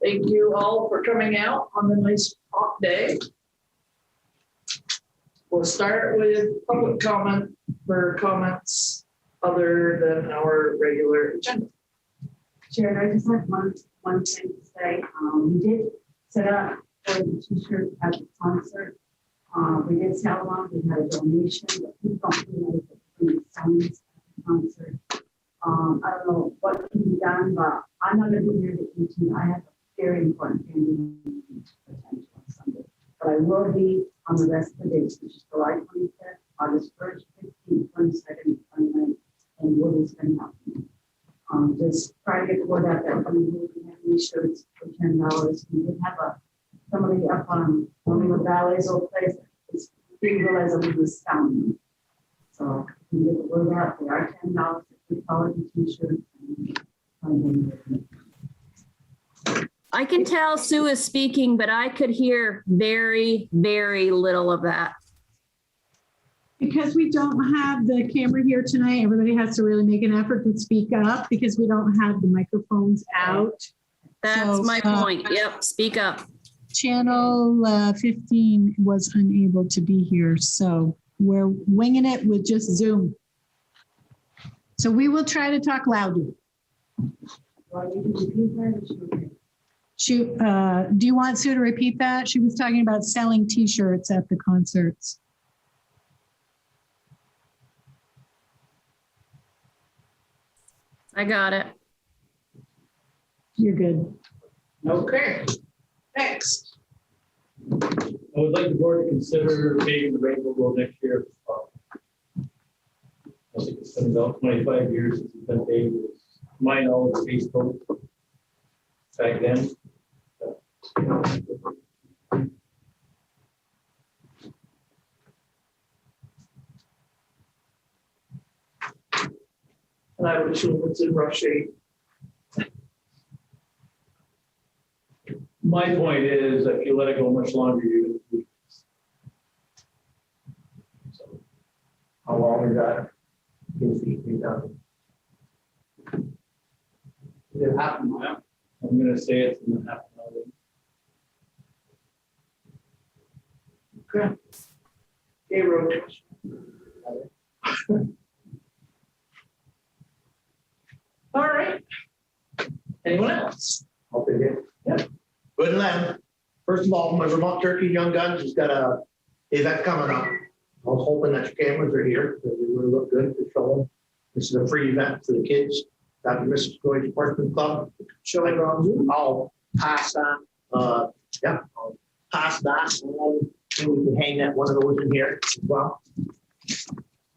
Thank you all for coming out on the nice hot day. We'll start with public comment for comments other than our regular agenda. Chair, I just have one thing to say. We did set up for the t-shirt at the concert. We did sell one. We had a donation, but we don't realize that we selling at the concert. I don't know what can be done, but I'm not going to be here the 18th. I have a very important family meeting potential on Sunday, but I will be on the rest of the days, which is July 25th, August 1st, 15th, 22nd, 29th, and Willie's going to help me. Just try to get the word out there. We have these shirts for $10. We did have somebody up on one of the Valley's old place. Didn't realize it was selling. So we get the word out. They are $10. Good quality t-shirts. I can tell Sue is speaking, but I could hear very, very little of that. Because we don't have the camera here tonight, everybody has to really make an effort to speak up because we don't have the microphones out. That's my point. Yep, speak up. Channel 15 was unable to be here, so we're winging it with just Zoom. So we will try to talk loudly. Do you want Sue to repeat that? She was talking about selling t-shirts at the concerts. I got it. You're good. Okay. Next. I would like the board to consider paving the Rainbow Road next year. I think it's been about 25 years since it's been paved. It's my knowledge of base coat back then. And I would assume it's in rough shape. My point is, if you let it go much longer, you're going to lose. So, How long is that? Can feet be done? it happened. I'm going to say it's in the half an hour. Okay. Okay, road commission. All right. Anyone else? I'll take it. Yeah. Good land. First of all, my Vermont Turkey Young Guns has got a event coming up. I was hoping that your cameras are here because it would look good to show them. This is a free event for the kids. Got the Mrs. Goy Sportsman Club. Show it on Zoom. I'll pass that. I'll pass that. And we can hang that one of those in here as well. So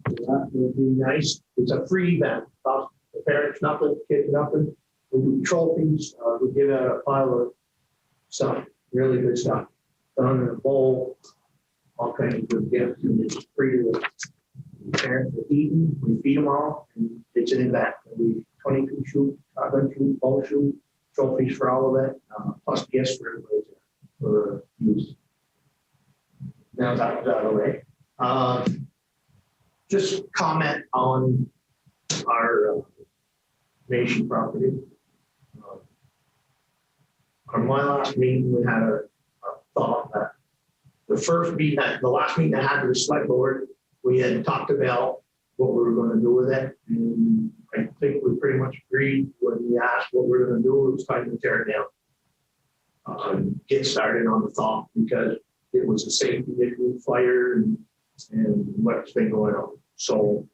that would be nice. It's a free event. Costs the parents nothing, kids nothing. We do trophies. We give out a pile of stuff, really good stuff. Done in a bowl, all kinds of good gifts, and it's free to the parents to eat. We feed them all, and it's an event. We 22 shoot, shotgun shoot, bow shoot, trophies for all of it, plus gifts for everybody for use. Now that's out of the way. Just comment on our nation property. On my last meeting, we had a thought that the last meeting I had with the select board, we had talked about what we were going to do with it. And I think we pretty much agreed when we asked what we were going to do, it was time to tear it down. Get started on the thought because it was a safety issue, fire and what's been going on. So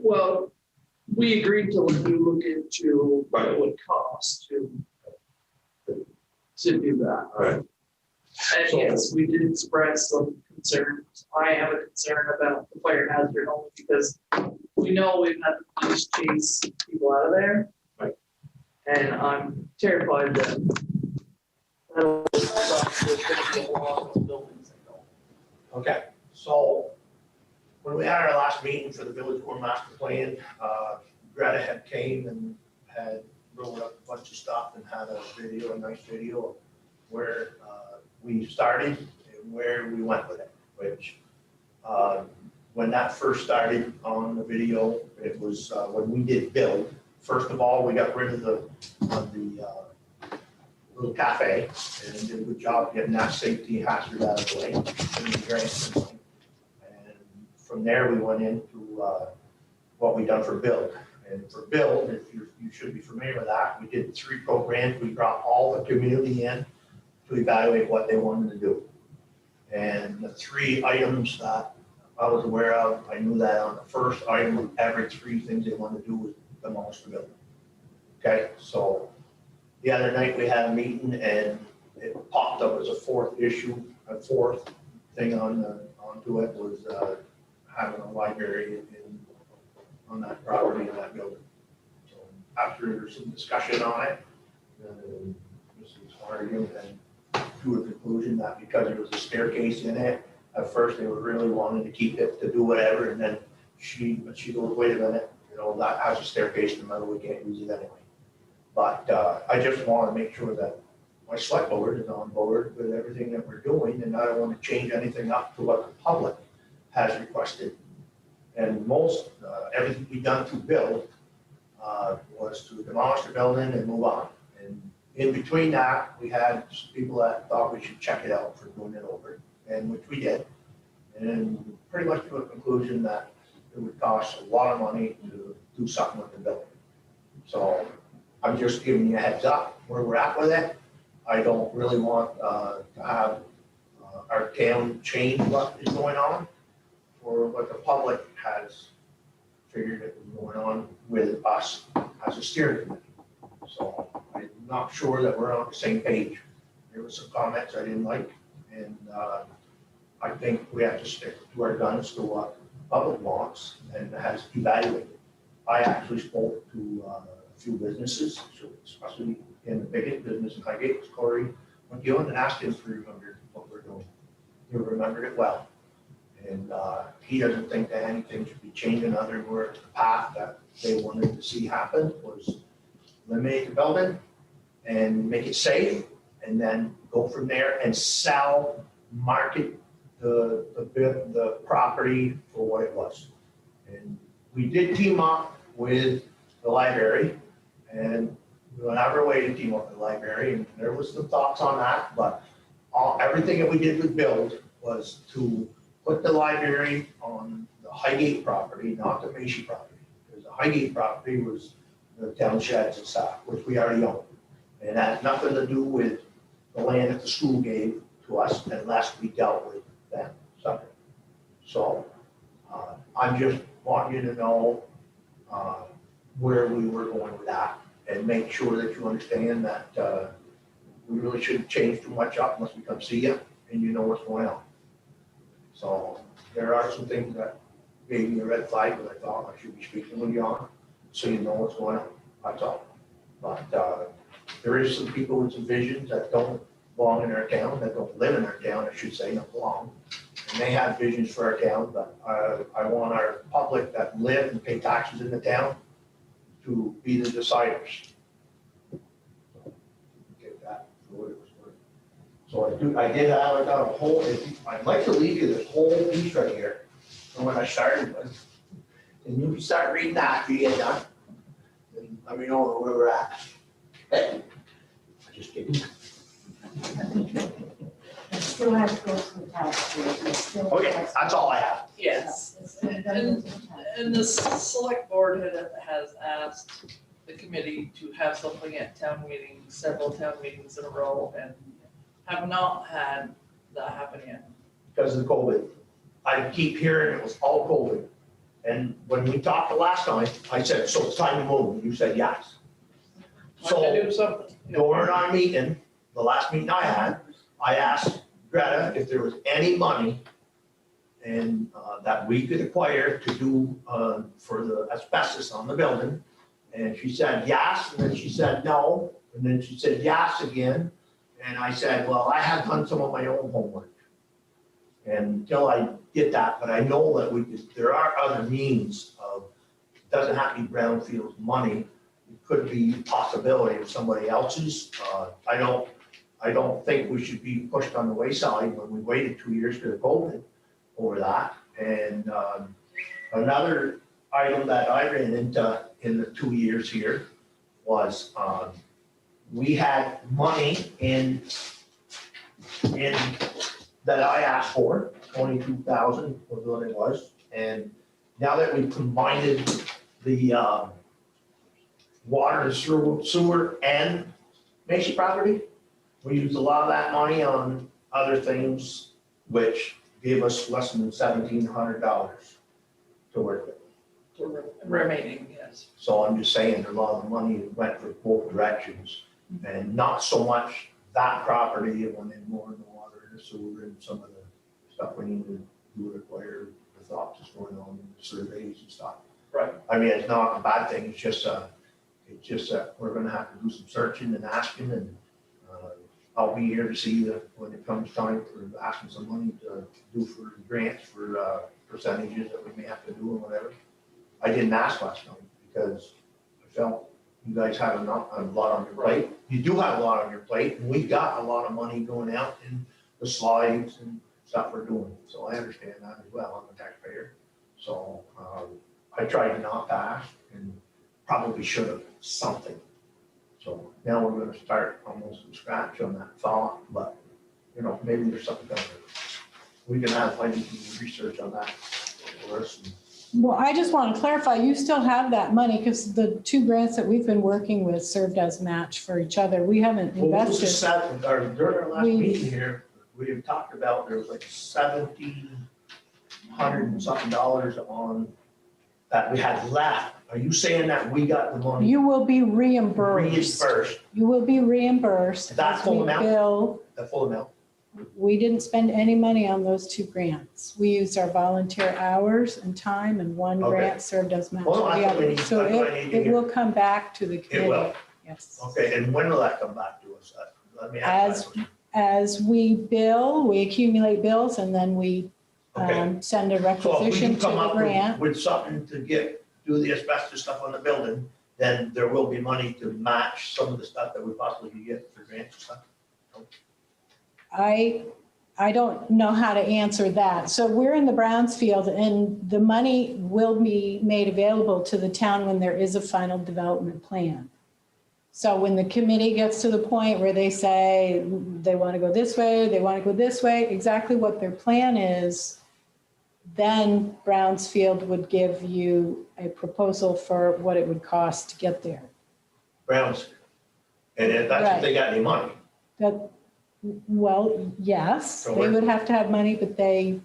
Well, we agreed to let you look into what it would cost to do that. All right. And So- yes, we did express some concerns. I have a concern about the fire hazard only because we know we've had the police chase people out of there. Right. And I'm terrified that that'll stop the along the buildings. Okay, so when we had our last meeting for the village core master plan, Greta had came and had rolled up a bunch of stuff and had a nice video of where we started and where we went with it, which when that first started on the video, it was when we did build. First of all, we got rid of the little cafe and did a good job getting that safety hazard out of the way. And from there, we went into what we done for build. And for build, if you should be familiar with that, we did 3 programs. We brought all the community in to evaluate what they wanted to do. And the 3 items that I was aware of, I knew that on the first item, every 3 things they wanted to do was demolish the building. Okay, so the other night we had a meeting and it popped up as a 4th issue, a 4th thing onto it was having a library on that property in that building. So after some discussion on it, Mrs. Hardigan and to a conclusion that because there was a staircase in it, at first they were really wanting to keep it to do whatever, and then she goes, wait a minute, you know, that has a staircase in the middle, we can't use it anyway. But I just want to make sure that my select board is on board with everything that we're doing, and I don't want to change anything up to what the public has requested. And most, everything we done to build was to demolish the building and move on. And in between that, we had some people that thought we should check it out for doing it over, and which we did. And pretty much to a conclusion that it would cost a lot of money to do something with the building. So I'm just giving you a heads up where we're at with it. I don't really want to have our town change what is going on or what the public has figured it was going on with us as a steering committee. So I'm not sure that we're on the same page. There were some comments I didn't like, and I think we have to stick to our guns to what the public wants and has evaluated. I actually spoke to a few businesses, especially in the biggest business in Highgate, Corey McGill, and asked him if he remembered what we're doing. He remembered it well. And he doesn't think that anything should be changing other than where the path that they wanted to see happen was eliminate the building and make it safe, and then go from there and sell, market the property for what it was. And we did team up with the library, and we went out of our way to team up with the library, and there was some thoughts on that, but everything that we did with build was to put the library on the Highgate property, not the Macy property. Because the Highgate property was the town sheds and stuff, which we already own. And it had nothing to do with the land that the school gave to us unless we dealt with them separate. So I just want you to know where we were going with that, and make sure that you understand that we really shouldn't change too much up unless we come see you and you know what's going on. So there are some things that gave me a red flag that I thought I should be speaking with you on, so you know what's going on. That's all. But there is some people with some visions that don't belong in our town, that don't live in our town, I should say, not belong. And they have visions for our town, but I want our public that live and pay taxes in the town to be the deciders. Get that for what it was worth. So I did have, I got a whole, I'd like to leave you this whole piece right here from when I started with. And you can start reading that if you get done. And let me know where we're at. Okay? Just kidding. It still has to go to the tax board. It still Okay, has- that's all I have. Yes. It's still done with the tax. And the select board has asked the committee to have something at town meetings, several town meetings in a row, and have not had that happen yet. Because of the COVID. I keep hearing it was all COVID. And when we talked the last time, I said, so it's time to move. And you said yes. Like to So do something. during our meeting, the last meeting I had, I asked Greta if there was any money and that we could acquire to do for the asbestos on the building. And she said yes, and then she said no, and then she said yes again. And I said, well, I have done some of my own homework. And until I did that, but I know that there are other means of, it doesn't have to be brownfield money. It could be a possibility of somebody else's. I don't think we should be pushed on the wayside when we waited 2 years for the COVID over that. And another item that I ran into in the 2 years here was we had money in that I asked for, 22,000 was what it was. And now that we've combined the water, sewer and Macy property, we used a lot of that money on other things, which gave us less than $1,700 to work with. Remaining, yes. So I'm just saying, a lot of the money went for both directions, and not so much that property, it went in more in the water and the sewer and some of the stuff we need to do require the thoughts that's going on in the surveys and stuff. Right. I mean, it's not a bad thing, it's just that we're gonna have to do some searching and asking, and I'll be here to see when it comes time for asking some money to do for grants for percentages that we may have to do or whatever. I didn't ask last night because I felt you guys had a lot on your plate. You do have a lot on your plate, and we got a lot of money going out in the slides and stuff we're doing. So I understand that as well. I'm a taxpayer. So I tried not to ask and probably should have something. So now we're gonna start almost from scratch on that thought, but you know, maybe there's something down there. We can have, I need to do research on that for us. Well, I just want to clarify, you still have that money because the 2 grants that we've been working with served as match for each other. We haven't Well, what was the invested. during our last We- meeting here, we have talked about, there was like $1,700 and something on that we had left. Are you saying that we got the money You will be reimbursed. reimbursed, You will be reimbursed. That as full we amount? bill. the full amount? We didn't spend any money on those 2 grants. We used our volunteer hours and time, and 1 Okay. grant served as match Well, for that's the what we other. need- So that's what I need to it hear. will come back to the It committee. will. Yes. Okay, and when will that come back to us? Let me ask that. As we bill, we accumulate bills, and then we Okay. send a So if we requisition can to come the up grant. with something to do the asbestos stuff on the building, then there will be money to match some of the stuff that we possibly could get for grants and stuff. I don't know how to answer that. So we're in the Brownsfield, and the money will be made available to the town when there is a final development plan. So when the committee gets to the point where they say they want to go this way, they want to go this way, exactly what their plan is, then Brownsfield would give you a proposal for what it would cost to get there. Browns. And if that's if they got any money. That, well, yes, So they we're- would have to have money, but they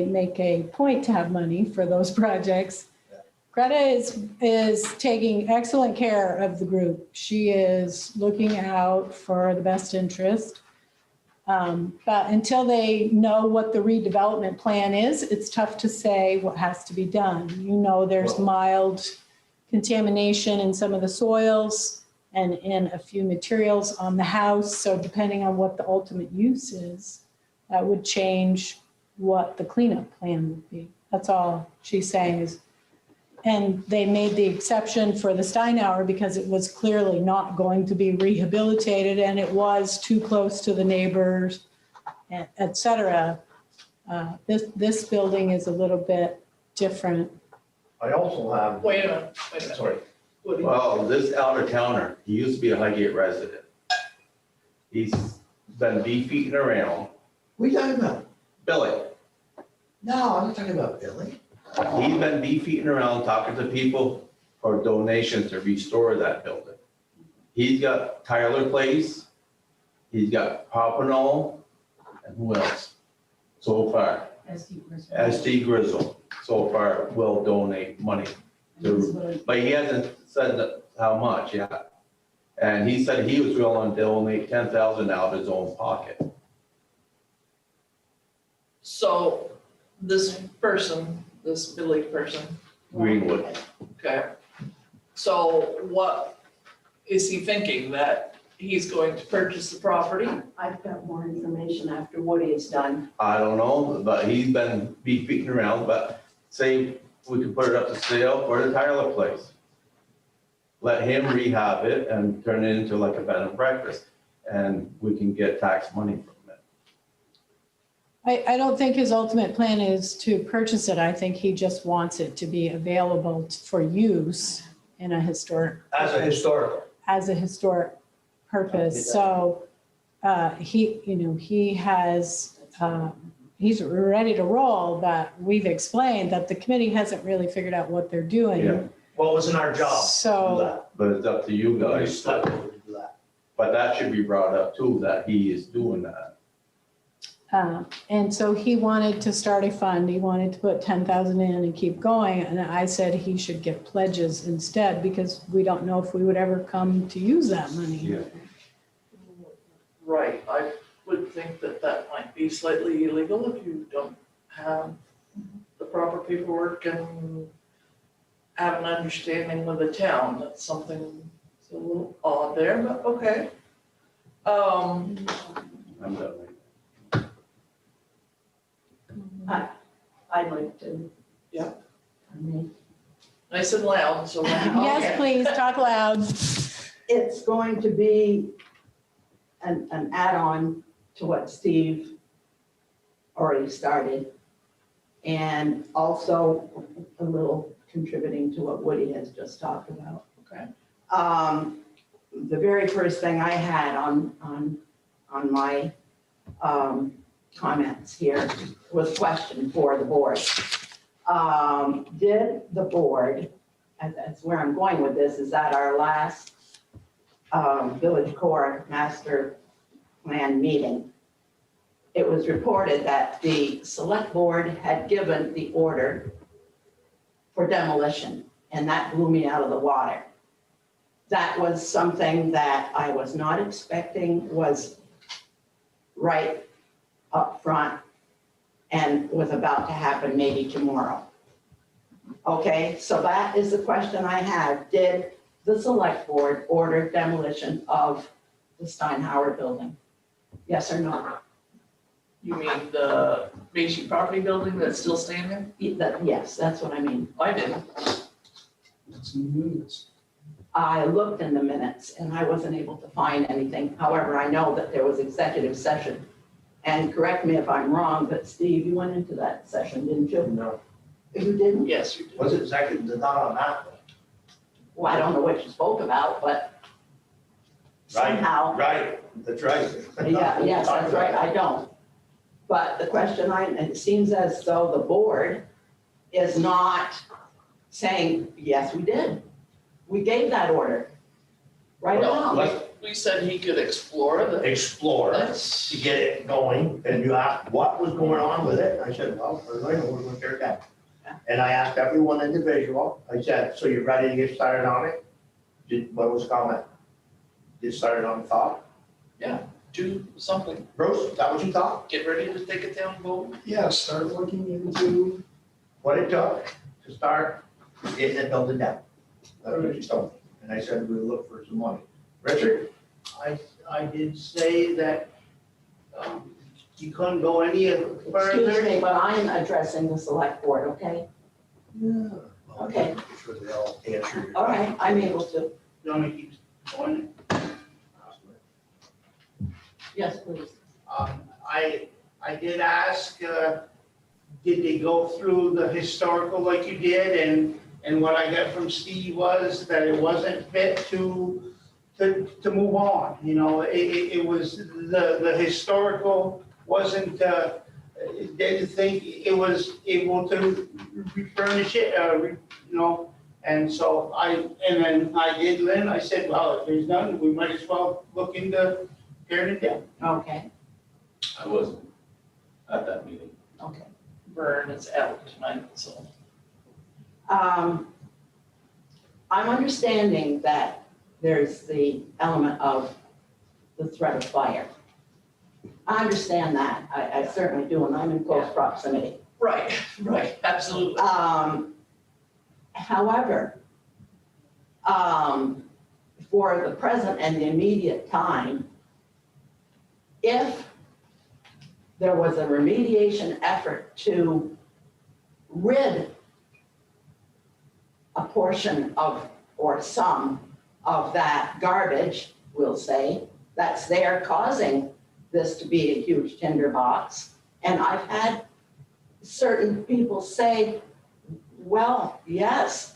make a point to have money for those projects. Yeah. Greta is taking excellent care of the group. She is looking out for the best interest. But until they know what the redevelopment plan is, it's tough to say what has to be done. You know, there's Well- mild contamination in some of the soils and in a few materials on the house. So depending on what the ultimate use is, that would change what the cleanup plan would be. That's all she's saying is, and they made the exception for the Steinauer because it was clearly not going to be rehabilitated and it was too close to the neighbors, et cetera. This building is a little bit different. I also have, Wait a minute. sorry, Woody. Well, this outer towner, he used to be a Highgate resident. He's been beefeating around. what are you talking about? Billy, No, I'm not talking about Billy. he's been beefeating around talking to people for donations to restore that building. He's got Tyler Place, he's got Pompano, and who else? So far, SD Grizzle, so far will donate money to, but he hasn't said how much yet. And he said he was willing to donate 10,000 out of his own pocket. So this person, this Billy person, Greenwood. okay. So what is he thinking, that he's going to purchase the property? I've got more information after Woody is done. I don't know, but he's been beefing around, but say we could put it up to sale for the Tyler Place. Let him rehab it and turn it into like a bed and breakfast, and we can get tax money from it. I don't think his ultimate plan is to purchase it. I think he just wants it to be available for use in a historic. As a historical. as a historic purpose. So he has, he's ready to roll, but we've explained that the committee hasn't really figured out what they're doing. Yeah. Well, it wasn't our job to do So, that. But it's up to you We guys. just let them do that. But that should be brought up too, that he is doing that. and so he wanted to start a fund. He wanted to put 10,000 in and keep going. And I said he should get pledges instead because we don't know if we would ever come to use that money. Yeah. Right, I would think that that might be slightly illegal if you don't have the proper paperwork and have an understanding with the town. That's something that's a little odd there, but okay. I'm done. I'd like to. Yeah. I mean, Nice and loud, so. Yes, please, talk loud. it's going to be an add-on to what Steve already started. And also a little contributing to what Woody has just talked about. Okay. The very first thing I had on my comments here was a question for the board. Did the board, and that's where I'm going with this, is that our last village core master plan meeting, it was reported that the select board had given the order for demolition, and that blew me out of the water. That was something that I was not expecting was right up front and was about to happen maybe tomorrow. Okay, so that is the question I have. Did the select board order demolition of the Steinhauer building? Yes or no? You mean the Macy property building that's still standing? Yes, that's what I mean. I did. I looked in the minutes and I wasn't able to find anything. However, I know that there was executive session. And correct me if I'm wrong, but Steve, you went into that session, didn't you? No. You didn't? Yes, you did. Was it second, not on that one? Well, I don't know what you spoke about, but somehow. Right, that's right. Yeah, yes, that's right, I don't. But the question it seems as though the board is not saying, yes, we did. We gave that order. Right or Well, wrong? let's We said he could explore the, explore that's, to get it going, and you asked what was going on with it, I said, well, first I know we're going to tear it down. And I asked everyone individual, I said, so you're ready to get started on it? What was the comment? Get started on the thought? do something, Bruce, is that what you thought? get ready to take a town vote. Yeah, start looking into, What it took to start getting it built down? That's what you told me, and I said, we'll look for some money. Richard? I did say that you couldn't go any Excuse further. me, but I'm addressing the select board, okay? Yeah. Okay. I'm sure they all answer your All right, I'm able to. You want me to keep going? Yes, please. I did ask, did they go through the historical like you did? And what I got from Steve was that it wasn't fit to move on. You know, it was, the historical wasn't, didn't think it was able to refurnish it, you know. And so then I did, Lynn, I said, well, if there's none, we might as well look into tearing it down. Okay, I wasn't at that meeting. okay. Vern is out tonight, so. I'm understanding that there's the element of the threat of fire. I understand that. I certainly do, and I'm in close proximity. Right, absolutely. However, for the present and the immediate time, if there was a remediation effort to rid a portion of, or some of that garbage, we'll say, that's there causing this to be a huge tinderbox. And I've had certain people say, well, yes,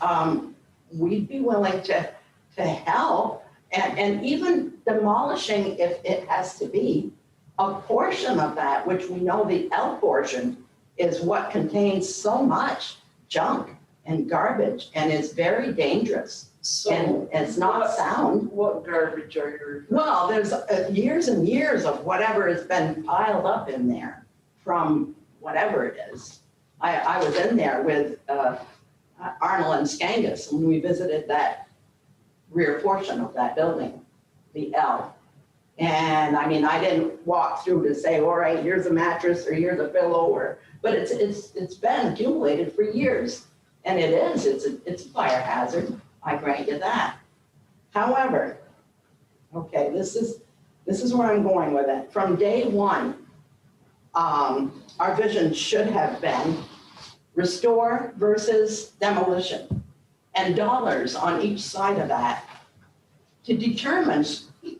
we'd be willing to help, And even demolishing, if it has to be, a portion of that, which we know the L portion is what contains so much junk and garbage and is very dangerous So and it's not sound. what garbage are you? Well, there's years and years of whatever has been piled up in there from whatever it is. I was in there with Arnold and Skangus when we visited that rear portion of that building, the L. And I mean, I didn't walk through to say, all right, here's a mattress or here's a pillow, but it's been accumulated for years. And it's a fire hazard, I grant you that. However, okay, this is where I'm going with it. From day one, our vision should have been restore versus demolition, and dollars on each side of that to determine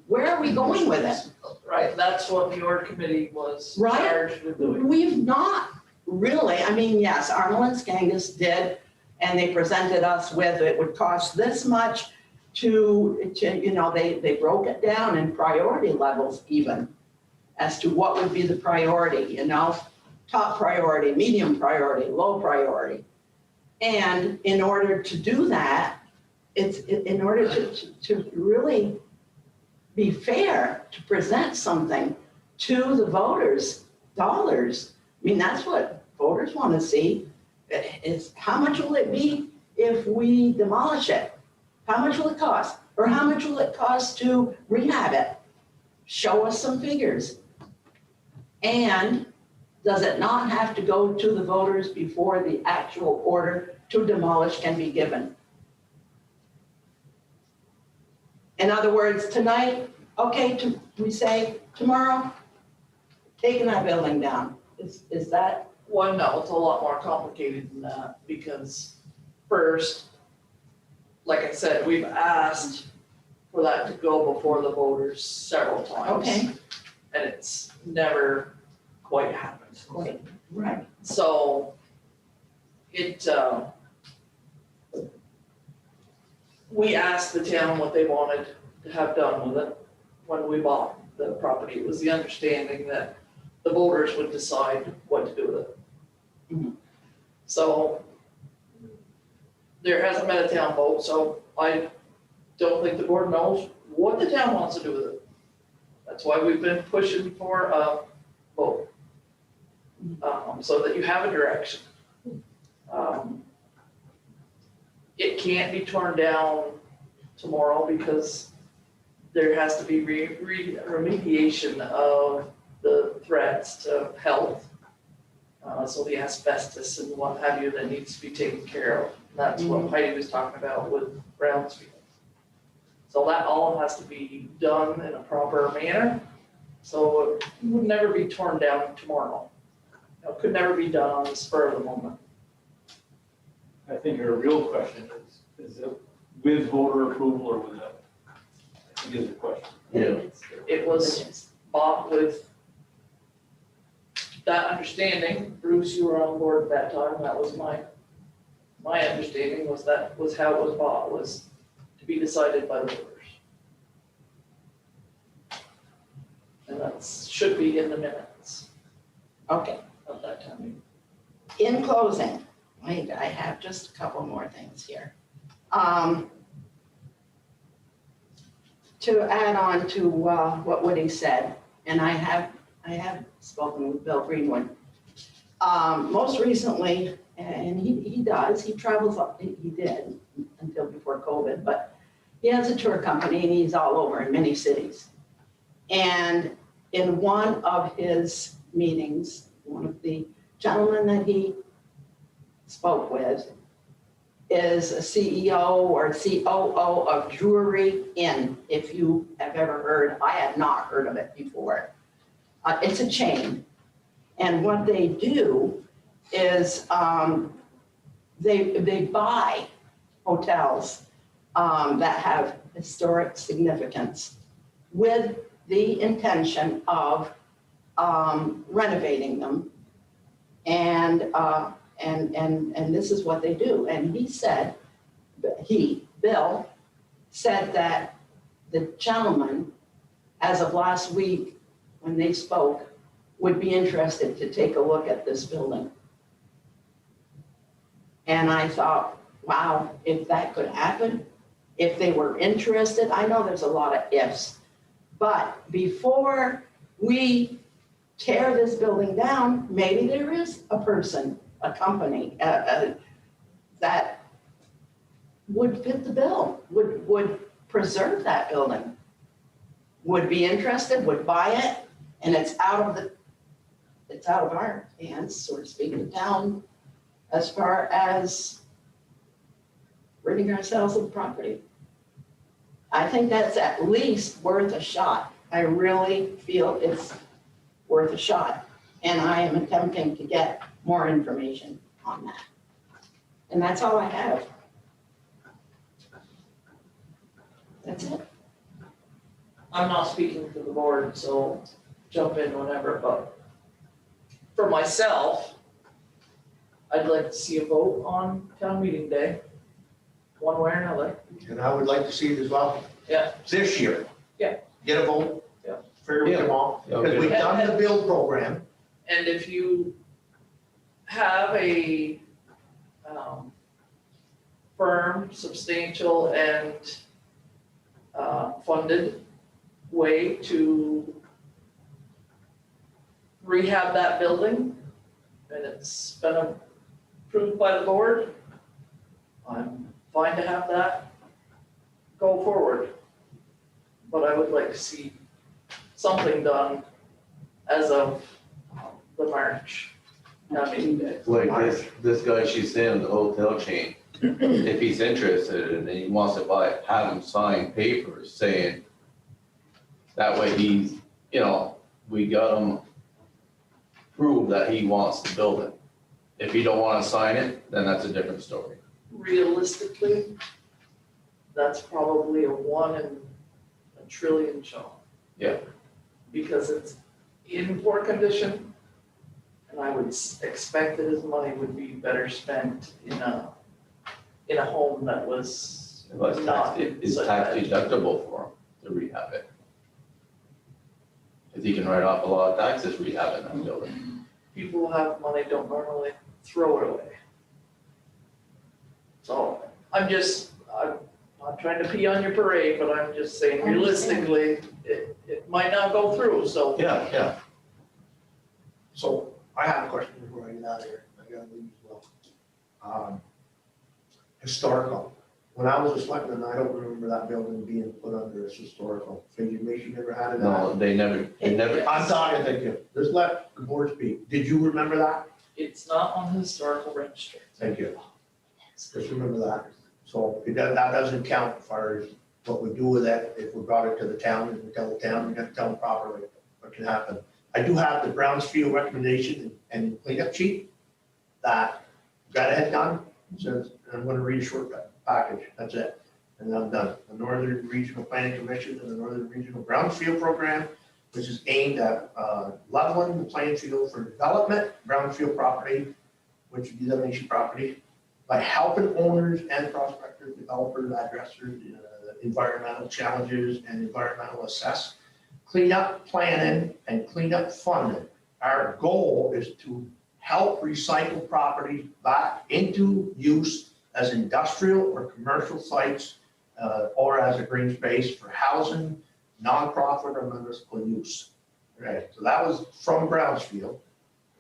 where are we going with it. Right, that's what your committee was Right. charged with doing. We've not really, I mean, yes, Arnold and Skangus did, and they presented us with, it would cost this much to you know, they broke it down in priority levels even, as to what would be the priority, you know? Top priority, medium priority, low priority. And in order to do that, in order to really be fair, to present something to the voters, dollars. I mean, that's what voters want to see, is how much will it be if we demolish it? How much will it cost? Or how much will it cost to rehab it? Show us some figures. And does it not have to go to the voters before the actual order to demolish can be given? In other words, tonight, okay, we say tomorrow, taking that building down. Is that? Well, no, it's a lot more complicated than that, because first, like I said, we've asked for that to go before the voters several times. Okay. And it's never quite happened. Quite, right. So we asked the town what they wanted to have done with it when we bought the property. It was the understanding that the voters would decide what to do with it. Mhm. So there hasn't been a town vote, so I don't think the board knows what the town wants to do with it. That's why we've been pushing for a vote. So that you have a direction. It can't be torn down tomorrow because there has to be remediation of the threats to health. So the asbestos and what have you that needs to be taken care of. That's what Heidi was talking about with Brownsfield. So that all has to be done in a proper manner. So it would never be torn down tomorrow. It could never be done on the spur of the moment. I think your real question is it with voter approval or without? I think is the question. Yeah. It was bought with that understanding. Bruce, you were on board at that time. That was my understanding was that was how it was bought, was to be decided by the voters. And that should be in the minutes Okay. of that time. In closing, wait, I have just a couple more things here. To add on to what Woody said, and I have spoken with Bill Greenwood. Most recently, and he travels up, he did until before COVID, but he has a tour company and he's all over in many cities. And in one of his meetings, one of the gentlemen that he spoke with is a CEO or COO of Drury Inn, if you have ever heard. I had not heard of it before. It's a chain. And what they do is they buy hotels that have historic significance with the intention of renovating them. And this is what they do. And he said, Bill said that the gentleman, as of last week, when they spoke, would be interested to take a look at this building. And I thought, wow, if that could happen, if they were interested, I know there's a lot of ifs, but before we tear this building down, maybe there is a person, a company, that would fit the bill, would preserve that building, would be interested, would buy it, and it's out of our hands, so to speak, the town, as far as ridding ourselves of the property. I think that's at least worth a shot. I really feel it's worth a shot. And I am attempting to get more information on that. And that's all I have. That's it. I'm not speaking for the board, so jump in whenever, but for myself, I'd like to see a vote on town meeting day, one way or another. And I would like to see it as well. Yeah. This year. Yeah. Get a vote. Yeah. Figure with them all, Yeah, because we've okay. done the build program. And if you have a firm, substantial, and funded way to rehab that building, and it's been approved by the board, I'm fine to have that go forward. But I would like to see something done as of the March town meeting day. Like this guy she's saying, the hotel chain, if he's interested and he wants to buy it, have him sign papers saying, that way he's, you know, we got him prove that he wants to build it. If he don't want to sign it, then that's a different story. Realistically, that's probably a 1 in a trillion shot. Yeah. Because it's in poor condition, and I would expect that his money would be better spent in a home that was But not in it's such tax bad. deductible for him to rehab it. Because he can write off a lot of taxes rehabbing that building. People who have money don't normally throw it away. So I'm not trying to pee on your parade, but I'm just saying realistically, it might not go through, so. Yeah. So I have a question before I get out of here. I gotta leave as well. Historical. When I was a selectman, I don't remember that building being put under as historical. Figured maybe you never had it. No, they never. I'm talking, thank you. Just let the board speak. Did you remember that? It's not on the historical register. Thank you. Just remember that. So that doesn't count as far as what we do with that. If we brought it to the town, and we tell the town, we got to tell them properly what can happen. I do have the Brownsfield recommendation and cleanup sheet that got it done. So I'm gonna read a short package, that's it. And I'm done. The Northern Regional Planning Commission and the Northern Regional Brownfield Program, which is aimed at leveling the playing field for development, brownfield property, which would be the nation property, by helping owners and prospective developers address their environmental challenges and environmental assess, cleanup planning and cleanup funding. Our goal is to help recycle property back into use as industrial or commercial sites or as a green space for housing, nonprofit or municipal use. Right, so that was from Brownsfield.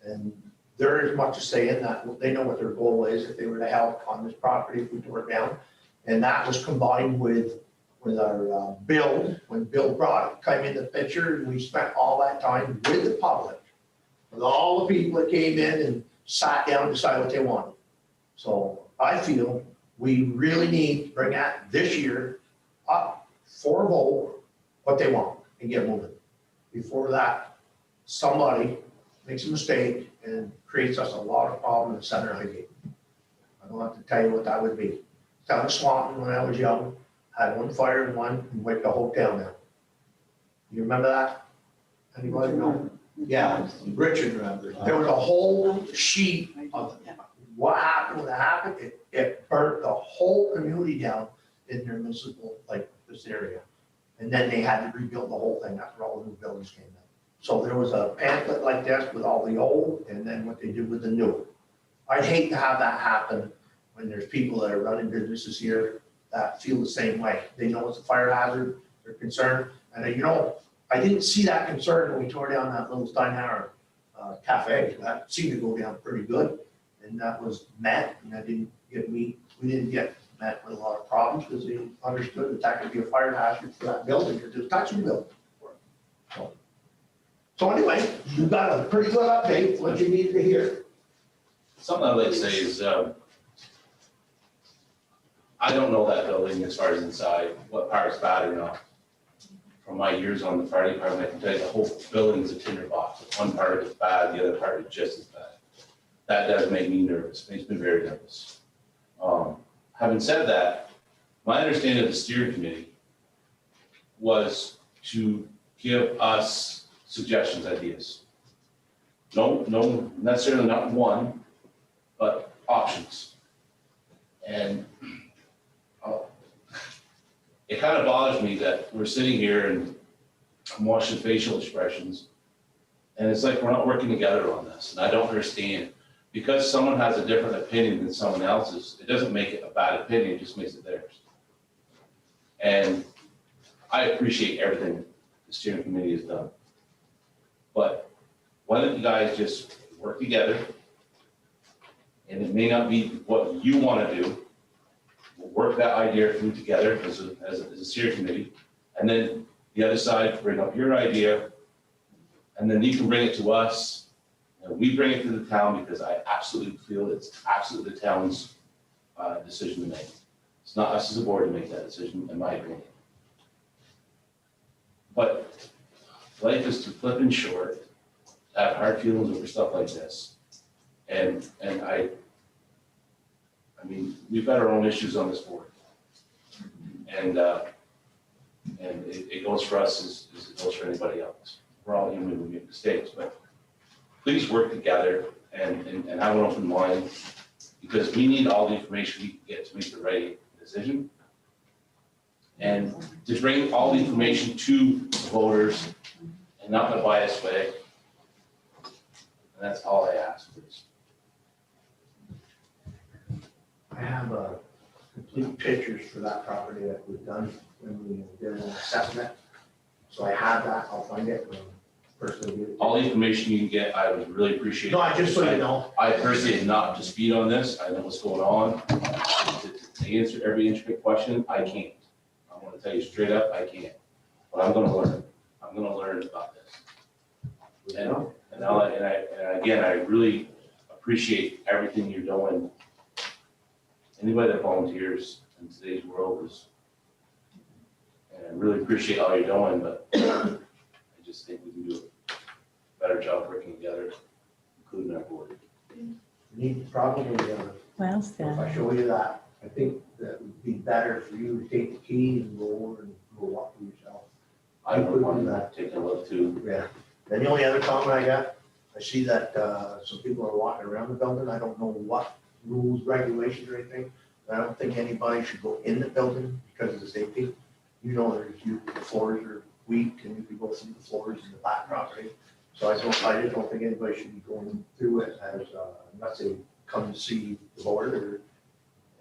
And there is much to say in that. They know what their goal is if they were to help on this property if we tore it down. And that was combined with our build, when Bill came in the picture, and we spent all that time with the public, with all the people that came in and sat down and decided what they wanted. So I feel we really need to bring that this year up for a vote, what they want, and get moving. Before that, somebody makes a mistake and creates us a lot of problems in Center Highgate. I don't have to tell you what that would be. Town of Swanton, when I was young, had one fire and wiped the whole town down. You remember that? Anybody know? Yeah, Richard remembers. There was a whole sheet of what happened when it happened. It burnt the whole community down in their municipal, like this area. And then they had to rebuild the whole thing after all the new buildings came in. So there was a pamphlet like this with all the old and then what they did with the new. I'd hate to have that happen when there's people that are running businesses here that feel the same way. They know it's a fire hazard, they're concerned. And you know, I didn't see that concern when we tore down that little Steinhauer cafe. That seemed to go down pretty good. And that was met, and we didn't get met with a lot of problems because they understood that that could be a fire hazard for that building, because it's touching building. So anyway, you got a pretty good update, what you needed to hear. Something I'd like to say is, I don't know that building as far as inside, what part's bad or not. From my years on the fire department, I can tell you the whole building is a tinderbox. One part of it's bad, the other part is just as bad. That does make me nervous, makes me very nervous. Having said that, my understanding of the steering committee was to give us suggestions, ideas. No, necessarily not one, but options. And it kind of bothers me that we're sitting here and I'm watching facial expressions, and it's like we're not working together on this, and I don't understand. Because someone has a different opinion than someone else's, it doesn't make it a bad opinion, it just makes it theirs. And I appreciate everything the steering committee has done. But why don't you guys just work together? And it may not be what you want to do. We'll work that idea through together as a steering committee. And then the other side, bring up your idea. And then you can bring it to us. And we bring it to the town because I absolutely feel it's absolutely the town's decision to make. It's not us as a board to make that decision, in my opinion. But life is too flippin' short to have hard feelings over stuff like this. And I mean, we've got our own issues on this board. And it goes for us as it goes for anybody else. We're all human, we make mistakes, but please work together and have an open mind, because we need all the information we can get to make the right decision. And to bring all the information to the voters and not in a biased way. And that's all I ask, please. I have complete pictures for that property that was done when we did an assessment. So I have that, I'll find it and personally give it. All the information you can get, I would really appreciate. No, I just so you know. I personally am not to speed on this. I know what's going on. To answer every intricate question, I can't. I'm gonna tell you straight up, I can't. But I'm gonna learn. I'm gonna learn about this. And again, I really appreciate everything you're doing. Anybody that volunteers in today's world is, and I really appreciate all you're doing, but I just think we can do a better job working together, including our board. You need probably, Well if said. I show you that, I think that would be better for you to take the key and go over and go up for yourself. I would want to take a look too. Yeah. Then the only other comment I got, I see that some people are walking around the building. I don't know what rules, regulations or anything. I don't think anybody should go in the building because of the safety. You know, the floors are weak and you can go through the floors in the back property. So I just don't think anybody should be going through it as, unless they come to see the board or,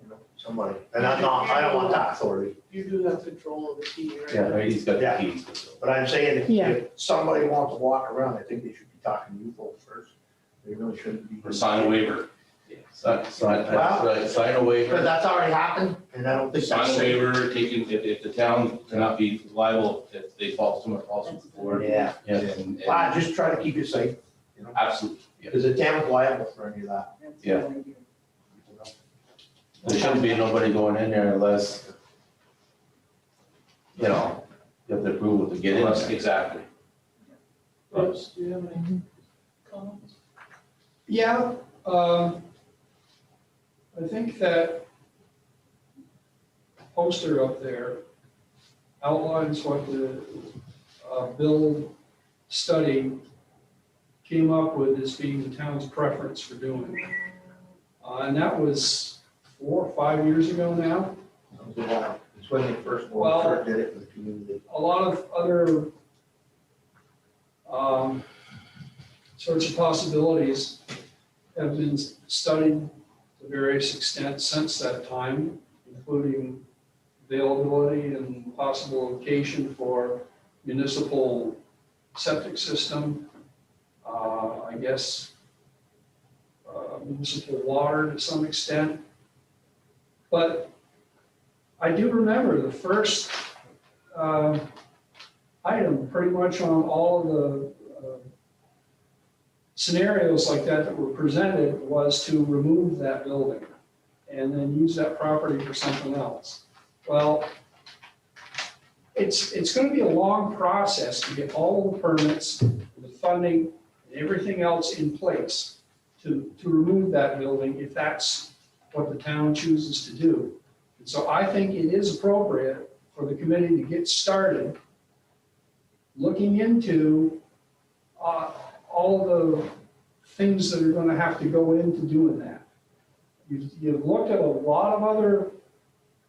you know, somebody. And I don't want that authority. You do have control of the key, right? Yeah, he's got Yeah. the keys. But I'm saying Yeah. if somebody wants to walk around, I think they should be talking to you folks first. They really shouldn't be. Or sign a waiver. Sign a But waiver. that's already happened and I don't think Sign that's a safe. waiver, taking, if the town cannot be liable if they fall, someone falls from the floor. Yeah. And Just try to keep it safe, you know, absolutely. because the town's liable for any of that. Yeah. There shouldn't be nobody going in there unless, you know, you have the approval to get in there. Exactly. Bruce, do you have any comments? Yeah, I think that poster up there outlines what the Bill study came up with as being the town's preference for doing. And that was 4 or 5 years ago now. It's when they first, Well- first did it for the community. A lot of other sorts of possibilities have been studied to various extents since that time, including availability and possible location for municipal septic system, I guess, municipal water to some extent. But I do remember the first item pretty much on all of the scenarios like that were presented was to remove that building and then use that property for something else. Well, it's going to be a long process to get all of the permits, the funding, and everything else in place to remove that building if that's what the town chooses to do. And so I think it is appropriate for the committee to get started looking into all the things that are going to have to go into doing that. You've looked at a lot of other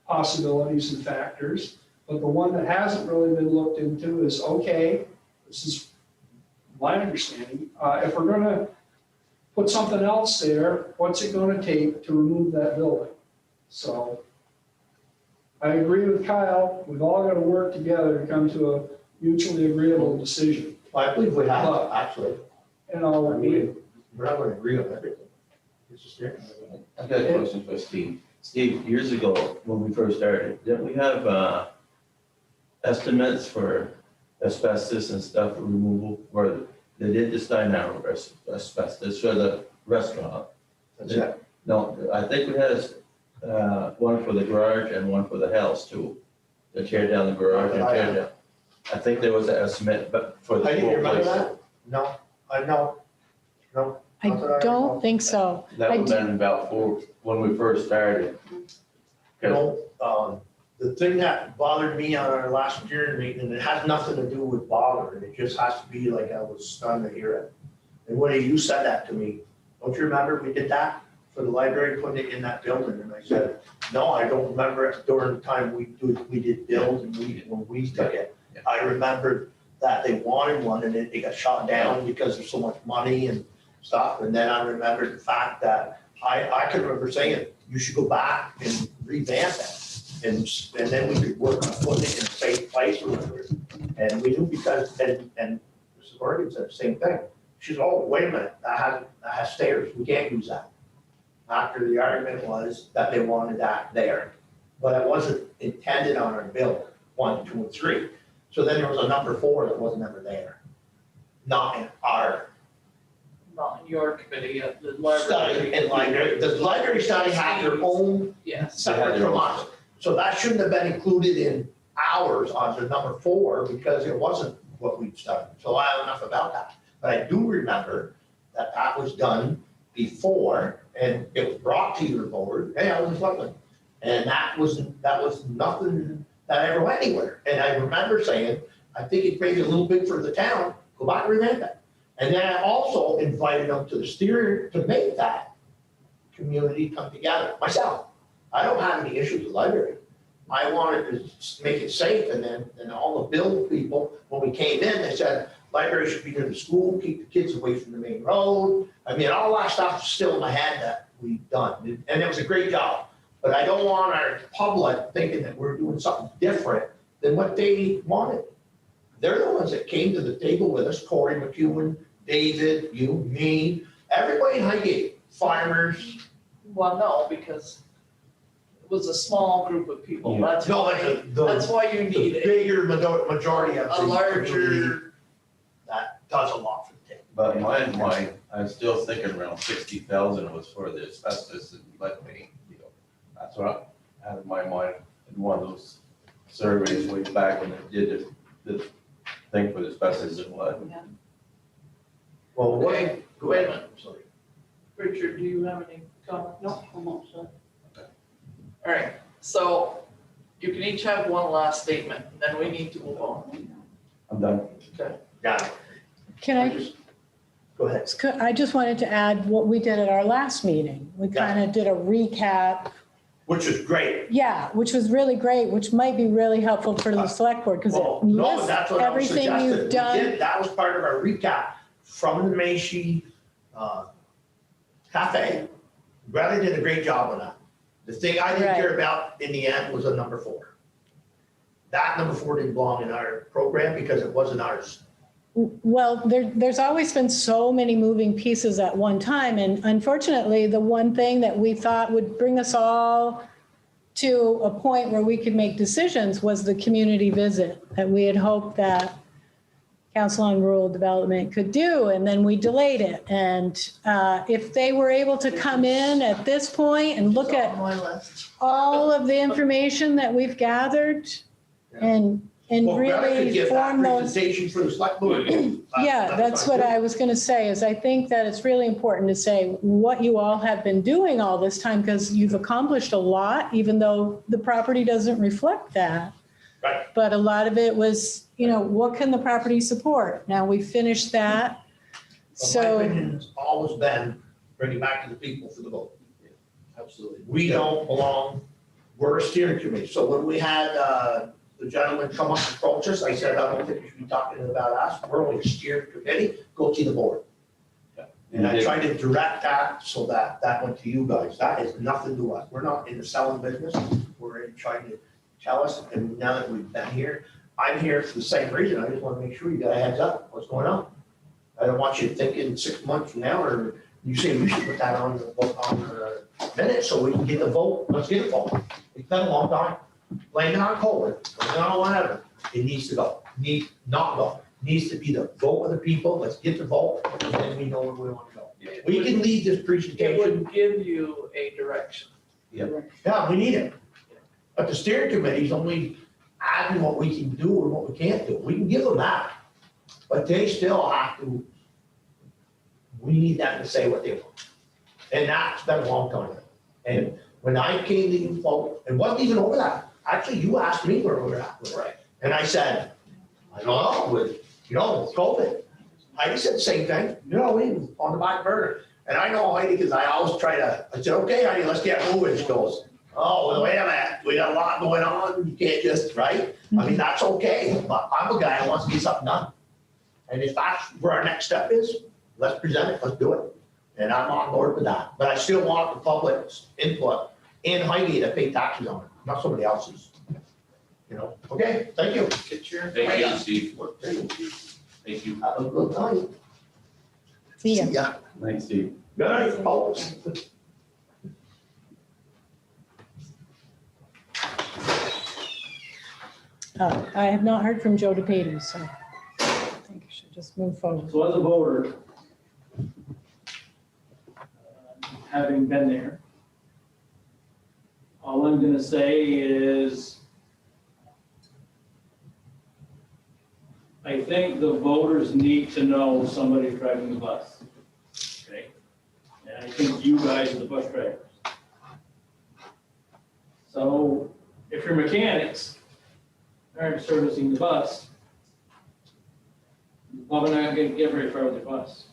possibilities and factors, but the one that hasn't really been looked into is, okay, this is my understanding, if we're going to put something else there, what's it going to take to remove that building? So I agree with Kyle, we've all got to work together to come to a mutually agreeable decision. I believe we have, actually. You know, I mean, we're not gonna agree on everything. It's just there. I've got a question for Steve. Steve, years ago, when we first started, didn't we have estimates for asbestos and stuff removal? Where they did the Steinhauer asbestos for the restaurant? That's it. No, I think we had one for the garage and one for the house too. To tear down the garage and tear down. I think there was an estimate, but for the I didn't whole remember place. that. No, no. I don't think so. That would have been about when we first started. You know, the thing that bothered me on our last steering meeting, and it has nothing to do with bothering, it just has to be like I was stunned to hear it. And Woody, you said that to me. Don't you remember we did that for the library, putting it in that building? And I said, no, I don't remember it during the time we did build and when we took it. Yeah. I remember that they wanted one and it got shot down because of so much money and stuff. And then I remember the fact that I could remember saying, you should go back and revamp it. And then we could work on putting it in a safe place or whatever. And we knew because, and Mrs. Morgan said the same thing. She said, oh, wait a minute, that has stairs, we can't use that. After the argument was that they wanted that there. But it wasn't intended on our bill, 1, 2, and 3. So then there was a number 4 that wasn't ever there. Not in our Not in your committee, at the study library. and library. The library study had their own Yes. separate from us. So that shouldn't have been included in ours on the number 4 because it wasn't what we'd studied. So I don't know enough about that. But I do remember that that was done before and it was brought to your board. Hey, I was looking. And that was nothing that ever went anywhere. And I remember saying, I think it's maybe a little big for the town, go back and revamp it. And then I also invited them to the steering to make that community come together myself. I don't have any issues with the library. I wanted to make it safe and then all the build people, when we came in, they said, library should be near the school, keep the kids away from the main road. I mean, all that stuff is still in my head that we've done. And it was a great job. But I don't want our public thinking that we're doing something different than what they wanted. They're the ones that came to the table with us, Corey McEwen, David, you, me, everybody in Highgate, farmers. Well, no, because it was a small group of people. Yeah. That's No, why, the that's why you the need bigger majority of a the community larger, that does a lot for the town. But in my mind, I'm still thinking around 60,000 was for the asbestos and lead paint, you know. That's what I had in my mind in one of those surveys way back when they did the thing for the asbestos and lead. Well, what? Okay, Go wait a ahead. minute. Sorry. Richard, do you have any comments? No, I'm not sure. All right, so you can each have one last statement, and then we need to move on. I'm done. Yeah. Can I, Go ahead. I just wanted to add what we did at our last meeting. We Yeah. kind of did a recap which is great. Yeah, which was really great, which might be really helpful for the select board because Well, it no, lists that's what I was everything suggesting. you've We done. did- That was part of our recap from the Macy Cafe. Bradley did a great job on that. The thing I didn't care about in the end was a number 4. That number 4 didn't belong in our program because it wasn't ours. Well, there's always been so many moving pieces at one time. And unfortunately, the one thing that we thought would bring us all to a point where we could make decisions was the community visit that we had hoped that Council on Rural Development could do, and then we delayed it. And if they were able to come in at this point and look at On my list. all of the information that we've gathered and Well, Bradley could really give that form those. presentation for the select board. Yeah, that's what I was going to say, is I think that it's really important to say what you all have been doing all this time, because you've accomplished a lot, even though the property doesn't reflect that. Right. But a lot of it was, what can the property support? Now we've finished that. But my So, opinion has always been bring it back to the people for the vote. Absolutely. We don't belong, we're a steering committee. So when we had the gentleman come up and approach us, I said, I don't think you should be talking about us. We're only a steering committee, go see the board. And I tried to direct that so that went to you guys. That is nothing to us. We're not in the selling business. We're in trying to tell us, and now that we've been here, I'm here for the same reason. I just want to make sure you got a heads up, what's going on. I don't want you thinking 6 months from now, or you say we should put that on the minute so we can get the vote. Let's get a vote. It's been a long time. Blame it on COVID, blame it on whatever. It needs to go. Not go. Needs to be the vote of the people. Let's get the vote, and then we know where we want to go. We can lead this It presentation. would give you a direction. Yeah, we need it. But the steering committee's only adding what we can do and what we can't do. We can give them that. But they still have to, we need them to say what they want. And that's been a long time. And when I came to you folks, it wasn't even over that. Actually, you asked me where we were at with it. Right. And I said, I don't know, with COVID. Heidi said the same thing, we was on the back burner. And I know Heidi, because I always try to, I said, okay, Heidi, let's get moving. She goes, oh, well, wait a minute, we got a lot going on, you can't just, right? I mean, that's okay, but I'm a guy who wants to get something done. And if that's where our next step is, let's present it, let's do it. And I'm on board with that. But I still want the public's input in Highgate to pay taxes on it, not somebody else's. Okay, thank you. Get your Thank you, information. Steve. Thank you. Have a good night. see ya. Yeah. Thanks, Steve. Good night, folks. I have not heard from Joe DePatie, so I think I should just move forward. So as a voter, having been there, all I'm gonna say is I think the voters need to know somebody's driving the bus, okay? And I think you guys are the bus drivers. So if you're mechanics, aren't servicing the bus, you're probably not gonna get very far with the bus.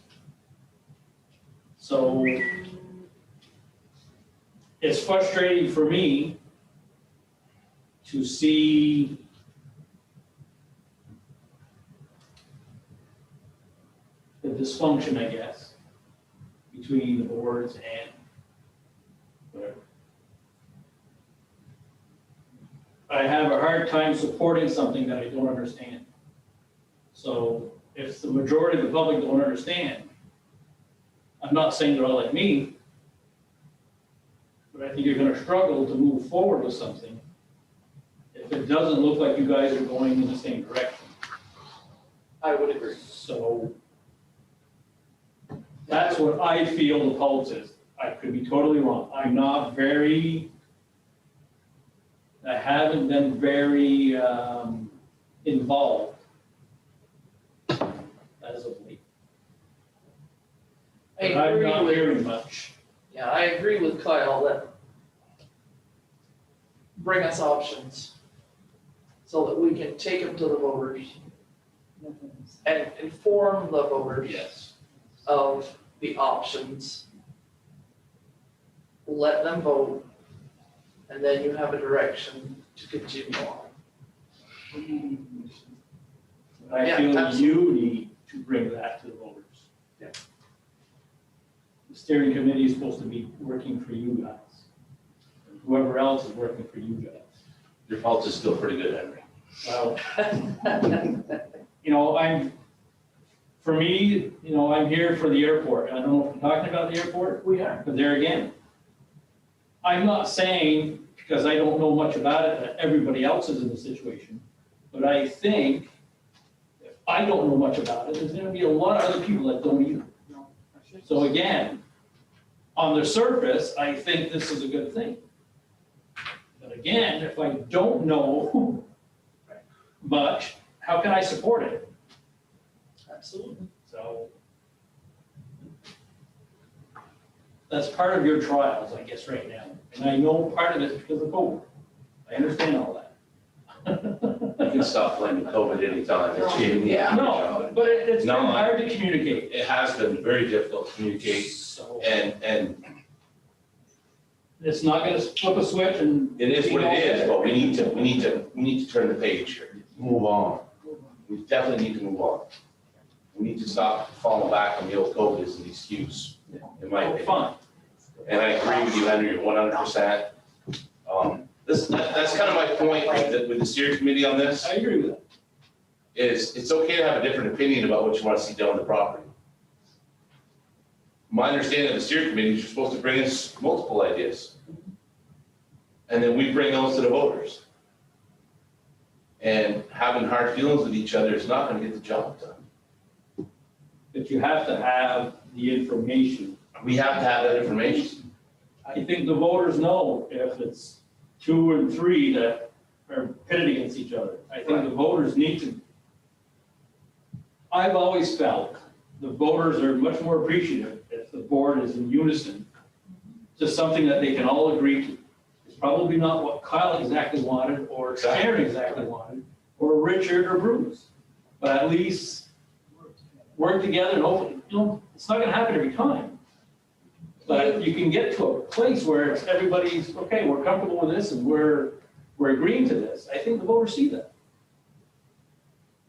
So it's frustrating for me to see the dysfunction, I guess, between the boards and whatever. I have a hard time supporting something that I don't understand. So if the majority of the public don't understand, I'm not saying they're all like me, but I think you're gonna struggle to move forward with something if it doesn't look like you guys are going in the same direction. I would agree. So that's what I feel the pulse is. I could be totally wrong. I haven't been very involved as of late. I But I'm agree not with, hearing much. yeah, I agree with Kyle that bring us options so that we can take them to the voters and inform the voters Yes. of the options. Let them vote and then you have a direction to continue on. I Yeah, feel absolutely. you need to bring that to the voters. Yeah. The steering committee is supposed to be working for you guys. Whoever else is working for you guys. Your pulse is still pretty good, Henry. Well, for me, I'm here for the airport. I don't know if we're talking about the airport, We are. but there again, I'm not saying, because I don't know much about it, that everybody else is in the situation. But I think, if I don't know much about it, there's gonna be a lot of other people that don't either. So again, on the surface, I think this is a good thing. But again, if I don't know much, how can I support it? Absolutely. So that's part of your trials, I guess, right now. And I know part of it is because of COVID. I understand all that. You can stop blaming COVID anytime. It's giving me- Yeah. No, but it's been No, hard to communicate. It has been very difficult to communicate So and it's not gonna flip a switch and. it is what it is, but we need to turn the page here. Move on. We definitely need to move on. We need to stop falling back on the old COVID as an excuse, in my opinion. Fine. And I agree with you, Henry, 100%. That's kind of my point with the steering committee on this, I agree with that. is it's okay to have a different opinion about what you want to see done on the property. My understanding of the steering committee is you're supposed to bring us multiple ideas. And then we bring those to the voters. And having hard feelings with each other is not going to get the job done. But you have to have the information. We have to have that information. I think the voters know if it's 2 and 3 that are pitted against each other. I think the voters need to. I've always felt the voters are much more appreciative if the board is in unison to something that they can all agree to. It's probably not what Kyle exactly wanted, or Sharon exactly wanted, or Richard or Bruce. But at least work together and hopefully, it's not gonna happen every time. But you can get to a place where it's everybody's, okay, we're comfortable with this and we're agreeing to this. I think the voters see that.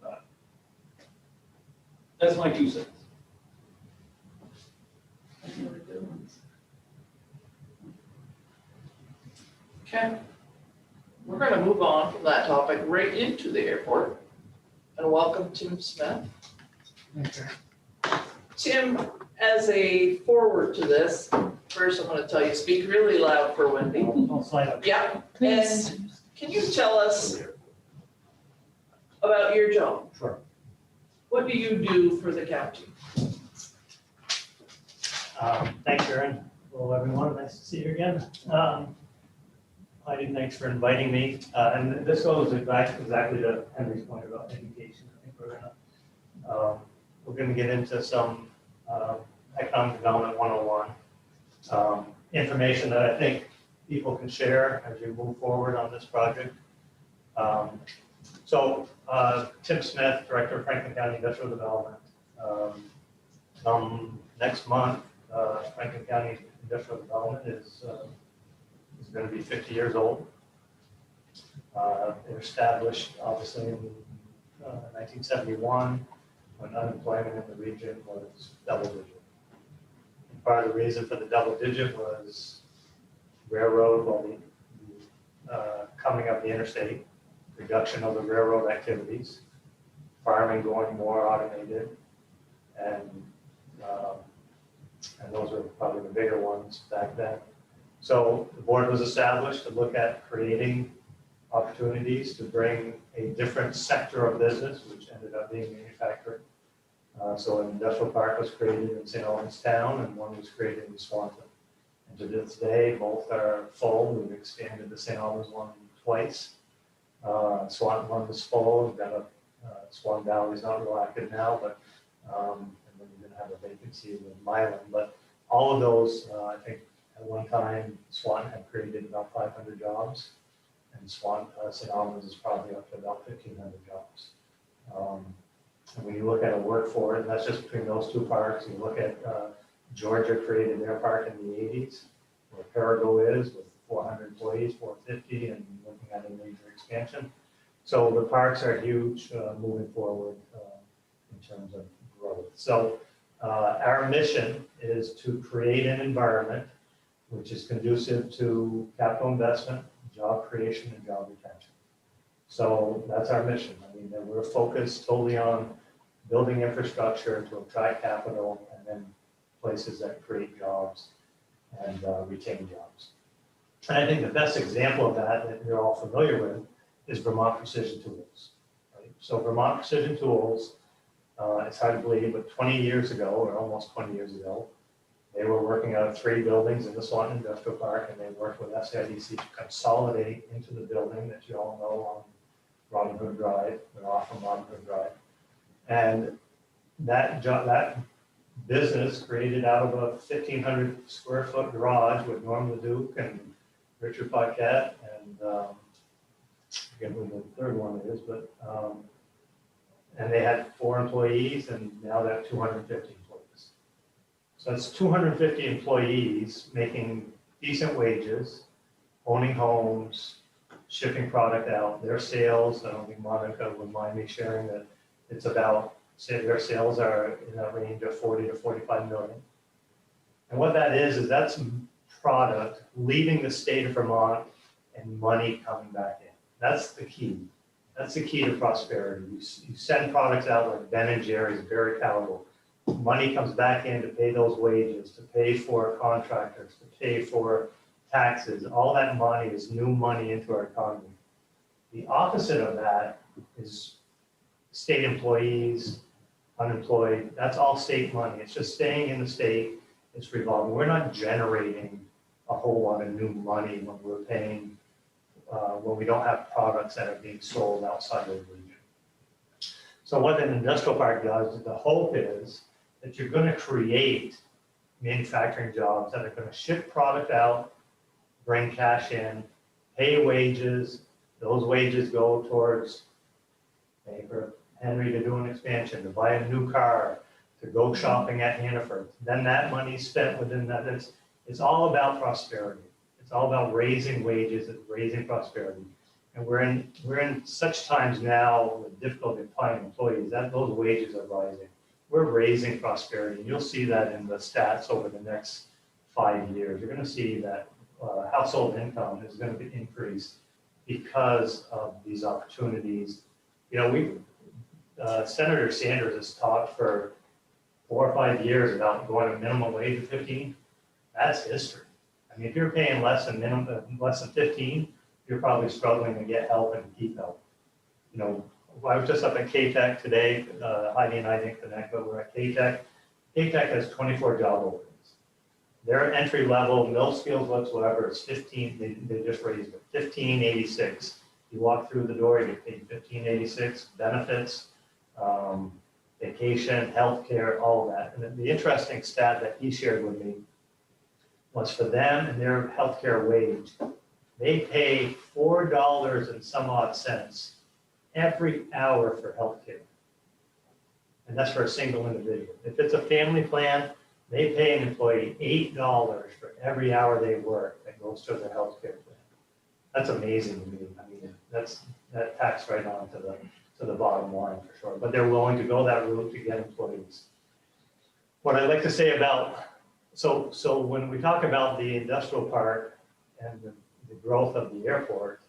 But that's my 2 cents. Okay. We're gonna move on from that topic right into the airport. And welcome Tim Smith. Tim, as a forward to this, first I'm gonna tell you, speak really loud for Wendy. Yeah, Please. and can you tell us about your job? Sure. What do you do for the county? Thanks, Sharon. Hello, everyone. Nice to see you again. Heidi, thanks for inviting me. And this goes exactly to Henry's point about education. I think we're going to get into some economic development 101 information that I think people can share as you move forward on this project. So Tim Smith, Director of Franklin County Industrial Development. Next month, Franklin County Industrial Development is going to be 50 years old. They were established obviously in 1971 when unemployment in the region was double digit. And part of the reason for the double digit was railroad, coming up the interstate, reduction of the railroad activities, farming going more automated, and those are probably the bigger ones back then. So the board was established to look at creating opportunities to bring a different sector of business, which ended up being manufacturing. So an industrial park was created in St. Albans Town and one was created in Swanton. And to this day, both are full. We've expanded the St. Albans one twice. Swanton one was full. We've got Swan Valley is not real active now, but and then we're going to have a vacancy with Milan. But all of those, I think, at one time, Swanton had created about 500 jobs, and St. Albans is probably up to about 1,500 jobs. And when you look at a workforce, and that's just between those two parks, you look at Georgia created their park in the 80s, where Perigo is with 400 employees, 450, and looking at a major expansion. So the parks are huge moving forward in terms of growth. So our mission is to create an environment which is conducive to capital investment, job creation, and job retention. So that's our mission. I mean, that we're focused totally on building infrastructure to attract capital and then places that create jobs and retain jobs. And I think the best example of that you're all familiar with is Vermont Precision Tools. Right? So Vermont Precision Tools, it's hard to believe, but 20 years ago, or almost 20 years ago, they were working out of 3 buildings in the Swanton Industrial Park, and they worked with SIDC to consolidate into the building that you all know on Robin Hood Drive. They're off from Robin Hood Drive. And that business created out of a 1,500 square foot garage with Norm Leduc and Richard Paquette and I forget who the third one is, but and they had 4 employees, and now they have 250 employees. So that's 250 employees making decent wages, owning homes, shipping product out. Their sales, I don't think Monica would mind me sharing that it's about, say their sales are in a range of 40 to 45 million. And what that is that's product leaving the state of Vermont and money coming back in. That's the key. That's the key to prosperity. You send products out like Ben & Jerry's, very palatable. Money comes back in to pay those wages, to pay for contractors, to pay for taxes. All that money is new money into our economy. The opposite of that is state employees, unemployed. That's all state money. It's just staying in the state. It's revolving. We're not generating a whole lot of new money when we're paying, when we don't have products that are being sold outside of the region. So what an industrial park does, the hope is that you're going to create manufacturing jobs that are going to ship product out, bring cash in, pay wages. Those wages go towards paying for Henry to do an expansion, to buy a new car, to go shopping at Hannaford. Then that money spent within that, it's all about prosperity. It's all about raising wages and raising prosperity. And we're in such times now with difficulty finding employees that those wages are rising. We're raising prosperity. And you'll see that in the stats over the next 5 years. You're going to see that household income is going to be increased because of these opportunities. You know, Senator Sanders has talked for 4 or 5 years about going to minimum wage of 15. That's history. I mean, if you're paying less than 15, you're probably struggling to get help and keep help. You know, I was just up at K-Tech today. Heidi and I didn't connect, but we're at K-Tech. K-Tech has 24 job openings. Their entry level, no skills whatsoever, is 15. They just raised it, 1586. You walk through the door, you get paid 1586. Benefits, vacation, healthcare, all of that. And the interesting stat that he shared with me was for them and their healthcare wage, they pay $4 and some odd cents every hour for healthcare. And that's for a single individual. If it's a family plan, they pay an employee $8 for every hour they work that goes to their healthcare plan. That's amazing to me. I mean, that tax right on to the bottom line for sure. But they're willing to go that route to get employees. What I'd like to say about, so when we talk about the industrial park and the growth of the airport,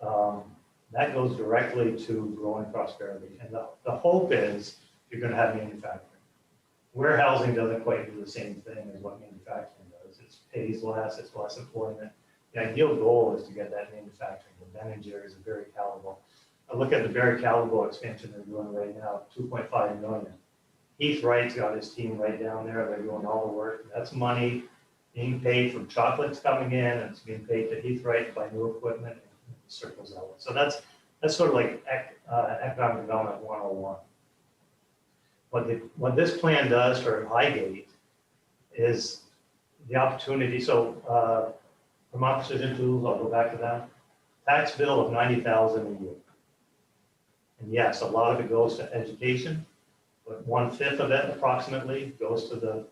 that goes directly to growing prosperity. And the hope is you're going to have manufacturing. Warehousing doesn't quite do the same thing as what manufacturing does. It pays less, it's less employment. The ideal goal is to get that manufacturing. The Ben & Jerry's is very palatable. I look at the Barry Callebaut expansion they're doing right now, 2.5 million. Heath Wright's got his team right down there. They're doing all the work. That's money being paid from chocolates coming in, and it's being paid to Heath Wright to buy new equipment, and it circles out. So that's sort of like economic development 101. What this plan does for Highgate is the opportunity. So Vermont Precision Tools, I'll go back to that. Tax bill of $90,000 a year. And yes, a lot of it goes to education, but 1/5 of it approximately goes to the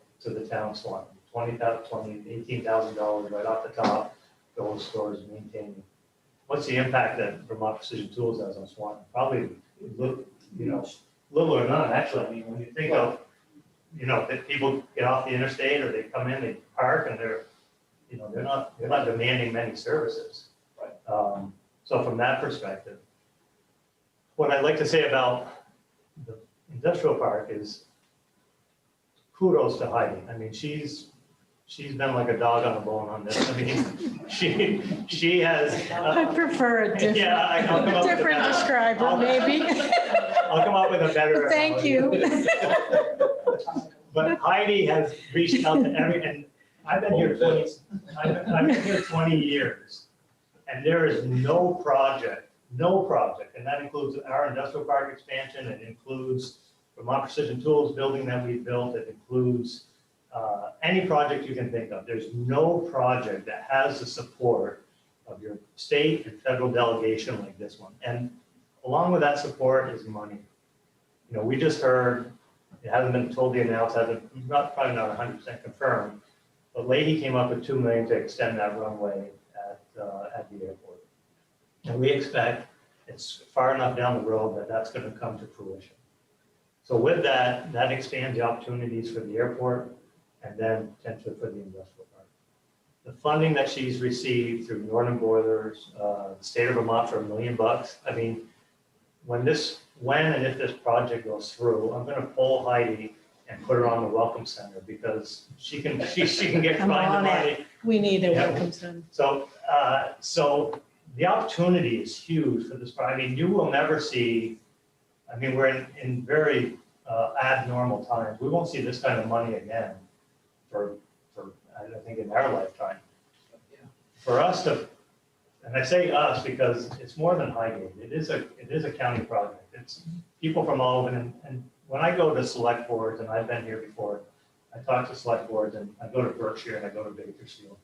town Swanton. $18,000 right off the top those stores maintaining. What's the impact that Vermont Precision Tools has on Swanton? Probably, little or none, actually. I mean, when you think of, that people get off the interstate or they come in, they park and they're not demanding many services. Right. So from that perspective, what I'd like to say about the industrial park is kudos to Heidi. I mean, she's been like a dog on a bone on this. I mean, she has. I prefer a different, Yeah, I'll come up with a different better- describer, I'll- maybe. I'll come up with a better. Thank you. But Heidi has reached out to and I've been here 20 years. And there is no project, and that includes our industrial park expansion, it includes Vermont Precision Tools building that we built, it includes any project you can think of. There's no project that has the support of your state and federal delegation like this one. And along with that support is money. We just heard, it hasn't been totally announced, probably not 100% confirmed, but Leahy came up with $2 million to extend that runway at the airport. And we expect it's far enough down the road that that's going to come to fruition. So with that, that expands the opportunities for the airport and then potentially for the industrial park. The funding that she's received through Northern Boilers, the state of Vermont for $1 million. I mean, when and if this project goes through, I'm going to pull Heidi and put her on the welcome center because she can get I'm find the on it. money. We need a Yeah. welcome center. So the opportunity is huge for this project. I mean, you will never see, I mean, we're in very abnormal times. We won't see this kind of money again for I think in our lifetime. For us to, and I say us because it's more than Highgate. It is a county project. It's people from all over. And when I go to select boards, and I've been here before, I talk to select boards and I go to Berkshire and I go to Bakersfield.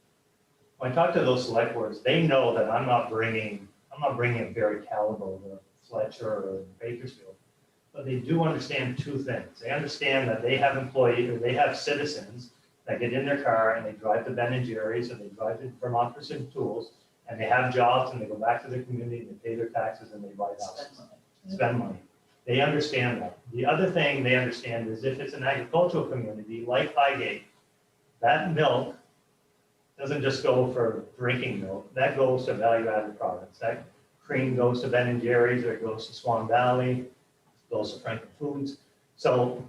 When I talk to those select boards, they know that I'm not bringing a Barry Caliber or Fletcher or Bakersfield. But they do understand two things. They understand that they have employees or they have citizens that get in their car and they drive to Ben and Jerry's and they drive to Vermont Precision Tools and they have jobs and they go back to their community and they pay their taxes and they buy houses, spend money. They understand that. The other thing they understand is if it's an agricultural community like Highgate, that milk doesn't just go for drinking milk, that goes to value-added products. That cream goes to Ben and Jerry's or it goes to Swan Valley, it goes to Franklin Foods. So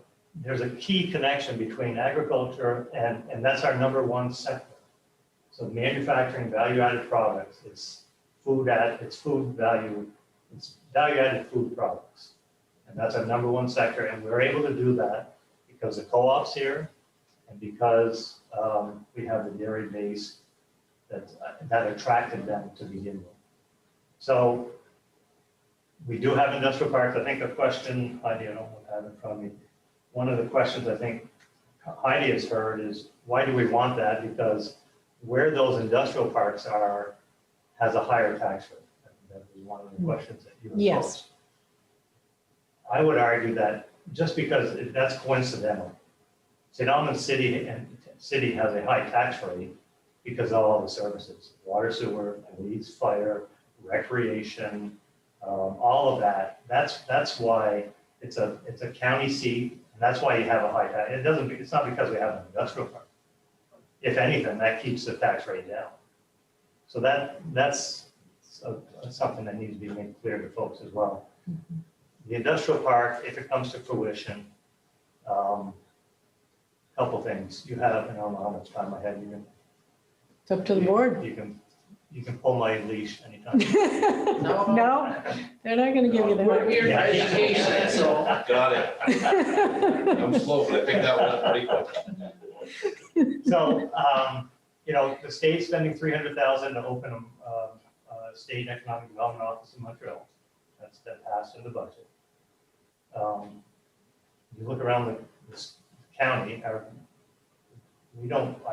there's a key connection between agriculture and that's our #1 sector. So manufacturing value-added products, it's value-added food products. And that's our #1 sector. And we're able to do that because the co-op's here and because we have the dairy base that attracted them to begin with. So we do have industrial parks. I think a question, Heidi, I don't have it in front of me. One of the questions I think Heidi has heard is, why do we want that? Because where those industrial parks are has a higher tax rate. That was one of the questions that you posed. Yes. I would argue that just because that's coincidental. St. Albans City has a high tax rate because of all the services, water, sewer, police, fire, recreation, all of that. That's why it's a county seat, and that's why you have a high tax. It's not because we have an industrial park. If anything, that keeps the tax rate down. So that's something that needs to be made clear to folks as well. The industrial park, if it comes to fruition, couple things. You have, I don't know how much time I have. It's up to the board. You can pull my leash anytime. No, they're not gonna give you the. We're here for education, so. Got it. I'm slow, but I think that was pretty quick. So, the state's spending $300,000 to open a state economic development office in Montreal. That passed in the budget. You look around the county, I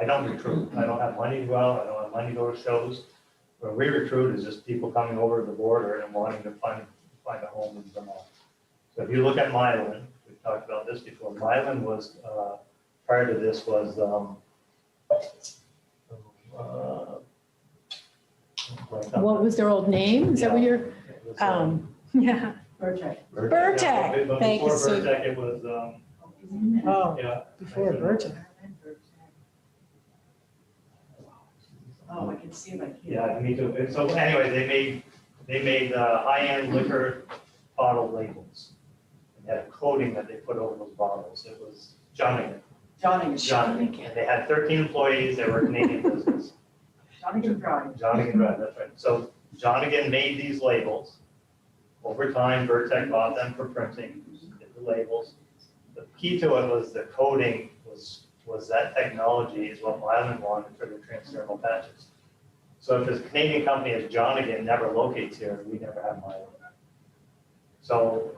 don't recruit. I don't have money to go out. I don't have money to go to shows. What we recruit is just people coming over the border and wanting to find a home in Vermont. So if you look at Milan, we've talked about this before. Milan was, prior to this was What was their old name? Is that what you're, It was, yeah, Project. Burtech. But Thank you, before Sue. Burtech, it was, oh, yeah. before Burtech. Oh, I can see it like here. Yeah, me too. And so anyway, they made high-end liquor bottle labels. They had a coating that they put over those bottles. It was Jonathan. Johnny And they had 13 employees. They were a Canadian business. can drive. Johnigan Bread, that's right. So Johnigan made these labels. Over time, Vertec bought them for printing, did the labels. The key to it was the coating was that technology is what Mylan wanted for their transdermal patches. So if this Canadian company as Johnigan never locates here, we never have Mylan. So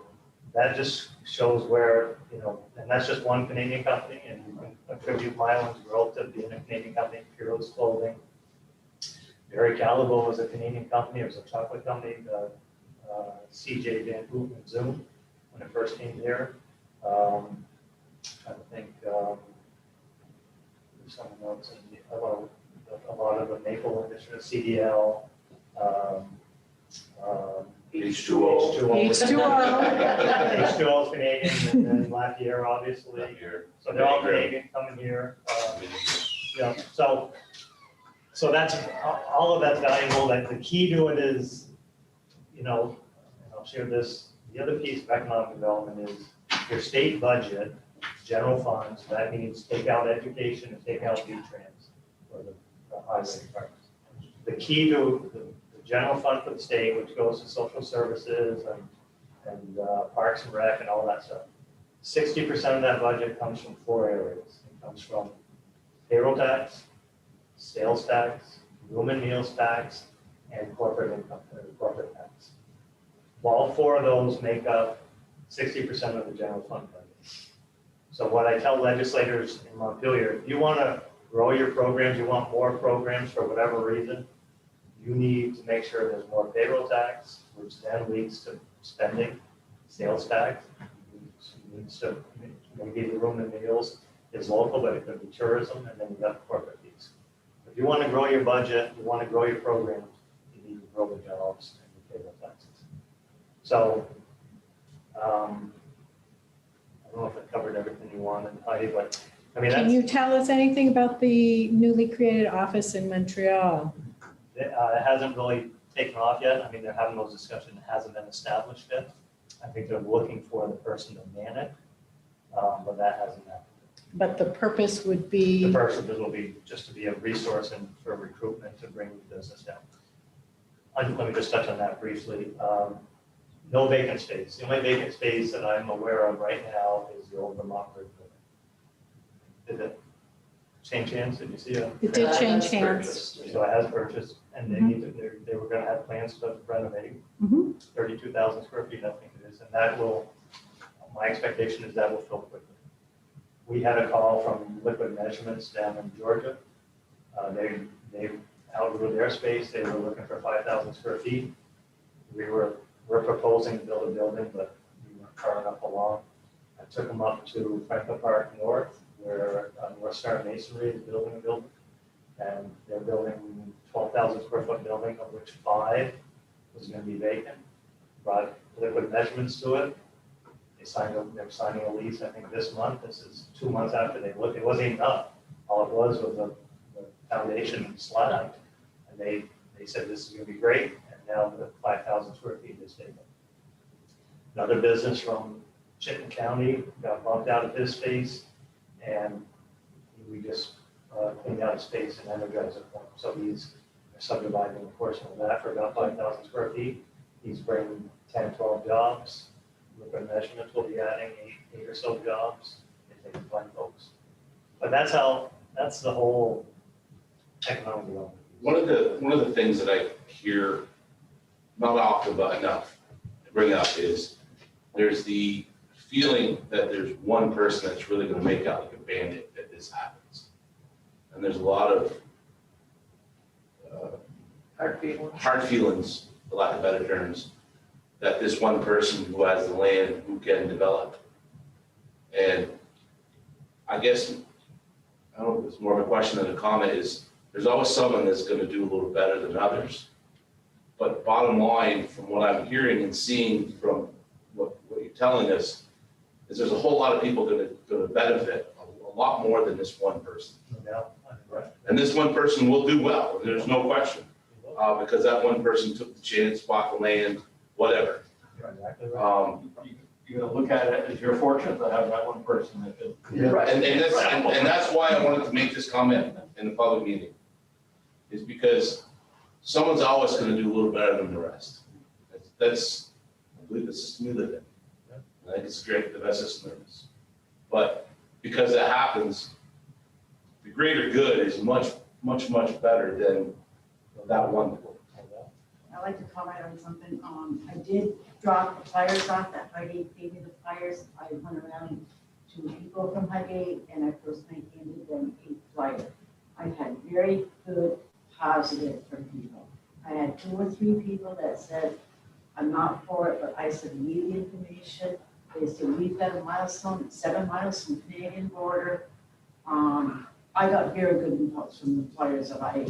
that just shows where, and that's just one Canadian company, and you can attribute Mylan's growth to being a Canadian company, Puro's Clothing. Barry Callebaut was a Canadian company, it was a chocolate company, CJ Van Houten and Zoom, when it first came here. Trying to think, there's someone else, a lot of the maple industry, CDL, H2O. H2O is Canadian, and then Lafayette, obviously. So they're all Canadian coming here. Yeah, so that's, all of that's valuable. That the key to it is, and I'll share this, the other piece of economic development is your state budget, general funds, that means take out education and take out V-Trans or the highway department. The key to the general fund for the state, which goes to social services and parks and rec and all that stuff. 60% of that budget comes from 4 areas. It comes from payroll tax, sales tax, room and meals tax, and corporate income, corporate tax. All 4 of those make up 60% of the general fund budget. So what I tell legislators in Montpelier, if you want to grow your programs, you want more programs for whatever reason, you need to make sure there's more payroll tax, which then leads to spending, sales tax, leads to maybe the room and meals is local, but it could be tourism, and then you got the corporate piece. If you want to grow your budget, you want to grow your programs, you need to grow the jobs and the payroll taxes. So, I don't know if I covered everything you wanted, Heidi, but I mean, Can you tell us anything about the newly created office in Montreal? it hasn't really taken off yet. I mean, they're having those discussions, it hasn't been established yet. I think they're looking for the person to man it, but that hasn't happened. But the purpose would The be, person will be just to be a resource and for recruitment to bring the business down. Let me just touch on that briefly. No vacant space. The only vacant space that I'm aware of right now is the old Vermont Bridge building. Did it change hands? Did you see it? it did change That's hands. purchased. So it has purchased, and they need to, they were gonna have plans to renovate Mhm. 32,000 square feet, I think it is, and that will, my expectation is that will fill quickly. We had a call from Liquid Measurements down in Georgia. They outgrew their space, they were looking for 5,000 square feet. We're proposing to build a building, but we weren't far enough along. I took them up to Franklin Park North, where North Star Masonry is building a building. And they're building 12,000 square foot building, of which 5 was gonna be vacant. Brought Liquid Measurements to it. They're signing a lease, I think, this month. This is 2 months after they looked. It wasn't even up. All it was the foundation slab. And they said, this is gonna be great. And now the 5,000 square feet is vacant. Another business from Chittenden County got bumped out of his space, and we just cleaned out his space and energized it for him. So he's subdividing a portion of that for about 5,000 square feet. He's bringing 10, 12 jobs. Liquid Measurements will be adding 8 or so jobs. They take 20 folks. But that's the whole economic development. One of the things that I hear not often but enough to bring up is there's the feeling that there's one person that's really going to make out like a bandit if this happens. And there's a lot of hard feelings, for lack of better terms, that this one person who has the land who can develop. And I guess, I don't know if it's more of a question than a comment, is there's always someone that's going to do a little better than others. But bottom line, from what I'm hearing and seeing from what you're telling us, is there's a whole lot of people gonna benefit, a lot more than this one person. No doubt. And this one person will do well, there's no question, because that one person took the chance, bought the land, whatever. You're exactly right. You're gonna look at it as you're fortunate to have that one person that could. Right. And that's why I wanted to make this comment in the public meeting, is because someone's always gonna do a little better than the rest. That's, I believe the system we live in. I think it's great, the best system there is. But because that happens, the greater good is much, much, much better than that one people. I'd like to comment on something. I did drop the flyers off that Highgate gave me the flyers. I went around to people from Highgate and I personally handed them a flyer. I had very good positive from people. I had 2 or 3 people that said, I'm not for it, but I said, need the information. They said, we've got a milestone, 7 miles from Canadian border. I got very good inputs from the flyers that I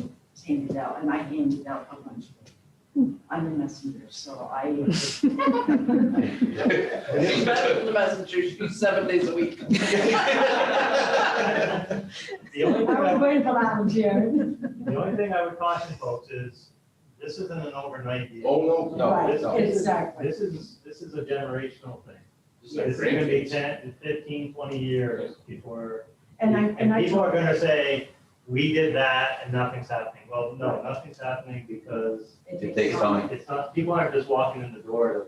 handed out, and I handed out a bunch of them. I'm a messenger, so I. It's better than the messengers, you 7 days a week. The only thing I was waiting for that one, Jared. The only thing I would caution folks is, this isn't an overnight deal. Oh, no, Right, no. exactly. This is a generational thing. This This is gonna be 10, 15, 20 years before, And I. people are gonna say, we did that and nothing's happening. Well, no, nothing's happening because It takes time. it's not, people aren't just walking in the door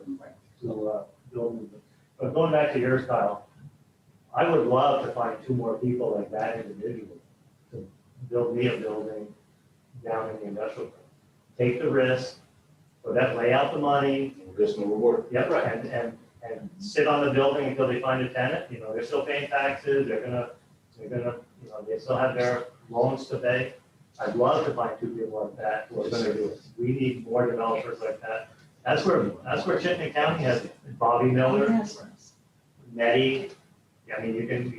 to build. But going back to yours, Kyle, I would love to find 2 more people like that individual to build me a building down in the industrial park. Take the risk, so that lay out the money. Risk and reward. Yep, and sit on the building until they find a tenant. You know, they're still paying taxes, they're gonna, you know, they still have their loans to pay. I'd love to find 2 people like that who are gonna do it. We need more developers like that. That's where Chittenden County has Bobby Miller, Nettie. I mean, you can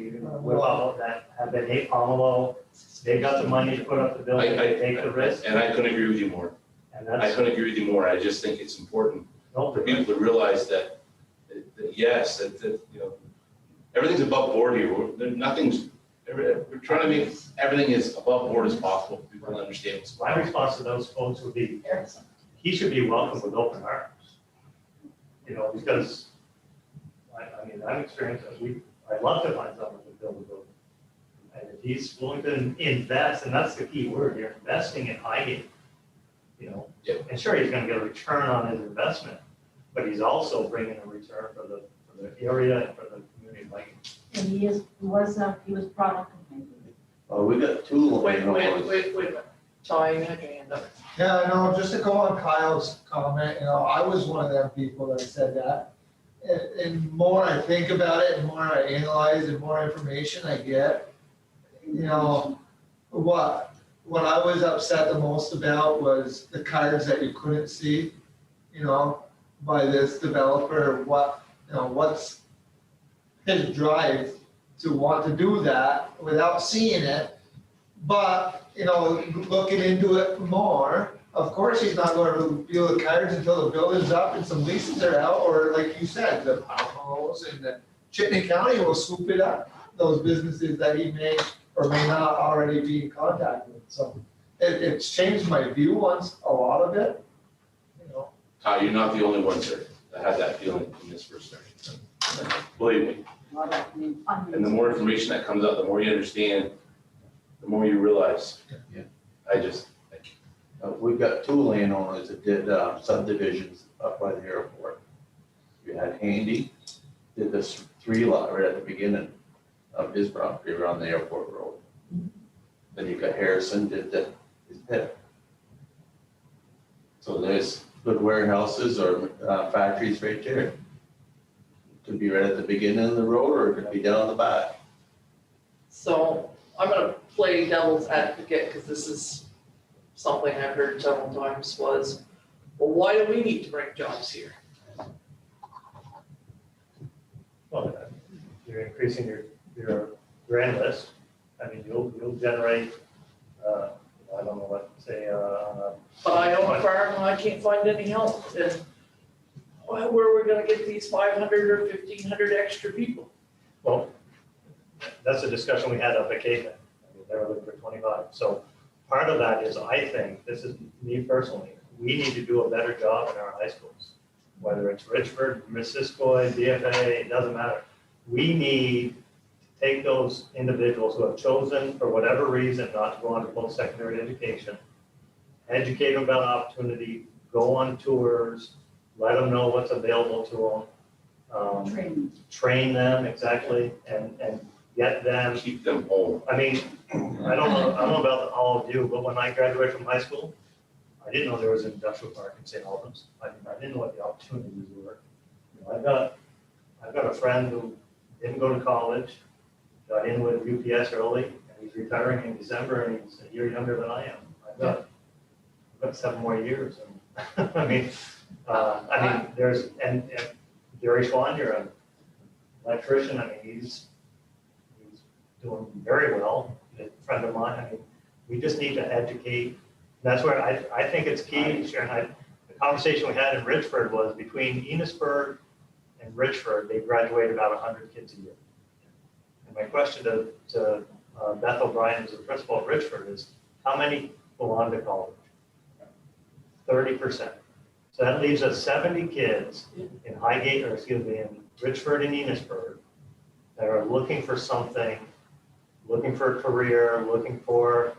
whip out that, have been Nate Pomelo. They got the money to put up the building, they take the risk. And I couldn't agree with you more. And I that's, couldn't agree with you more. I just think it's important for people to realize that yes, that, you know, everything's above board here. We're trying to make everything as above board as possible. People understand what's my response to those folks would be, he should be welcomed with open arms. You know, because, I mean, I'm experienced, I'd love to find someone to build a building. And if he's willing to invest, and that's the key word, you're investing in Highgate. You know, Yep. and sure, he's gonna get a return on his investment, but he's also bringing a return for the area and for the community of Highgate. And he was brought up in Highgate. Well, we got 2. Wait a minute, Ty, you had your hand up. Yeah, no, just to go on Kyle's comment, you know, I was one of them people that said that. And more I think about it, and more I analyze, and more information I get, you know, what I was upset the most about was the cards that you couldn't see, you know, by this developer, what's his drive to want to do that without seeing it. But, you know, looking into it more, of course, he's not going to reveal the cards until the building's up and some leases are out, or like you said, the Powell's and the Chittenden County will swoop it up, those businesses that he may or may not already be in contact with. So it's changed my view on a lot of it, you know. Ty, you're not the only one, sir, that had that feeling when this first started. Believe me. And the more information that comes out, the more you understand, the more you realize. Yeah. We've got 2 landowners that did subdivisions up by the airport. You had Handy, did this 3 lot right at the beginning of his property around the airport road. Then you got Harrison did his pit. So there's good warehouses or factories right there. Could be right at the beginning of the road, or it could be down the back. So I'm gonna play devil's advocate, because this is something I've heard several times was, well, why do we need to bring jobs here? Well, you're increasing your grand list. I mean, you'll generate, I don't know what to say, on a But I own a farm and I can't find any help. And where are we gonna get these 500 or 1,500 extra people? Well, that's a discussion we had up at Cape. I mean, they were looking for 25. So part of that is, I think, this is me personally, we need to do a better job in our high schools. Whether it's Richford, Missisquoi, DFA, it doesn't matter. We need to take those individuals who have chosen, for whatever reason, not to go on to post-secondary education, educate them about opportunity, go on tours, let them know what's available to them. Training. Train them, exactly, and get them. Keep them home. I mean, I don't know about all of you, but when I graduated from high school, I didn't know there was an industrial park in St. Albans. I didn't know what the opportunities were. You know, I've got a friend who didn't go to college, got in with UPS early, and he's retiring in December, and he's a year younger than I am. I've got 7 more years. And I mean, there's, and Gary Schwan, you're an electrician. I mean, he's doing very well. A friend of mine. I mean, we just need to educate. That's where I think it's key, Sharon. The conversation we had in Richford was between Enosburg and Richford, they graduate about 100 kids a year. And my question to Beth O'Brien, who's the principal of Richford, is how many go on to college? 30%. So that leaves us 70 kids in Highgate, or excuse me, in Richford and Enosburg that are looking for something, looking for a career, looking for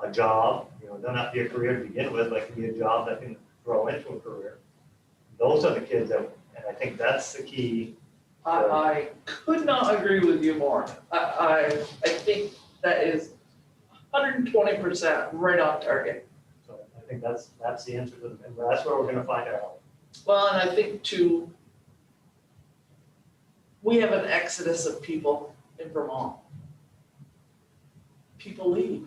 a job. You know, it doesn't have to be a career to begin with, but it can be a job that can grow into a career. Those are the kids that, and I think that's the key. I could not agree with you more. I think that is 120% right on target. So I think that's the answer to them, and that's where we're going to find our help. Well, and I think too, we have an exodus of people in Vermont. People leave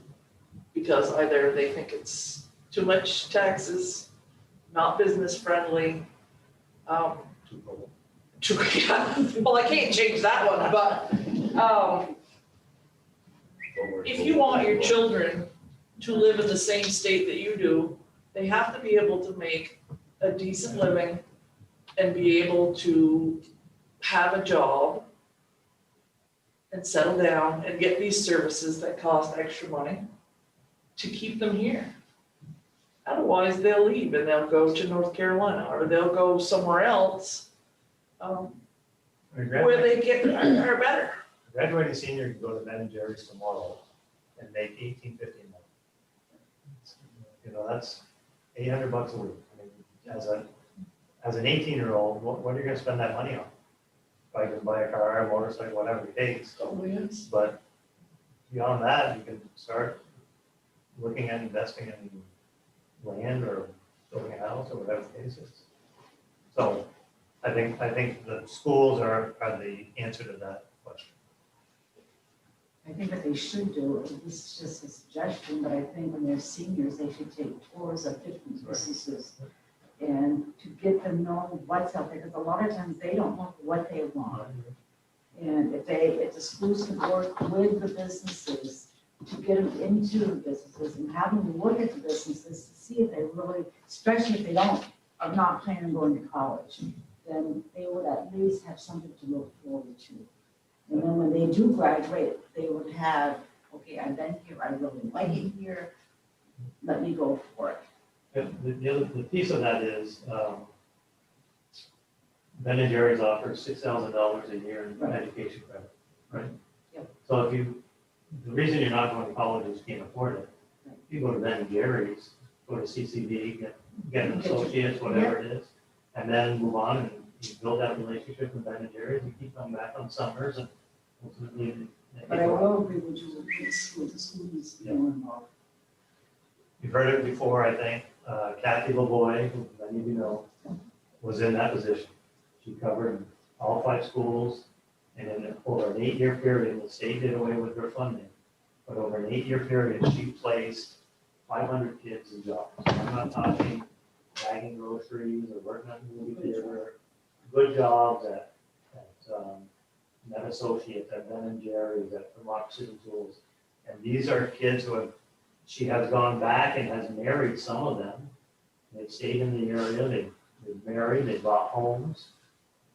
because either they think it's too much taxes, not business friendly. Well, I can't change that one, but if you want your children to live in the same state that you do, they have to be able to make a decent living and be able to have a job and settle down and get these services that cost extra money to keep them here. Otherwise, they'll leave and they'll go to North Carolina or they'll go somewhere else where they get are better. Graduating senior can go to Ben and Jerry's tomorrow and make $18.50 a month. You know, that's $800 a week. I mean, as an 18-year-old, what are you going to spend that money on? If I can buy a car, a motorcycle, whatever it takes. Oh, yes. But beyond that, you can start looking at investing in land or building a house or whatever the case is. So I think the schools are the answer to that question. I think what they should do, and this is just a suggestion, but I think when they're seniors, they should take tours of different businesses and to get them know what's out there, because a lot of times they don't know what they want. And if the schools can work with the businesses to get them into the businesses and have them look at the businesses to see if they really, especially if they are not planning on going to college, then they would at least have something to look forward to. And then when they do graduate, they would have, okay, I've been here, I really like it here, let me go for it. The piece of that is Ben and Jerry's offers $6,000 a year in education credit, right? Yep. So the reason you're not going to college is you can't afford it. Right. If you go to Ben and Jerry's, go to CCB, get an associate's, whatever it is, and then move on and you build that relationship with Ben and Jerry's, you keep coming back on summers and ultimately. But I will agree with you with the school needs to be more involved. You've heard it before, I think. Kathy LaVoy, who many of you know, was in that position. She covered all 5 schools, and over an 8-year period, the state did away with her funding. But over an 8-year period, she placed 500 kids in jobs. I'm not talking bagging groceries or working at the movie theater. Good jobs at Net Associates, at Ben and Jerry's, at Vermont City Tools. And these are kids who have she has gone back and has married some of them. They've stayed in the area, they've married, they bought homes.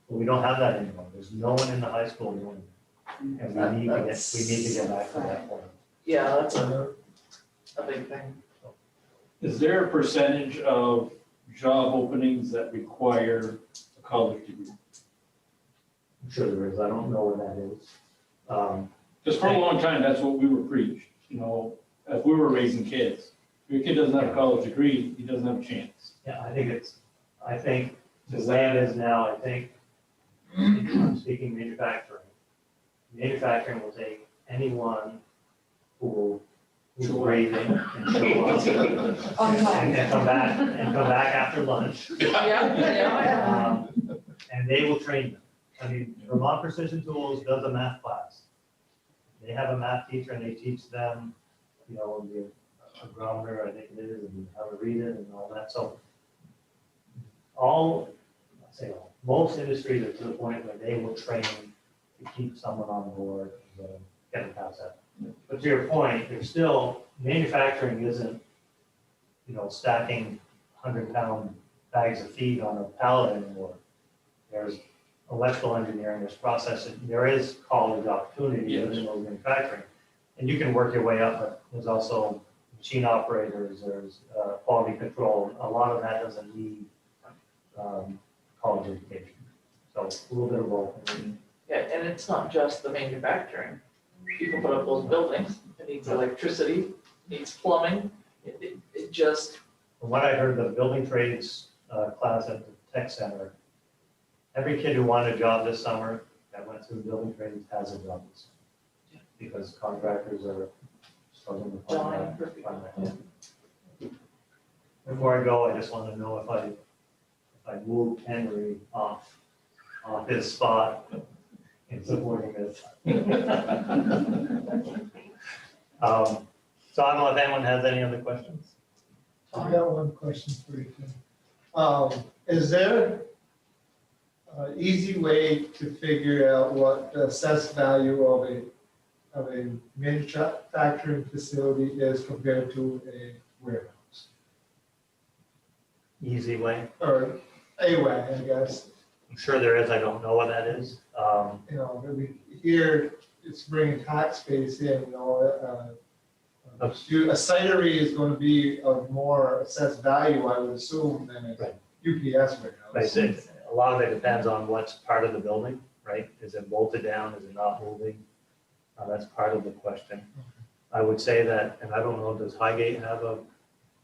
But we don't have that anymore. There's no one in the high school doing it. And we need to get back to that point. Yeah, that's a big thing. Is there a percentage of job openings that require a college degree? I'm sure there is, I don't know what that is. Because for a long time, that's what we were preached, you know, if we were raising kids. If your kid doesn't have a college degree, he doesn't have a chance. Yeah, I think the way it is now, I think, I'm speaking manufacturing. Manufacturing will take anyone who's raising and show up and come back after lunch. Yeah. And they will train them. I mean, Vermont Precision Tools does a math class. They have a math teacher and they teach them, you know, the agrometer, I think it is, and how to read it and all that. So most industries are to the point where they will train to keep someone on board and get them past that. But to your point, there's still, manufacturing isn't, you know, stacking 100-pound bags of feed on a pallet anymore. There's electrical engineering, there's processing, there is college opportunity within those manufacturing. And you can work your way up, but there's also machine operators, there's quality control. A lot of that doesn't need college education. So a little bit of both. Yeah, and it's not just the manufacturing. You can put up those buildings, it needs electricity, needs plumbing, it just, From what I heard, the building trades class at the tech center, every kid who wanted a job this summer that went through building trades has a job this summer. Because contractors are struggling to find that. Before I go, I just want to know if I move Henry off his spot in supporting this. So I don't know if anyone has any other questions. I got one question for you, Tim. Is there an easy way to figure out what the assessed value of a manufacturing facility is compared to a warehouse? Easy way. Or a way, I guess. I'm sure there is. I don't know what that is. You know, maybe here it's bringing tax base in, you know, a cidery is going to be of more assessed value, I would assume, than a Right. UPS warehouse. But a lot of it depends on what's part of the building, right? Is it bolted down? Is it not moving? That's part of the question. I would say that, and I don't know, does Highgate have a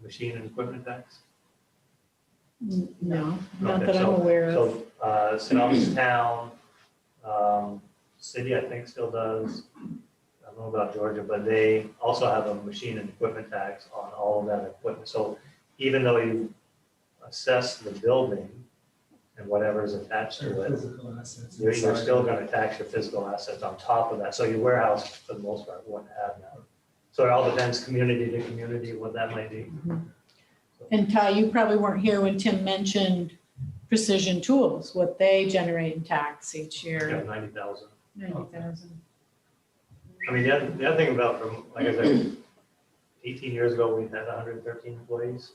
machine and equipment tax? No, not Okay, that I'm aware of. So, St. Albans Town, city, I think still does. I don't know about Georgia, but they also have a machine and equipment tax on all of that equipment. So even though you assess the building and whatever is attached to it, Physical assets you're inside. still gonna tax your physical assets on top of that. So your warehouse, for the most part, wouldn't have that. So it all depends community to community, what that might be. And Ty, you probably weren't here when Tim mentioned Precision Tools, what they generate in tax each year. 90,000. 90,000. I mean, the other thing about, like I said, 18 years ago, we had 113 employees.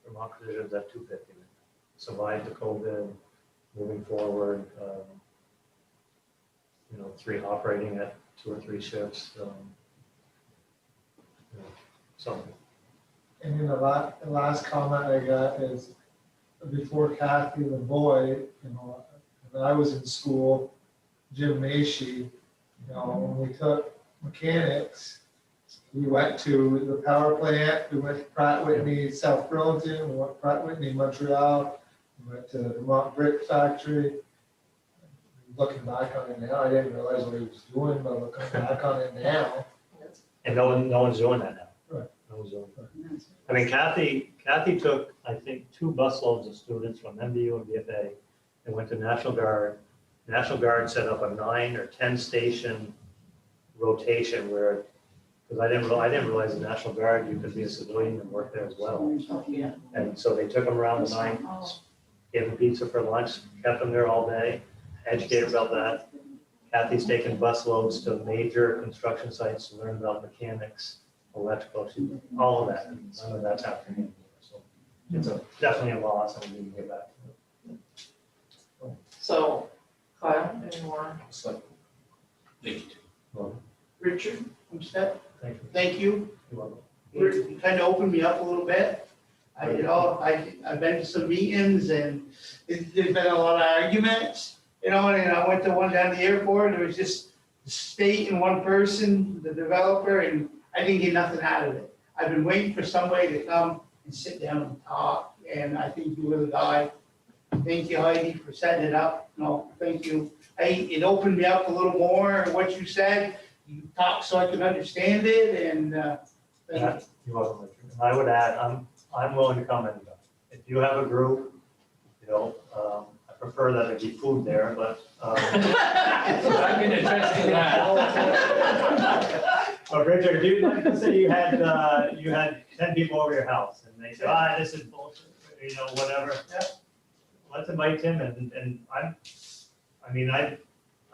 Vermont Precision's at 250. Survived the COVID, moving forward, you know, operating at 2 or 3 shifts. So. And then the last comment I got is, before Kathy the boy, you know, when I was in school, Jim Macy, you know, when we took mechanics, we went to the power plant, we went to Pratt Whitney, South Burlington, we went to Pratt Whitney, Montreal, we went to the Vermont Brick Factory. Looking back on it now, I didn't realize what he was doing, but looking back on it now. And no one's doing that now. Right. No one's doing that. I mean, Kathy took, I think, 2 busloads of students from MBU and BFA and went to National Guard. National Guard set up a 9 or 10 station rotation where, because I didn't realize the National Guard, you could be a civilian and work there as well. And so they took them around the 9, gave them pizza for lunch, kept them there all day, educated about that. Kathy's taken busloads to major construction sites to learn about mechanics electrical, all of that, none of that's happening. So it's definitely a loss and we need to get back to it. So, Kyle, any more? Thank you. Well, Richard? I'm set. thank you. Thank you. You're welcome. You kind of opened me up a little bit. I've been to some meetings and there's been a lot of arguments, and I went to one down at the airport, and it was just the state and one person, the developer, and I didn't get nothing out of it. I've been waiting for somebody to come and sit down and talk, and I think you were the guy. Thank you, Heidi, for setting it up. No, thank you. It opened me up a little more, what you said. You talked so I could understand it, and thank you. You're welcome, Richard. And I would add, I'm willing to come anytime. If you have a group, I prefer that there be food there, but. I can attest to that. But Richard, let's say you had 10 people over your house and they say, this is bullshit, whatever. Yeah. Let's invite him and I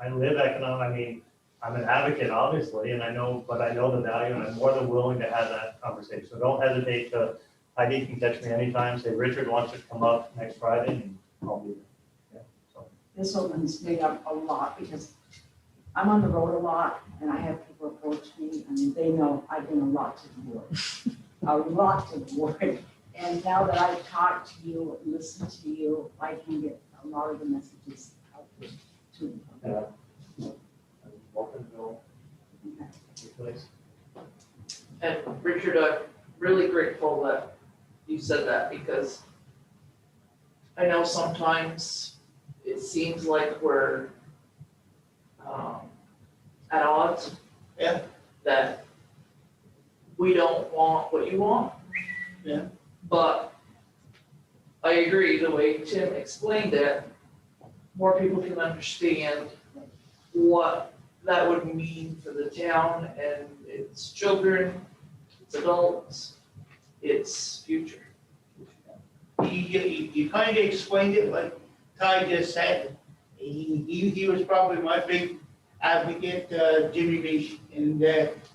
live economic, I'm an advocate, obviously, and I know the value, and I'm more than willing to have that conversation. So don't hesitate to, Heidi can catch me anytime, say Richard wants to come up next Friday, and I'll be there. Yeah, so. This opens me up a lot because I'm on the road a lot and I have people approach me and they know I bring a lot to the board. A lot to the board. And now that I've talked to you, listened to you, I can get a lot of the messages out to them. Yeah. Welcome to go. Place. And Richard, I'm really grateful that you said that, because I know sometimes it seems like we're at odds. Yeah. That we don't want what you want. Yeah. But I agree, the way Tim explained it, more people can understand what that would mean for the town and its children, its adults, its future. You kind of explained it like Ty just said. He was probably my big advocate, Jimmy Mason, and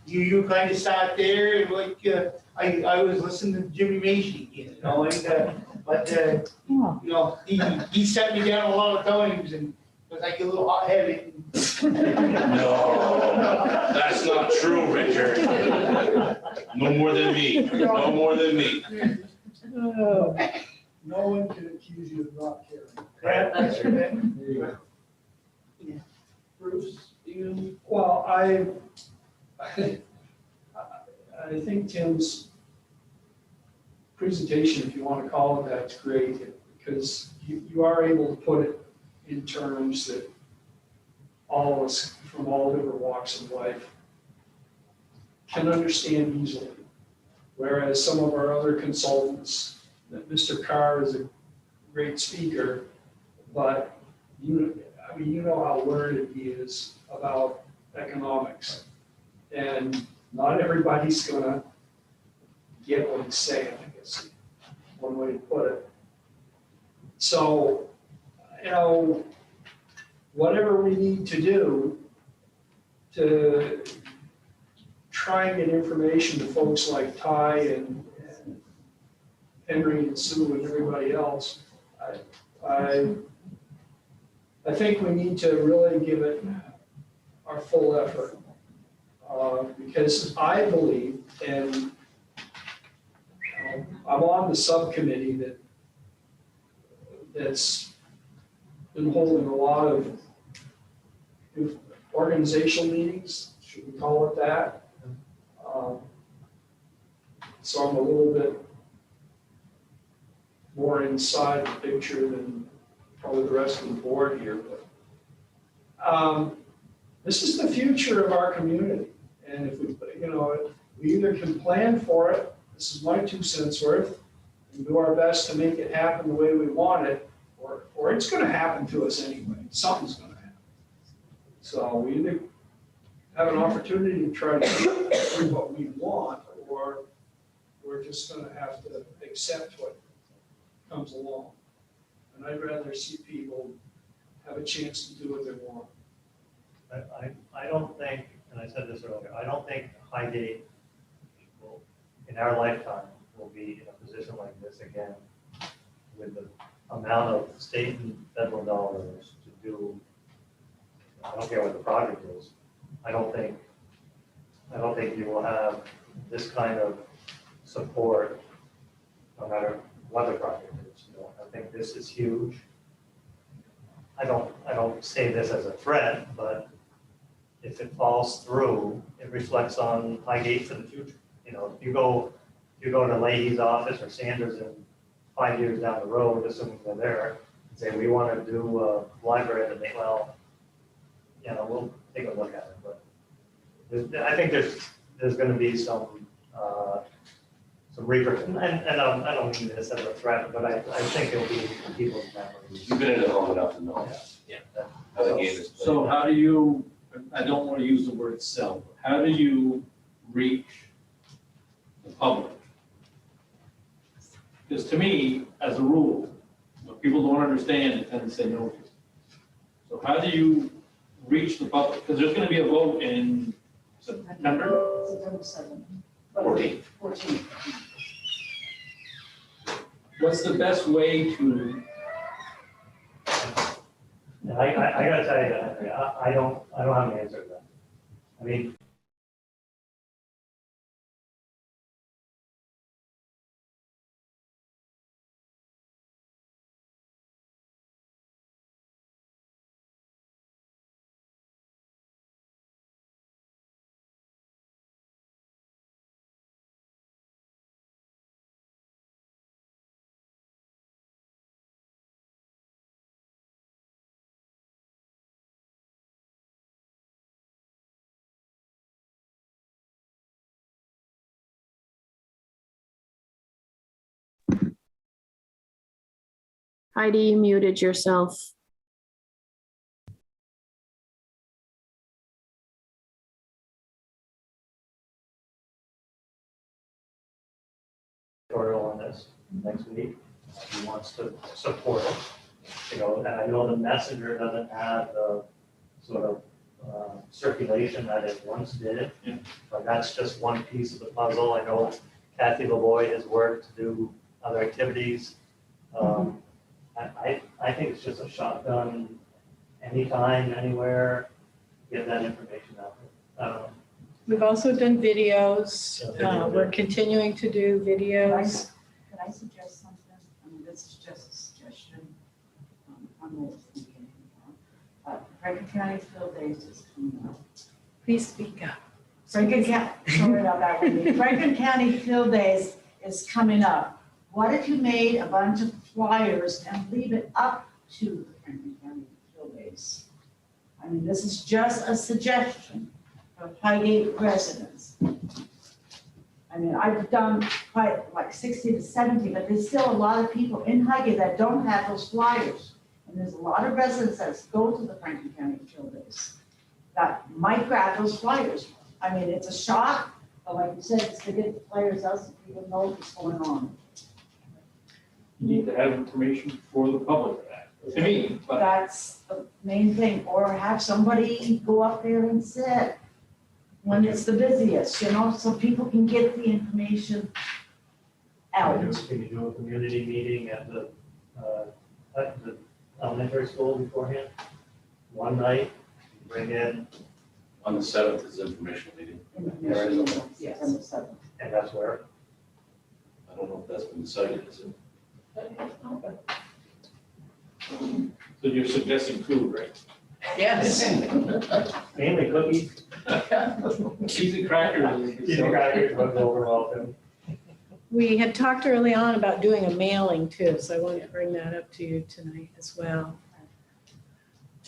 you kind of sat there and like I was listening to Jimmy Mason, he set me down a lot of times and was like a little hot-headed. No, that's not true, Richard. No more than me, no more than me. No one can accuse you of not caring. That's true. There you go. Bruce, you, Well, I think Tim's presentation, if you want to call it that, is great, because you are able to put it in terms that all of us from all different walks of life can understand easily. Whereas some of our other consultants, that Mr. Carr is a great speaker, but you know how learned he is about economics. And not everybody's gonna get what he's saying, I guess, one way to put it. So, whatever we need to do to try and get information to folks like Ty and Henry and Sue and everybody else, I think we need to really give it our full effort. Because I believe, and I'm on the subcommittee that's been holding a lot of organizational meetings, should we call it that? So I'm a little bit more inside the picture than probably the rest of the board here, but this is the future of our community. And if we either can plan for it, this is my 2 cents worth, and do our best to make it happen the way we want it, or it's gonna happen to us anyway. Something's gonna happen. So we either have an opportunity to try to do what we want, or we're just gonna have to accept what comes along. And I'd rather see people have a chance to do what they want. I don't think, and I said this earlier, I don't think Highgate in our lifetime will be in a position like this again with the amount of state and federal dollars to do, I don't care what the project is. I don't think you will have this kind of support no matter what the project is. You know, I think this is huge. I don't say this as a threat, but if it falls through, it reflects on Highgate for the future. You know, if you go to Leahy's office or Sanders in 5 years down the road, assuming they're there, and say, we want to do a library, and they, well, you know, we'll take a look at it, but I think there's going to be some repercussions, and I don't mean this as a threat, but I think it'll be in people's memories. You've been in it long enough to know Yeah. how the game is played. So how do you, I don't want to use the word sell, but how do you reach the public? Because to me, as a rule, when people don't understand, they tend to say no. So how do you reach the public? Because there's going to be a vote in September. September 7th. 14th. 14th. What's the best way to, I gotta tell you, I don't have an answer to that. I mean, Heidi, you muted yourself. editorial on this next week. He wants to support it, you know, and I know the Messenger doesn't have the sort of circulation that it once did. Yeah. But that's just one piece of the puzzle. I know Kathy LaVoy has worked to do other activities. I think it's just a shotgun, anytime, anywhere, get that information out there. We've also done videos. We're continuing to do videos. Could I suggest something? I mean, this is just a suggestion. I'm always thinking. Franklin County Field Days is coming up. Please speak up. Franklin County, sorry about that, Wendy. Franklin County Field Days is coming up. What if you made a bunch of flyers and leave it up to the Franklin County Field Days? I mean, this is just a suggestion for Highgate residents. I mean, I've done quite like 60 to 70, but there's still a lot of people in Highgate that don't have those flyers. And there's a lot of residents that go to the Franklin County Field Days that might grab those flyers. I mean, it's a shock, but like you said, it's to get the players out so people know what's going on. you need to have information for the public, to me, but That's the main thing, or have somebody go up there and sit when it's the busiest, you know, so people can get the information out. Can you do a community meeting at the elementary school beforehand? One night, bring in, On the 7th is informational meeting. Yes, on the 7th. and that's where, I don't know if that's been decided, is it? so you're suggesting food, right? Yes. mainly cookies, Cheese and crackers. cheese and crackers, but over often. We had talked early on about doing a mailing too, so I wanted to bring that up to you tonight as well.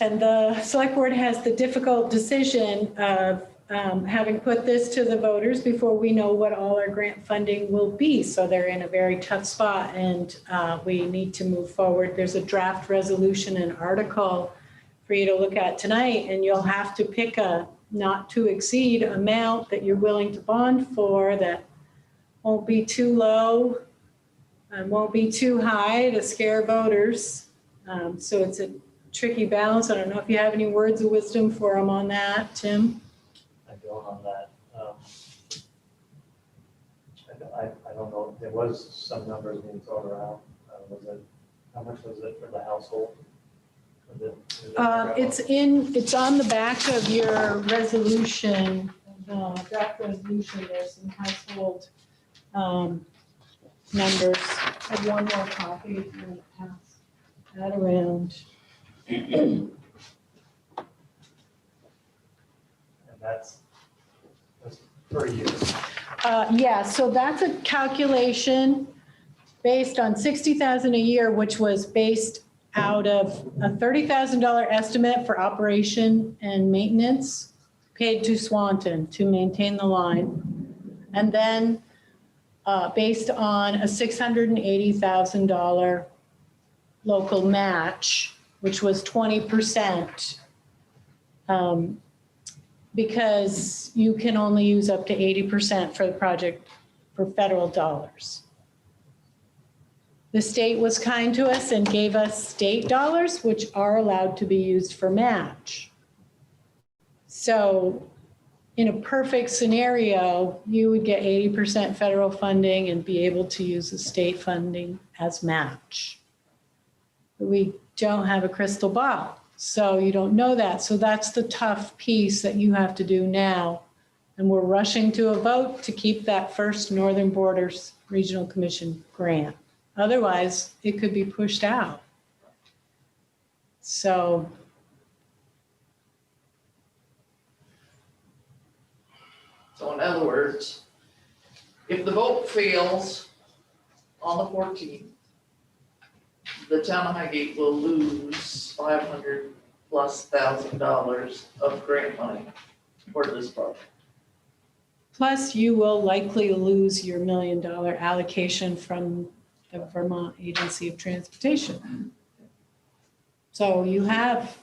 And the select board has the difficult decision of having put this to the voters before we know what all our grant funding will be. So they're in a very tough spot and we need to move forward. There's a draft resolution and article for you to look at tonight, and you'll have to pick a not to exceed amount that you're willing to bond for that won't be too low and won't be too high to scare voters. So it's a tricky balance. I don't know if you have any words of wisdom for them on that, Tim? I don't on that. don't know, there was some numbers being thrown around. How much was it for the household? It's on the back of your resolution, draft resolution, there's some household numbers. I have one more copy if you want to pass that around. And that's per year. Yeah, so that's a calculation based on 60,000 a year, which was based out of a $30,000 estimate for operation and maintenance paid to Swanton to maintain the line. And then based on a $680,000 local match, which was 20%. Because you can only use up to 80% for the project for federal dollars. The state was kind to us and gave us state dollars, which are allowed to be used for match. So in a perfect scenario, you would get 80% federal funding and be able to use the state funding as match. We don't have a crystal ball, so you don't know that. So that's the tough piece that you have to do now. And we're rushing to a vote to keep that first Northern Borders Regional Commission grant. Otherwise, it could be pushed out. So So in other words, if the vote fails on the 14th, the town of Highgate will lose $500,000+ of grant money for this project. plus you will likely lose your $1 million allocation from the Vermont Agency of Transportation. So you have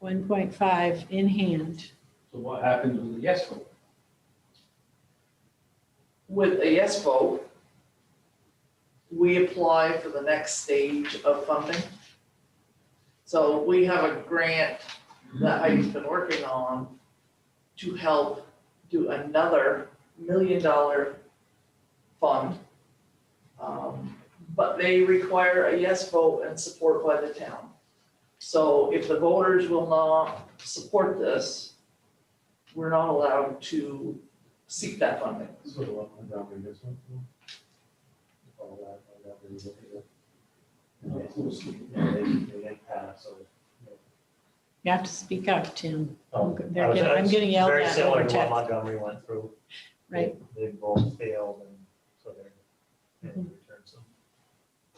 1.5 in hand. So what happens with the yes vote? With a yes vote, we apply for the next stage of funding. So we have a grant that Heidi's been working on to help do another $1 million fund. But they require a yes vote and support by the town. So if the voters will not support this, we're not allowed to seek that funding. You have to speak up, Tim. I'm It's getting yelled very at similar over to what text. Montgomery went through. Right. They both failed, and so they returned some,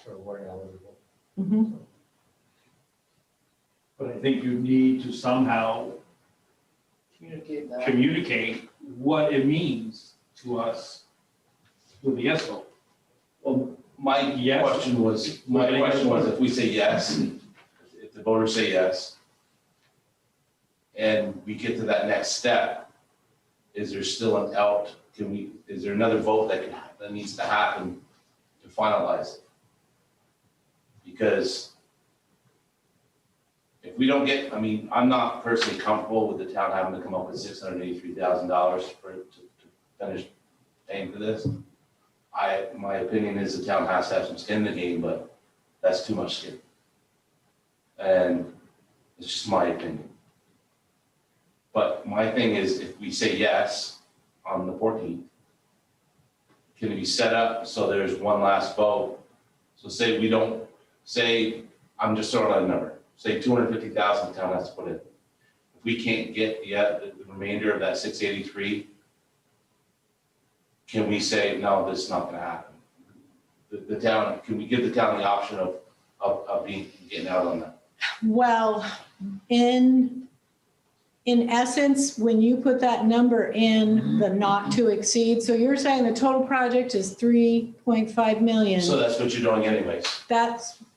sort of weren't eligible. Mhm. But I think you need to somehow Communicate that. communicate what it means to us with the yes vote. Well, my Yes. question was, if we say yes, if the voters say yes, and we get to that next step, is there still an out, is there another vote that needs to happen to finalize it? Because if we don't get, I mean, I'm not personally comfortable with the town having to come up with $683,000 to finish paying for this. My opinion is the town has to have some skin in the game, but that's too much skin. And it's just my opinion. But my thing is, if we say yes on the 14th, can it be set up so there's one last vote? So say we don't, I'm just throwing out a number, say 250,000 the town has to put in. If we can't get the remainder of that 683, can we say, no, this is not gonna happen? The town, can we give the town the option of getting out on that? Well, in essence, when you put that number in the not to exceed, so you're saying the total project is 3.5 million. So that's what you're doing anyways.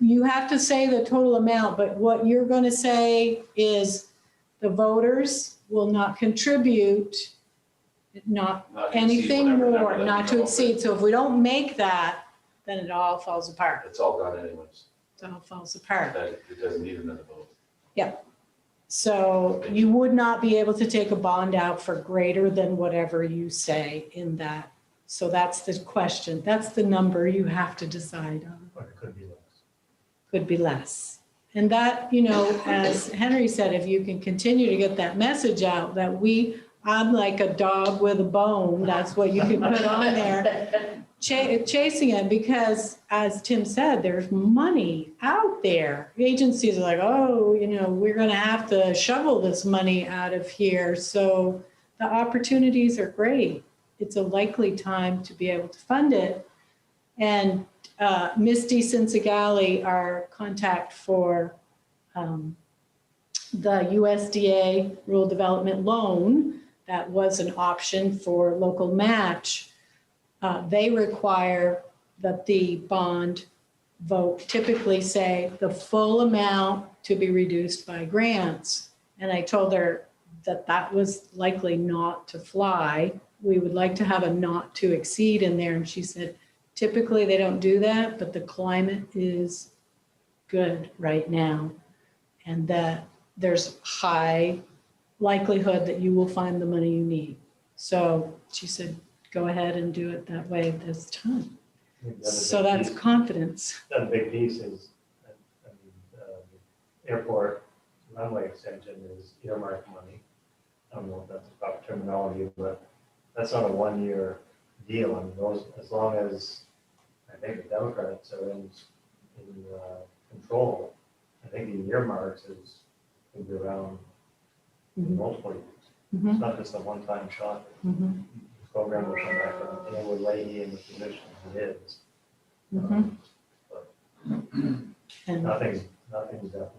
You have to say the total amount, but what you're going to say is the voters will not contribute, not Not to exceed anything whatever number more, that not you to come up exceed. with. So if we don't make that, then it all falls apart. It's all done anyways. It all falls apart. That it doesn't need another vote. So you would not be able to take a bond out for greater than whatever you say in that So that's the question. That's the number you have to decide on. But it could be less. Could be less. And that, as Henry said, if you can continue to get that message out that I'm like a dog with a bone, that's what you can put on there, chasing it, because as Tim said, there's money out there. Agencies are like, oh, we're gonna have to shovel this money out of here. So the opportunities are great. It's a likely time to be able to fund it. And Misty Cinsigali, our contact for the USDA Rural Development Loan, that was an option for local match. They require that the bond vote typically say the full amount to be reduced by grants. And I told her that that was likely not to fly. We would like to have a not to exceed in there. And she said, typically they don't do that, but the climate is good right now. And that there's high likelihood that you will find the money you need. So she said, go ahead and do it that way this time. So that's confidence. The big piece is, the airport runway extension is earmarked money. I don't know if that's the proper terminology, but that's not a one-year deal. I mean, those, as long as I think the Democrats are in control, I think the earmarks is going to be around multiple years. It's not just a one-time shot. The program will come back and it will lay in the position it is. But nothing's definite.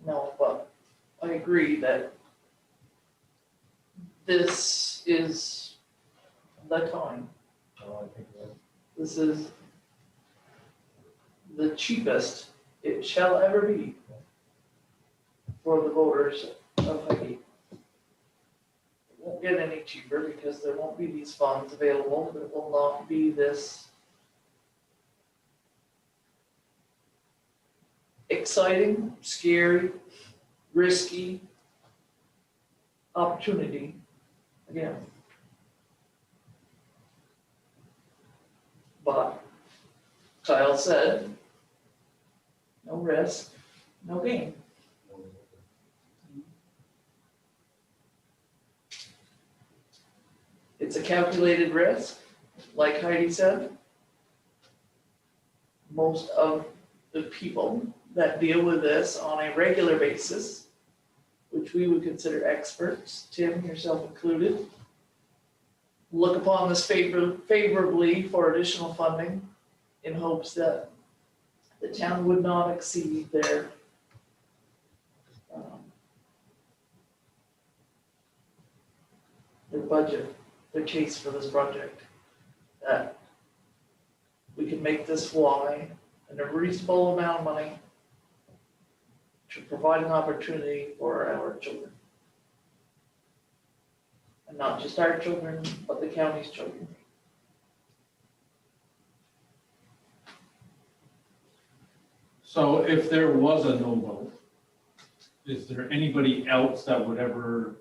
No, but I agree that this is the time. I think that This is the cheapest it shall ever be for the voters of Highgate. It won't get any cheaper because there won't be these funds available. There will not be this exciting, scary, risky opportunity again. But Kyle said, no risk, no gain. It's a calculated risk, like Heidi said. Most of the people that deal with this on a regular basis, which we would consider experts, Tim, yourself included, look upon this favorably for additional funding in hopes that the town would not exceed their budget, their case for this project. That we can make this fly in a reasonable amount of money to provide an opportunity for our children. And not just our children, but the county's children. So if there was a no vote, is there anybody else that would ever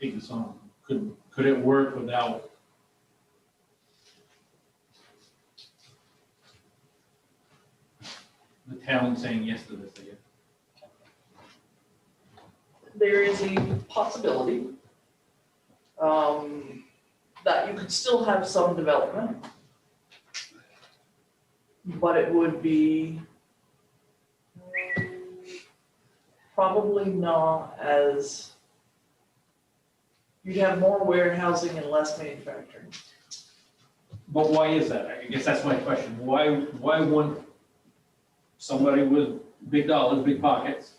take this on? Could it work without? The town saying yes to this again? There is a possibility that you could still have some development, but it would be probably not as, you'd have more warehousing and less manufacturing. But why is that? I guess that's my question. Why wouldn't somebody with big dollars, big pockets,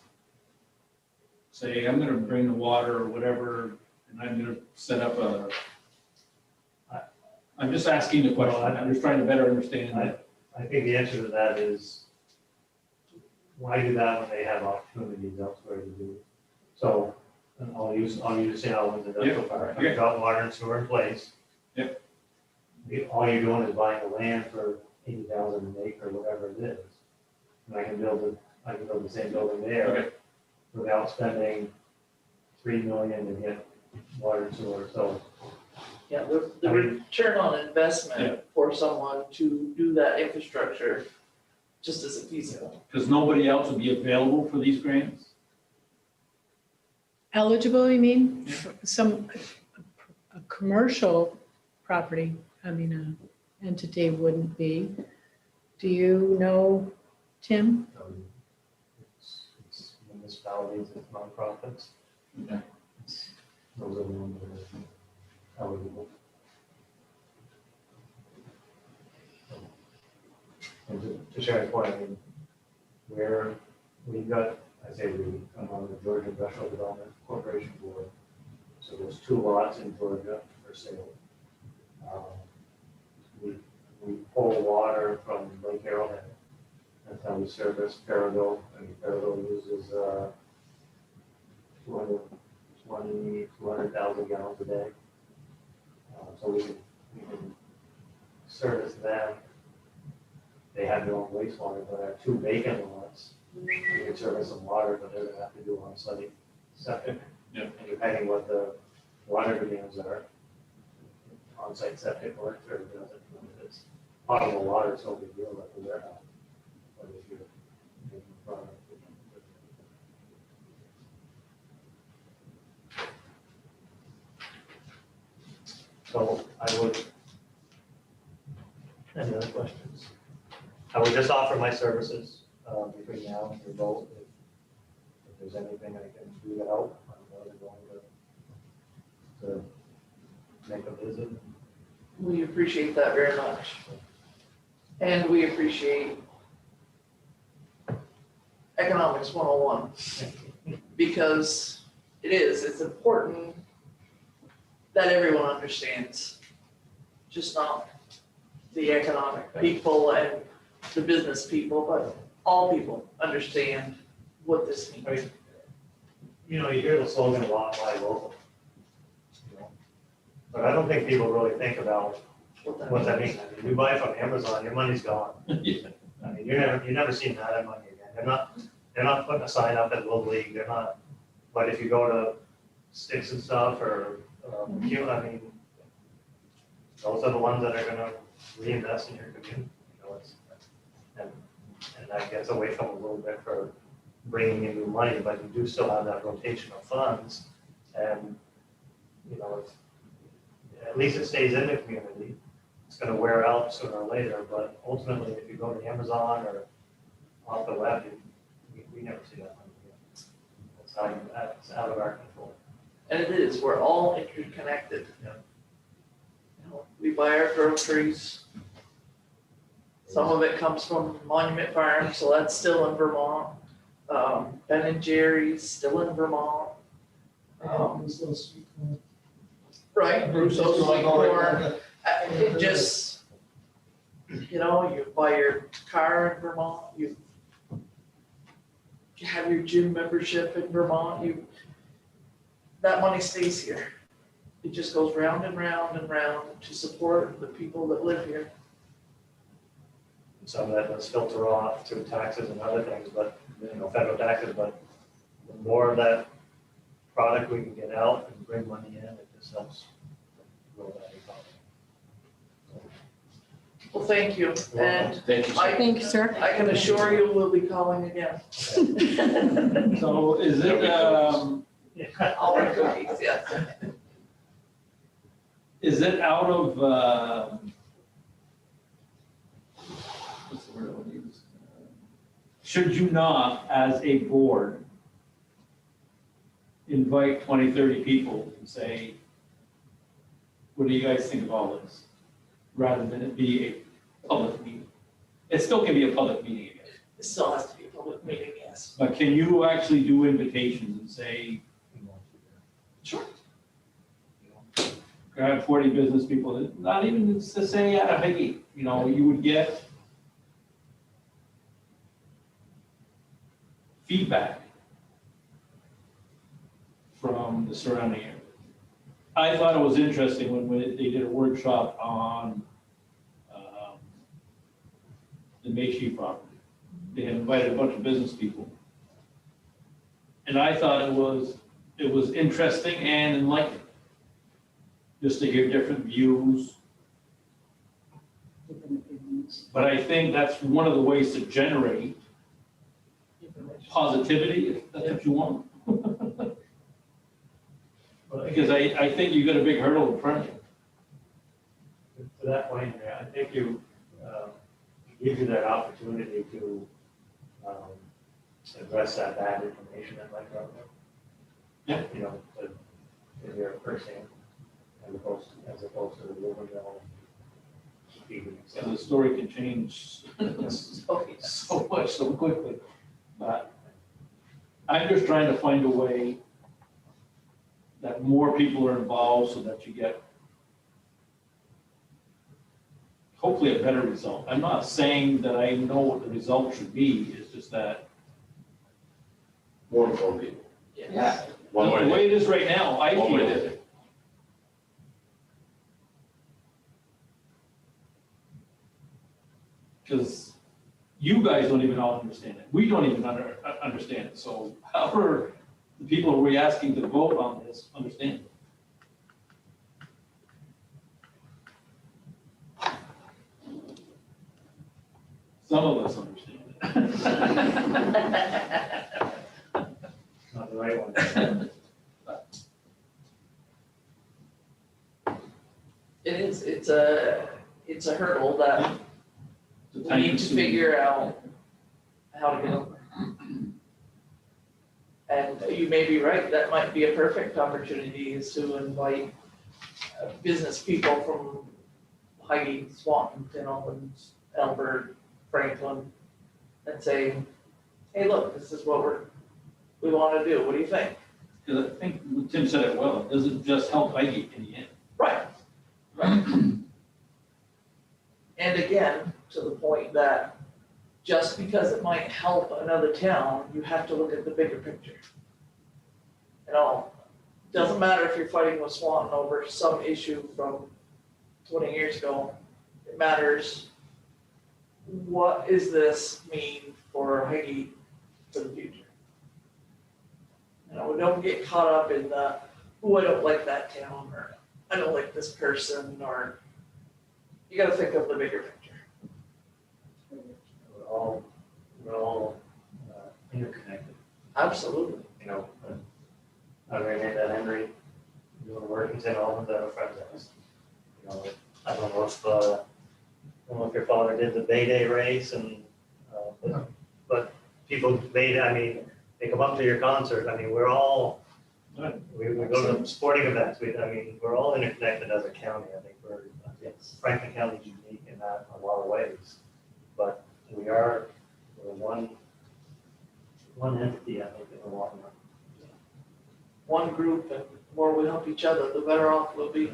say, I'm gonna bring the water or whatever, and I'm gonna set up I'm just asking the question. I'm just trying to better understand that. I think the answer to that is, why do that when they have opportunities elsewhere to do it? So, and I'll use St. Albans Industrial Park. You've got water and sewer in place. Yep. All you're doing is buying the land for 80,000 an acre, whatever it is. And I can build the same building there. Okay. Without spending $3 million to get water and sewer. So Yeah, the return on investment for someone to do that infrastructure just isn't feasible. Because nobody else would be available for these grants? Eligible, you mean? A commercial property, I mean, a entity wouldn't be. Do you know, Tim? It's municipalities, it's nonprofits. Okay. Those are the ones that are eligible. And to Sharon's point, I mean, we got, I say I'm on the Georgia Industrial Development Corporation Board. So there's 2 lots in Georgia for sale. We pull water from Lake Arrowhead. That's how we service Perrigo, and Perrigo uses 200,000 gallons a day. So we can service them. They have their own wastewater, but our 2 vacant lots, we can service some water, but they're gonna have to do on-site septic. Yeah. And depending what the water demands are, on-site septic works or it doesn't. If it's potable water, it's no big deal at the warehouse. But if you're making product, so I would, any other questions? I would just offer my services between now and your vote. If there's anything I can do to help, I'm more than willing to make a visit. We appreciate that very much. And we appreciate economics 101 because it's important that everyone understands, just not the economic people and the business people, but all people understand what this means. Right. You know, you hear the slogan a lot, buy local. You know, but I don't think people really think about what that means. I mean, you buy from Amazon, your money's gone. Yeah. I mean, you're never seeing that money again. They're not putting a sign up at Little League. They're not. But if you go to Sticks and Stuff or Q, I mean, those are the ones that are going to reinvest in your community. You know, and that gets away from a little bit for bringing in new money, but you do still have that rotation of funds, and you know, at least it stays in the community. It's going to wear out sooner or later, but ultimately, if you go to Amazon or off the web, we never see that money again. That's out of our control. And it is, we're all interconnected. Yeah. You know, we buy our groceries. Some of it comes from Monument Farm, so that's still in Vermont. Ben and Jerry's still in Vermont. Right, Russo's sweet corn. It just, you know, you buy your car in Vermont, you have your gym membership in Vermont, that money stays here. It just goes round and round and round to support the people that live here. Some of that does filter off through taxes and other things, but, you know, federal taxes, but the more of that product we can get out and bring money in, it just helps grow that economy. Well, thank you, and Thank you. Thank you, sir. I can assure you we'll be calling again. So is it, All our cookies, yes. is it out of, what's the word I want to use? Should you not, as a board, invite 20, 30 people and say, what do you guys think of all this? Rather than it be a public meeting. It still can be a public meeting again. It still has to be a public meeting, yes. But can you actually do invitations and say, Sure. grab 40 business people, that not even to say at a Highgate, you know, you would get feedback from the surrounding area. I thought it was interesting when they did a workshop on the Macy property. They had invited a bunch of business people. And I thought it was interesting and enlightening. just to hear different views. But I think that's one of the ways to generate positivity, if that's what you want. Because I think you've got a big hurdle in front of you. To that point, I think you, gives you that opportunity to address that bad information that might come up. Yeah. You know, to hear it firsthand, as opposed to the rumor mill. So the story can change so much so quickly. But I'm just trying to find a way that more people are involved so that you get hopefully a better result. I'm not saying that I know what the result should be, it's just that. More informed people. Yeah. One The way way it is right now, I One way feel, did it. because you guys don't even all understand it. We don't even understand it. So how are the people we're asking to vote on this understand it? Some of us understand it. Not the right one. It is, it's a hurdle that we need to figure out how to get over. And you may be right, that might be a perfect opportunity is to invite business people from Highgate, Swanton, Albans, Elbert, Franklin, and say, hey, look, this is what we want to do. What do you think? Because I think Tim said it well, it doesn't just help Highgate in the end. Right. Right. And again, to the point that just because it might help another town, you have to look at the bigger picture. You know, doesn't matter if you're fighting with Swanton over some issue from 20 years ago. It matters, what does this mean for Highgate for the future? You know, we don't get caught up in the, oh, I don't like that town, or I don't like this person, or you gotta think of the bigger picture. We're all interconnected, Absolutely. you know. I ran into Henry doing work, he's in Albans at a friend's house. You know, I don't know if your father did the Bay Day race and, but people they come up to your concert. I mean, we're all, we go to sporting events. We're all interconnected as a county. I think Franklin County is unique in that in a lot of ways. But we're one entity, I think, in the long run. One group, and the more we help each other, the better off we'll be.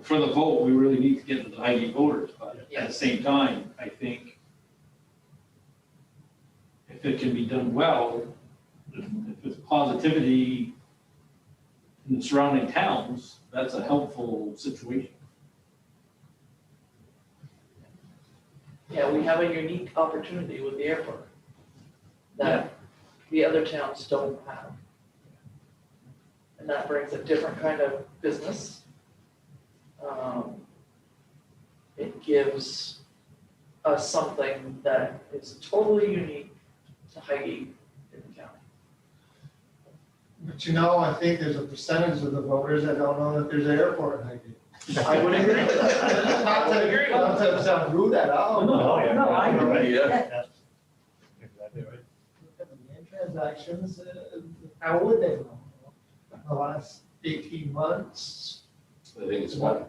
For the vote, we really need to get to the Highgate voters, but at the same time, I think if it can be done well, if there's positivity in the surrounding towns, that's a helpful situation. Yeah, we have a unique opportunity with the airport that the other towns don't have. And that brings a different kind of business. It gives us something that is totally unique to Highgate in the county. But you know, I think there's a percentage of the voters that don't know that there's an airport in Highgate. I would agree with that. Not to sound rude at all. No, I agree. Yeah. Exactly right. Transactions, how would they know? The last 18 months? I think it's one.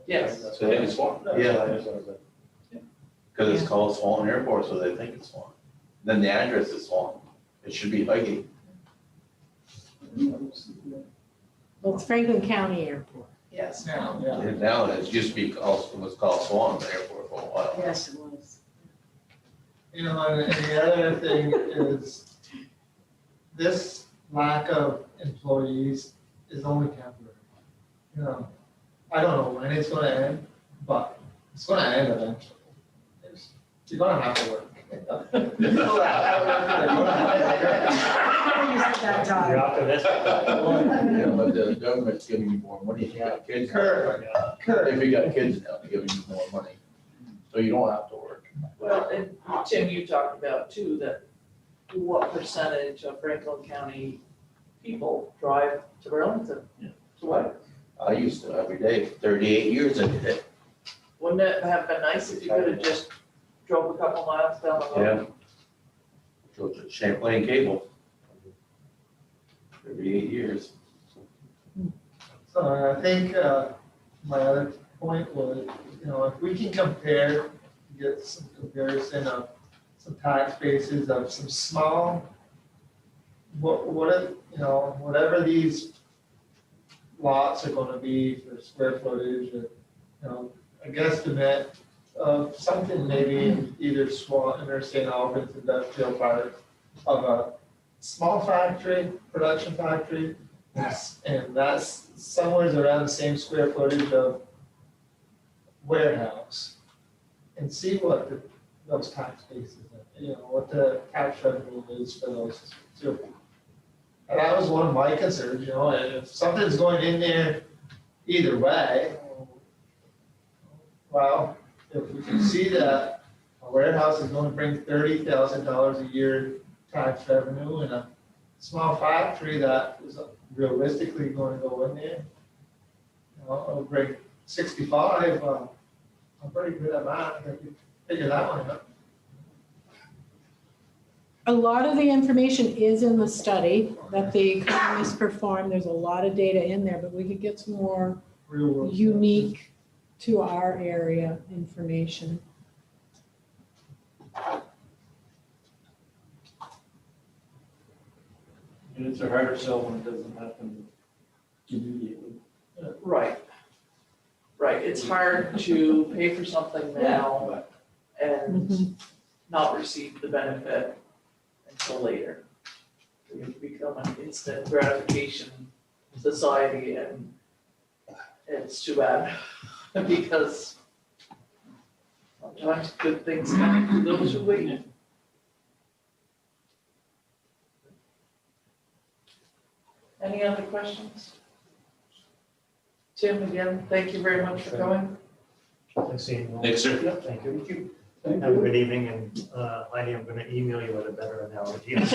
Yes. I think it's one. Yeah. Because it's called Swan Airport, so they think it's Swan. Then the address is Swan. It should be Highgate. Well, it's Franklin County Airport. Yes. Now, yeah. And now it used to be called, it was called Swan Airport for a while. Yes, it was. You know, and the other thing is this lack of employees is only temporary. You know, I don't know when it's gonna end, but it's gonna end eventually. You're gonna have to work. You're optimistic. Yeah, but the government's giving you more money if you got kids. Correct. Correct. If you got kids now, they're giving you more money. So you don't have to work. Well, and Tim, you talked about too, that what percentage of Franklin County people drive to Burlington? To what? I used to every day, 38 years I did it. Wouldn't it have been nice if you could have just drove a couple miles down the road? Yeah. So it's Champlain Cable. 38 years. So I think, my other point was, if we can compare, get some comparison of some tax bases of some small, whatever these lots are gonna be for square footage, or, a guesstimate of something maybe in either Swanton or St. Albans Industrial Park of a small factory, production factory, and that's somewhere around the same square footage of warehouse. And see what those tax bases are, what the tax revenue is for those two. And that was one of my concerns, and if something's going in there either way, well, if we can see that a warehouse is going to bring $30,000 a year tax revenue, and a small factory that is realistically going to go in there, it'll bring 65, I'm pretty good at math, I can figure that one out. A lot of the information is in the study that the economists performed. There's a lot of data in there, but we could get some more Real world. unique to our area information. And it's a harder sell when it doesn't happen immediately. Right. Right, it's hard to pay for something now and not receive the benefit until later. We have become an instant gratification society, and it's too bad because sometimes good things come to those who wait. Any other questions? Tim, again, thank you very much for coming. Thanks, Ian. Thanks, sir. Yep, thank you. Have a good evening, and Heidi, I'm gonna email you with a better analogy. Chef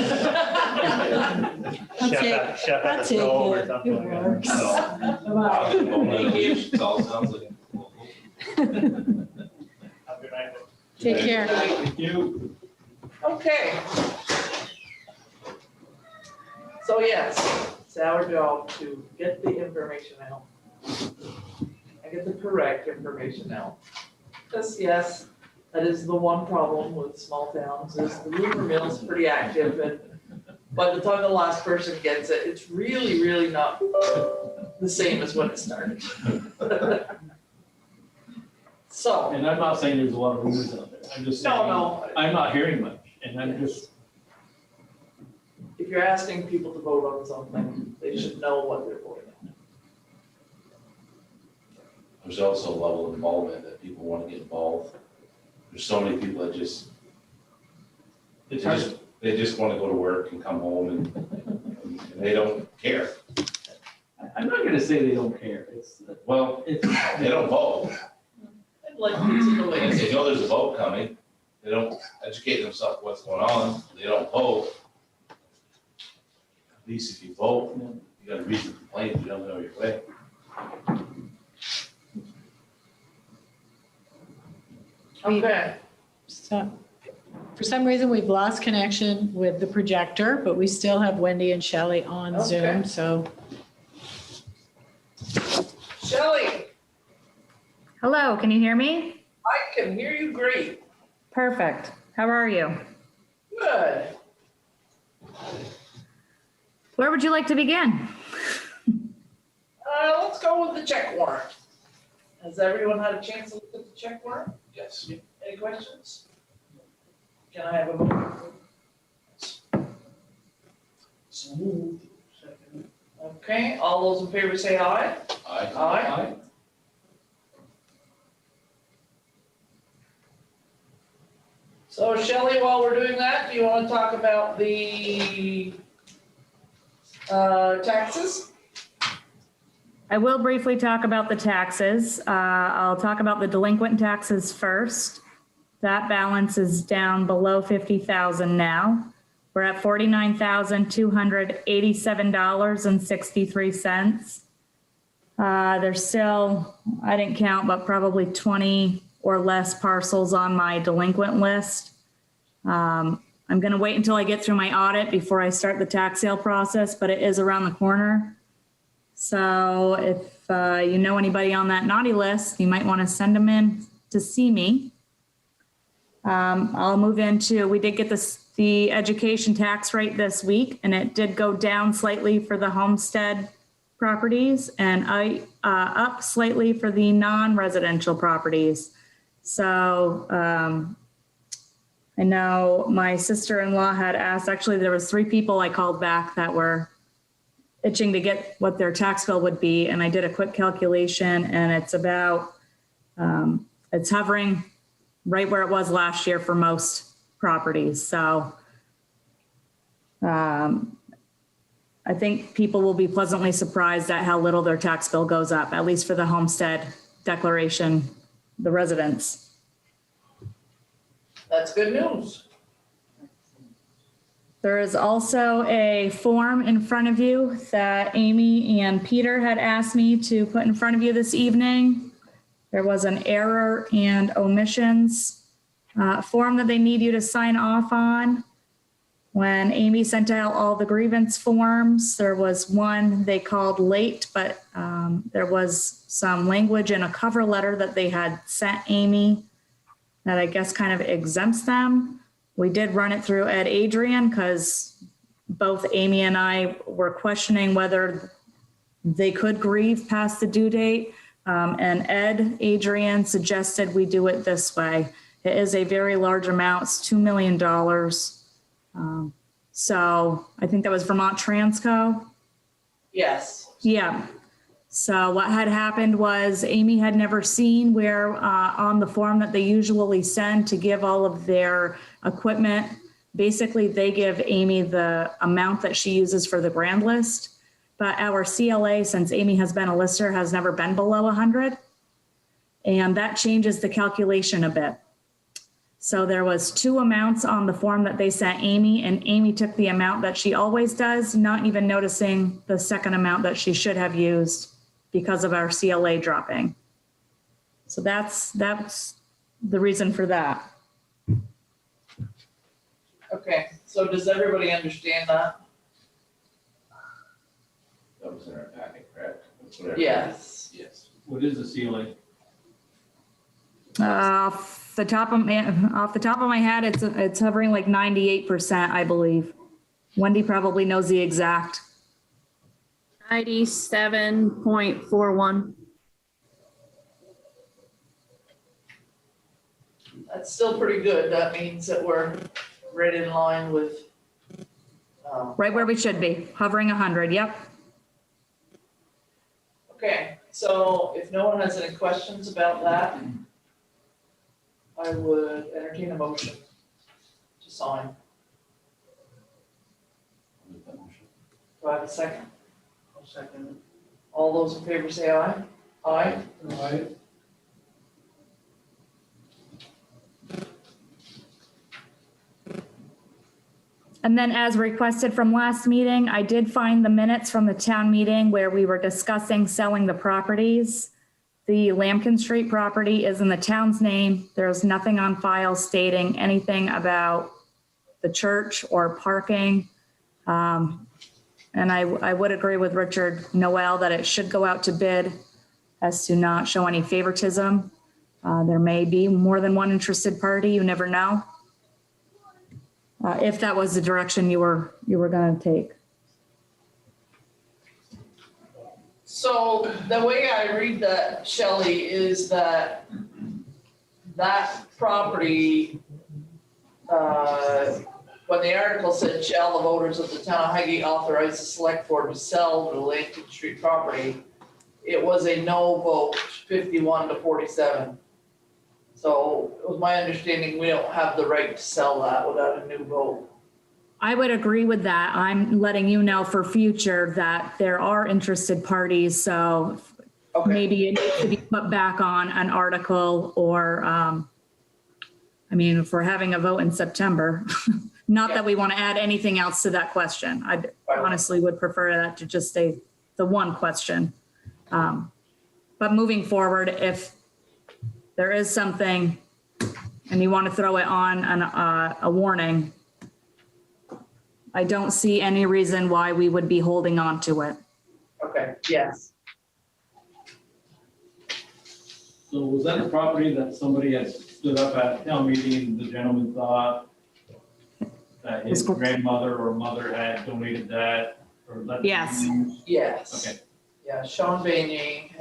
at the stove or something like that. It works. Thank you. It all sounds like. Have a good night. Take care. Thank you. Okay. So yes, it's our job to get the information out. And get the correct information out. Because yes, that is the one problem with small towns, is the rumor mill is pretty active, and by the time the last person gets it, it's really, really not the same as when it started. So, And I'm not saying there's a lot of rumors out there. I'm just saying. no, I'm not hearing much, and I'm just, if you're asking people to vote on something, they should know what they're voting on. There's also a level of involvement that people want to get involved. There's so many people that just, it's hard. they just want to go to work and come home and they don't care. I'm not gonna say they don't care. Well, It's, they don't vote. I'd like pizza the And way. they know there's a vote coming. They don't educate themselves what's going on. They don't vote. At least if you vote, you got a reason to complain if you don't know your way. Okay, So, for some reason, we've lost connection with the projector, but we still have Wendy and Shelley on Okay. Zoom, so. Shelley, Hello, can you hear me? I can hear you great. Perfect. How are you? Good. Where would you like to begin? Let's go with the check warrant. Has everyone had a chance to look at the check warrant? Yes. Any questions? Can I have a motion? so moved. Okay, all those in favor say aye. Aye. Aye. So Shelley, while we're doing that, do you want to talk about the taxes? I will briefly talk about the taxes. I'll talk about the delinquent taxes first. That balance is down below 50,000 now. We're at $49,287.63. There's still, I didn't count, but probably 20 or less parcels on my delinquent list. I'm going to wait until I get through my audit before I start the tax sale process, but it is around the corner. So if you know anybody on that naughty list, you might want to send them in to see me. I'll move into, we did get the education tax rate this week, and it did go down slightly for the homestead properties and up slightly for the non-residential properties. So I know my sister-in-law had asked, actually there was 3 people I called back that were itching to get what their tax bill would be. And I did a quick calculation, and it's about, it's hovering right where it was last year for most properties. So I think people will be pleasantly surprised at how little their tax bill goes up, at least for the homestead declaration, the residents. That's good news. There is also a form in front of you that Amy and Peter had asked me to put in front of you this evening. There was an error and omissions form that they need you to sign off on. When Amy sent out all the grievance forms, there was one they called late, but there was some language in a cover letter that they had sent Amy that I guess kind of exempts them. We did run it through Ed Adrian because both Amy and I were questioning whether they could grieve past the due date. And Ed Adrian suggested we do it this way. It is a very large amount, it's $2 million. So I think that was Vermont Transco. Yes. Yeah. So what had happened was Amy had never seen where on the form that they usually send to give all of their equipment, basically they give Amy the amount that she uses for the grand list. But our CLA, since Amy has been a lister, has never been below 100. And that changes the calculation a bit. So there was 2 amounts on the form that they sent Amy, and Amy took the amount that she always does, not even noticing the second amount that she should have used because of our CLA dropping. So that's the reason for that. Okay, so does everybody understand that? That was in our packet, correct? That's what I read. Yes. Yes. What is the ceiling? Off the top of my head, it's hovering like 98%, I believe. Wendy probably knows the exact. 97.41. That's still pretty good. That means that we're right in line with. Right where we should be, hovering 100, yep. Okay, so if no one has any questions about that, I would entertain a motion to sign. Do I have a second? I'll second it. All those in favor say aye. Aye. Aye. And then as requested from last meeting, I did find the minutes from the town meeting where we were discussing selling the properties. The Lambkin Street property is in the town's name. There's nothing on file stating anything about the church or parking. And I would agree with Richard Noel that it should go out to bid as to not show any favoritism. There may be more than one interested party, you never know. If that was the direction you were going to take. So the way I read that, Shelley, is that property, when the article said, shall the voters of the town of Highgate authorize the select board to sell the Lambkin Street property, it was a no vote, 51 to 47. So it was my understanding we don't have the right to sell that without a new vote. I would agree with that. I'm letting you know for future that there are interested parties, so Okay, maybe it needs to be put back on an article or, I mean, if we're having a vote in September, not that we want to add anything else to that question. I honestly would prefer that to just stay the one question. But moving forward, if there is something and you want to throw it on a warning, I don't see any reason why we would be holding on to it. okay, yes. So was that a property that somebody had stood up at town meeting, the gentleman thought that his grandmother or mother had donated that or let? Yes. Yes. Okay. Yeah, Sean Banyai,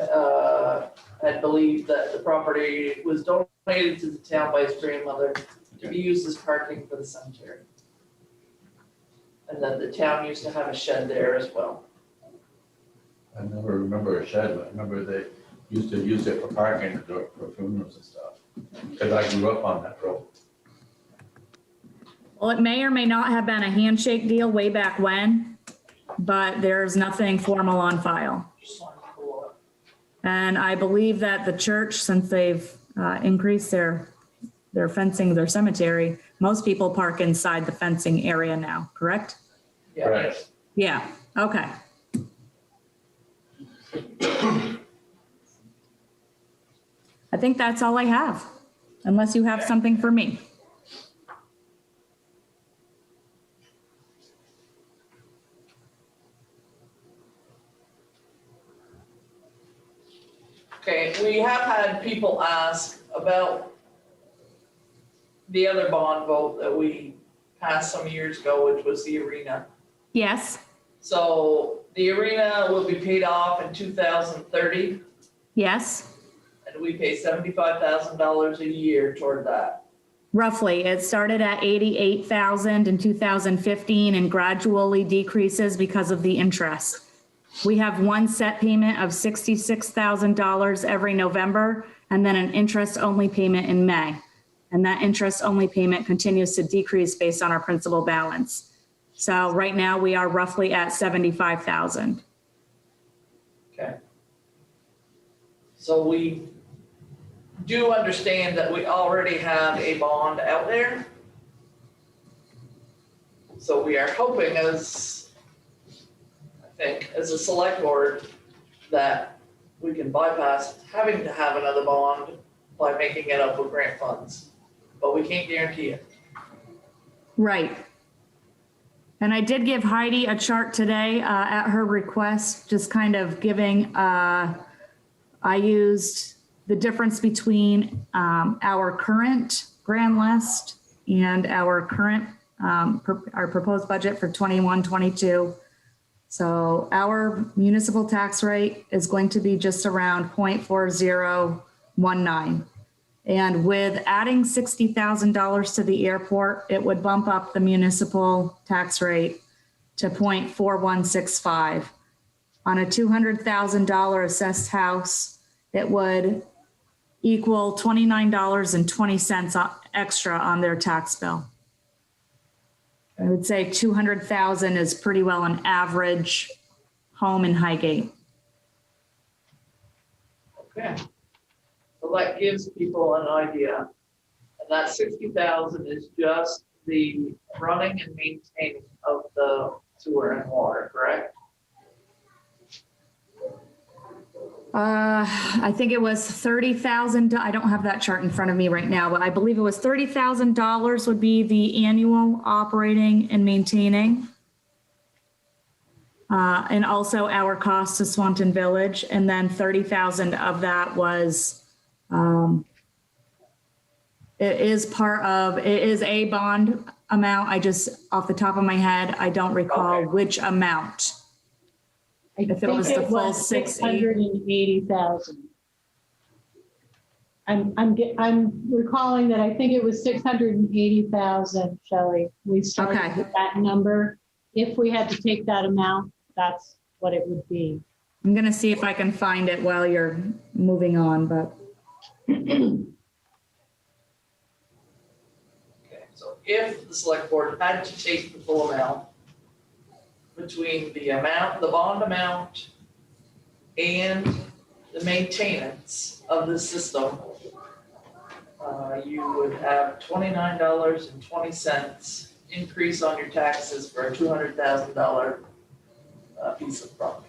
had believed that the property was donated to the town by his grandmother to be used as parking for the cemetery. And then the town used to have a shed there as well. I never remember a shed, but I remember they used to use it for parking for funerals and stuff. Because I grew up on that road. Well, it may or may not have been a handshake deal way back when, but there's nothing formal on file. Just wanted to pull up. And I believe that the church, since they've increased their fencing, their cemetery, most people park inside the fencing area now, correct? Yeah. Right. Yeah, okay. I think that's all I have, unless you have something for me. Okay, we have had people ask about the other bond vote that we passed some years ago, which was the arena. Yes, So the arena will be paid off in 2030, yes, and we pay $75,000 a year toward that. roughly. It started at 88,000 in 2015 and gradually decreases because of the interest. We have one set payment of $66,000 every November and then an interest-only payment in May. And that interest-only payment continues to decrease based on our principal balance. So right now we are roughly at 75,000. Okay. So we do understand that we already have a bond out there. So we are hoping as a select board that we can bypass having to have another bond by making it up with grant funds, but we can't guarantee it. Right. And I did give Heidi a chart today at her request, just kind of giving, I used the difference between our current grand list and our current, our proposed budget for 21-22. So our municipal tax rate is going to be just around 0.4019. And with adding $60,000 to the airport, it would bump up the municipal tax rate to 0.4165. On a $200,000 assessed house, it would equal $29.20 extra on their tax bill. I would say 200,000 is pretty well an average home in Highgate. Okay. So that gives people an idea. And that 60,000 is just the running and maintaining of the sewer and water, correct? I think it was 30,000. I don't have that chart in front of me right now, but I believe it was $30,000 would be the annual operating and maintaining. And also our cost to Swanton Village. And then 30,000 of that was, it is a bond amount. I just, off the top of my head, I don't recall which amount. If it was the full 680,000. I'm recalling that I think it was 680,000, Shelley. We started with that number. If we had to take that amount, that's what it would be. I'm gonna see if I can find it while you're moving on, but. So if the select board had to take the full amount between the bond amount and the maintenance of the system, you would have $29.20 increase on your taxes for a $200,000 piece of property.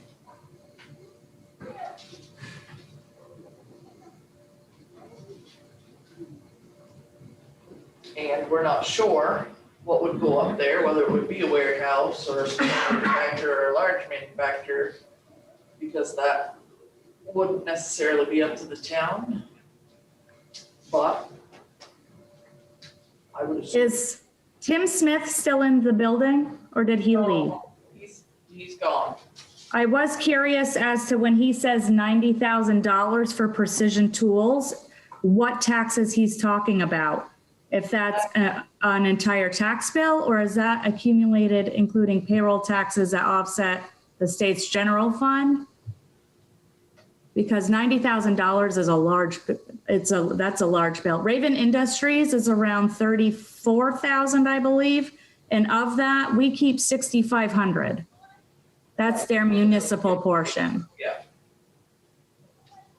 And we're not sure what would go up there, whether it would be a warehouse or a small manufacturer or a large manufacturer, because that wouldn't necessarily be up to the town. But I would assume. Is Tim Smith still in the building or did he leave? He's gone. I was curious as to when he says $90,000 for precision tools, what taxes he's talking about. If that's an entire tax bill, or is that accumulated including payroll taxes that offset the state's general fund? Because $90,000 is a large, that's a large bill. Raven Industries is around 34,000, I believe. And of that, we keep 6,500. That's their municipal portion. Yeah.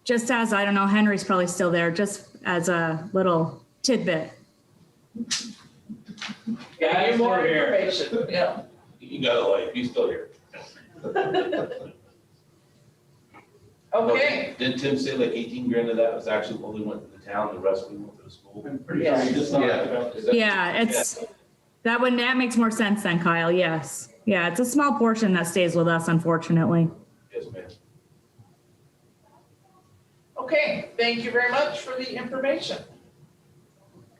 Just as, I don't know, Henry's probably still there, just as a little tidbit. Yeah, you more information, yeah. He got a life, he's still here. Okay. Did Tim say like 18 grand of that was actually what we went to the town, the rest we went to the school? I'm pretty sure he just talked about this. Yeah, that makes more sense then, Kyle, yes. Yeah, it's a small portion that stays with us, unfortunately. Yes, ma'am. Okay, thank you very much for the information.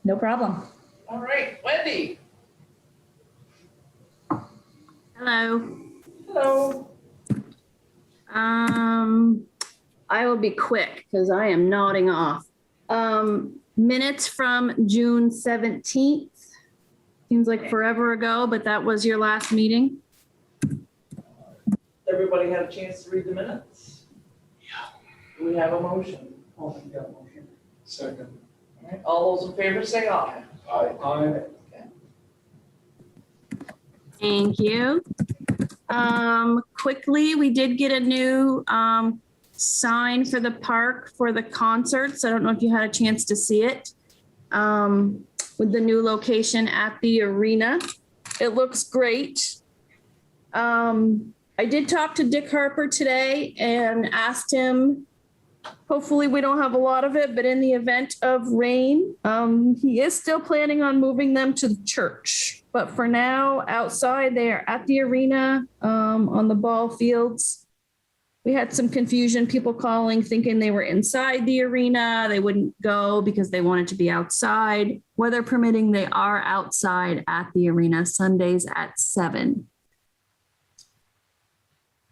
No problem. All right, Wendy. Hello. Hello. I will be quick because I am nodding off. Minutes from June 17th. Seems like forever ago, but that was your last meeting. Everybody had a chance to read the minutes? Yeah. Do we have a motion? I'll make that motion. Second. All right, all those in favor say aye. Aye. Thank you. Quickly, we did get a new sign for the park for the concerts. I don't know if you had a chance to see it. With the new location at the arena. It looks great. I did talk to Dick Harper today and asked him, hopefully we don't have a lot of it, but in the event of rain, he is still planning on moving them to the church. But for now, outside, they are at the arena, on the ball fields. We had some confusion, people calling, thinking they were inside the arena. They wouldn't go because they wanted to be outside. Weather permitting, they are outside at the arena Sundays at 7.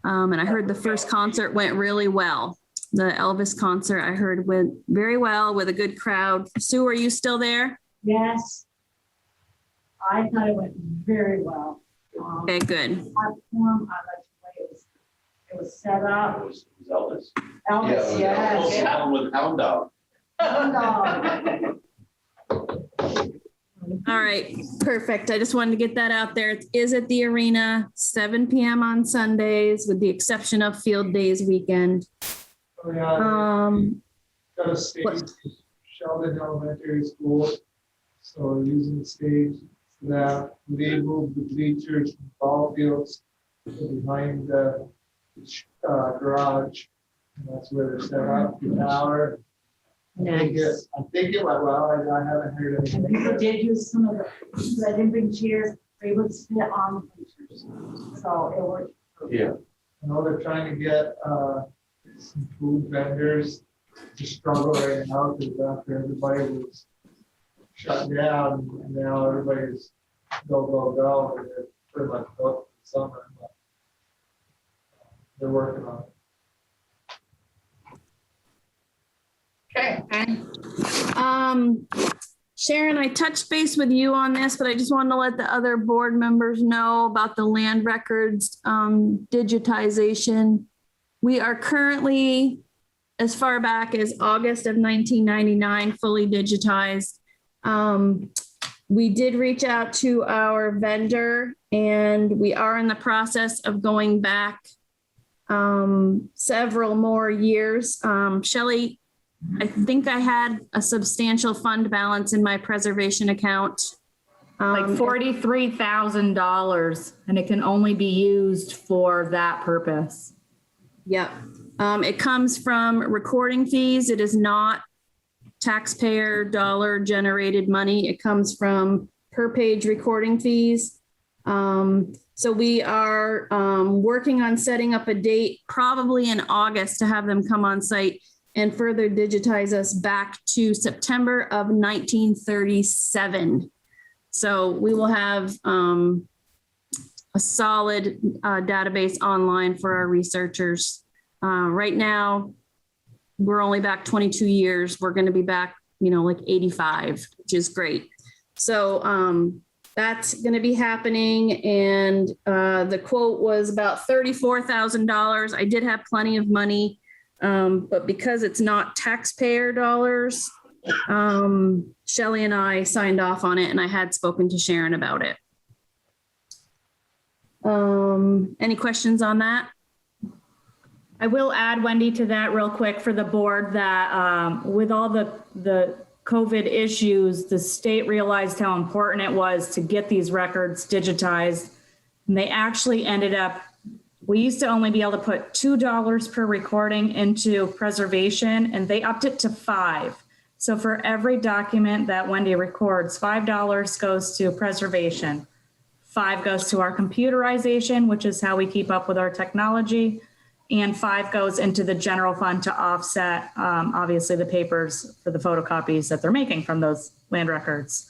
And I heard the first concert went really well. The Elvis concert I heard went very well with a good crowd. Sue, are you still there? Yes. I thought it went very well. Okay, good. Platform, I like the way it was set up. It was Elvis. Elvis, yes. Yeah. With Hound Dog. All right, perfect. I just wanted to get that out there. It is at the arena, 7 p.m. on Sundays, with the exception of field days weekend. Oh, yeah. Got a stage, what- Sheldon Elementary School, so using the stage for that. They moved the bleachers from ball fields to behind the garage. And that's where they're set up, the tower. I think it went well. I haven't heard And people anything. did use some of the, I didn't bring chairs, they would sit on the bleachers. So it worked. Yeah. I know they're trying to get some food vendors to struggle right now because after everybody was shut down and now everybody's go. And they're pretty much booked for summer. But they're working on it. Okay. Sharon, I touched base with you on this, but I just wanted to let the other board members know about the land records digitization. We are currently, as far back as August of 1999, fully digitized. We did reach out to our vendor and we are in the process of going back several more years. Shelley, I think I had a substantial fund balance in my preservation account. Like $43,000, and it can only be used for that purpose. Yep. It comes from recording fees. It is not taxpayer dollar generated money. It comes from per page recording fees. So we are working on setting up a date probably in August to have them come on site and further digitize us back to September of 1937. So we will have a solid database online for our researchers. Right now, we're only back 22 years. We're going to be back, like 85, which is great. So that's going to be happening. And the quote was about $34,000. I did have plenty of money, but because it's not taxpayer dollars, Shelley and I signed off on it, and I had spoken to Sharon about it. Any questions on that? I will add, Wendy, to that real quick for the board that with all the COVID issues, the state realized how important it was to get these records digitized. And they actually ended up, we used to only be able to put $2 per recording into preservation, and they upped it to $5. So for every document that Wendy records, $5 goes to preservation. $5 goes to our computerization, which is how we keep up with our technology. And $5 goes into the general fund to offset, obviously, the papers for the photocopies that they're making from those land records.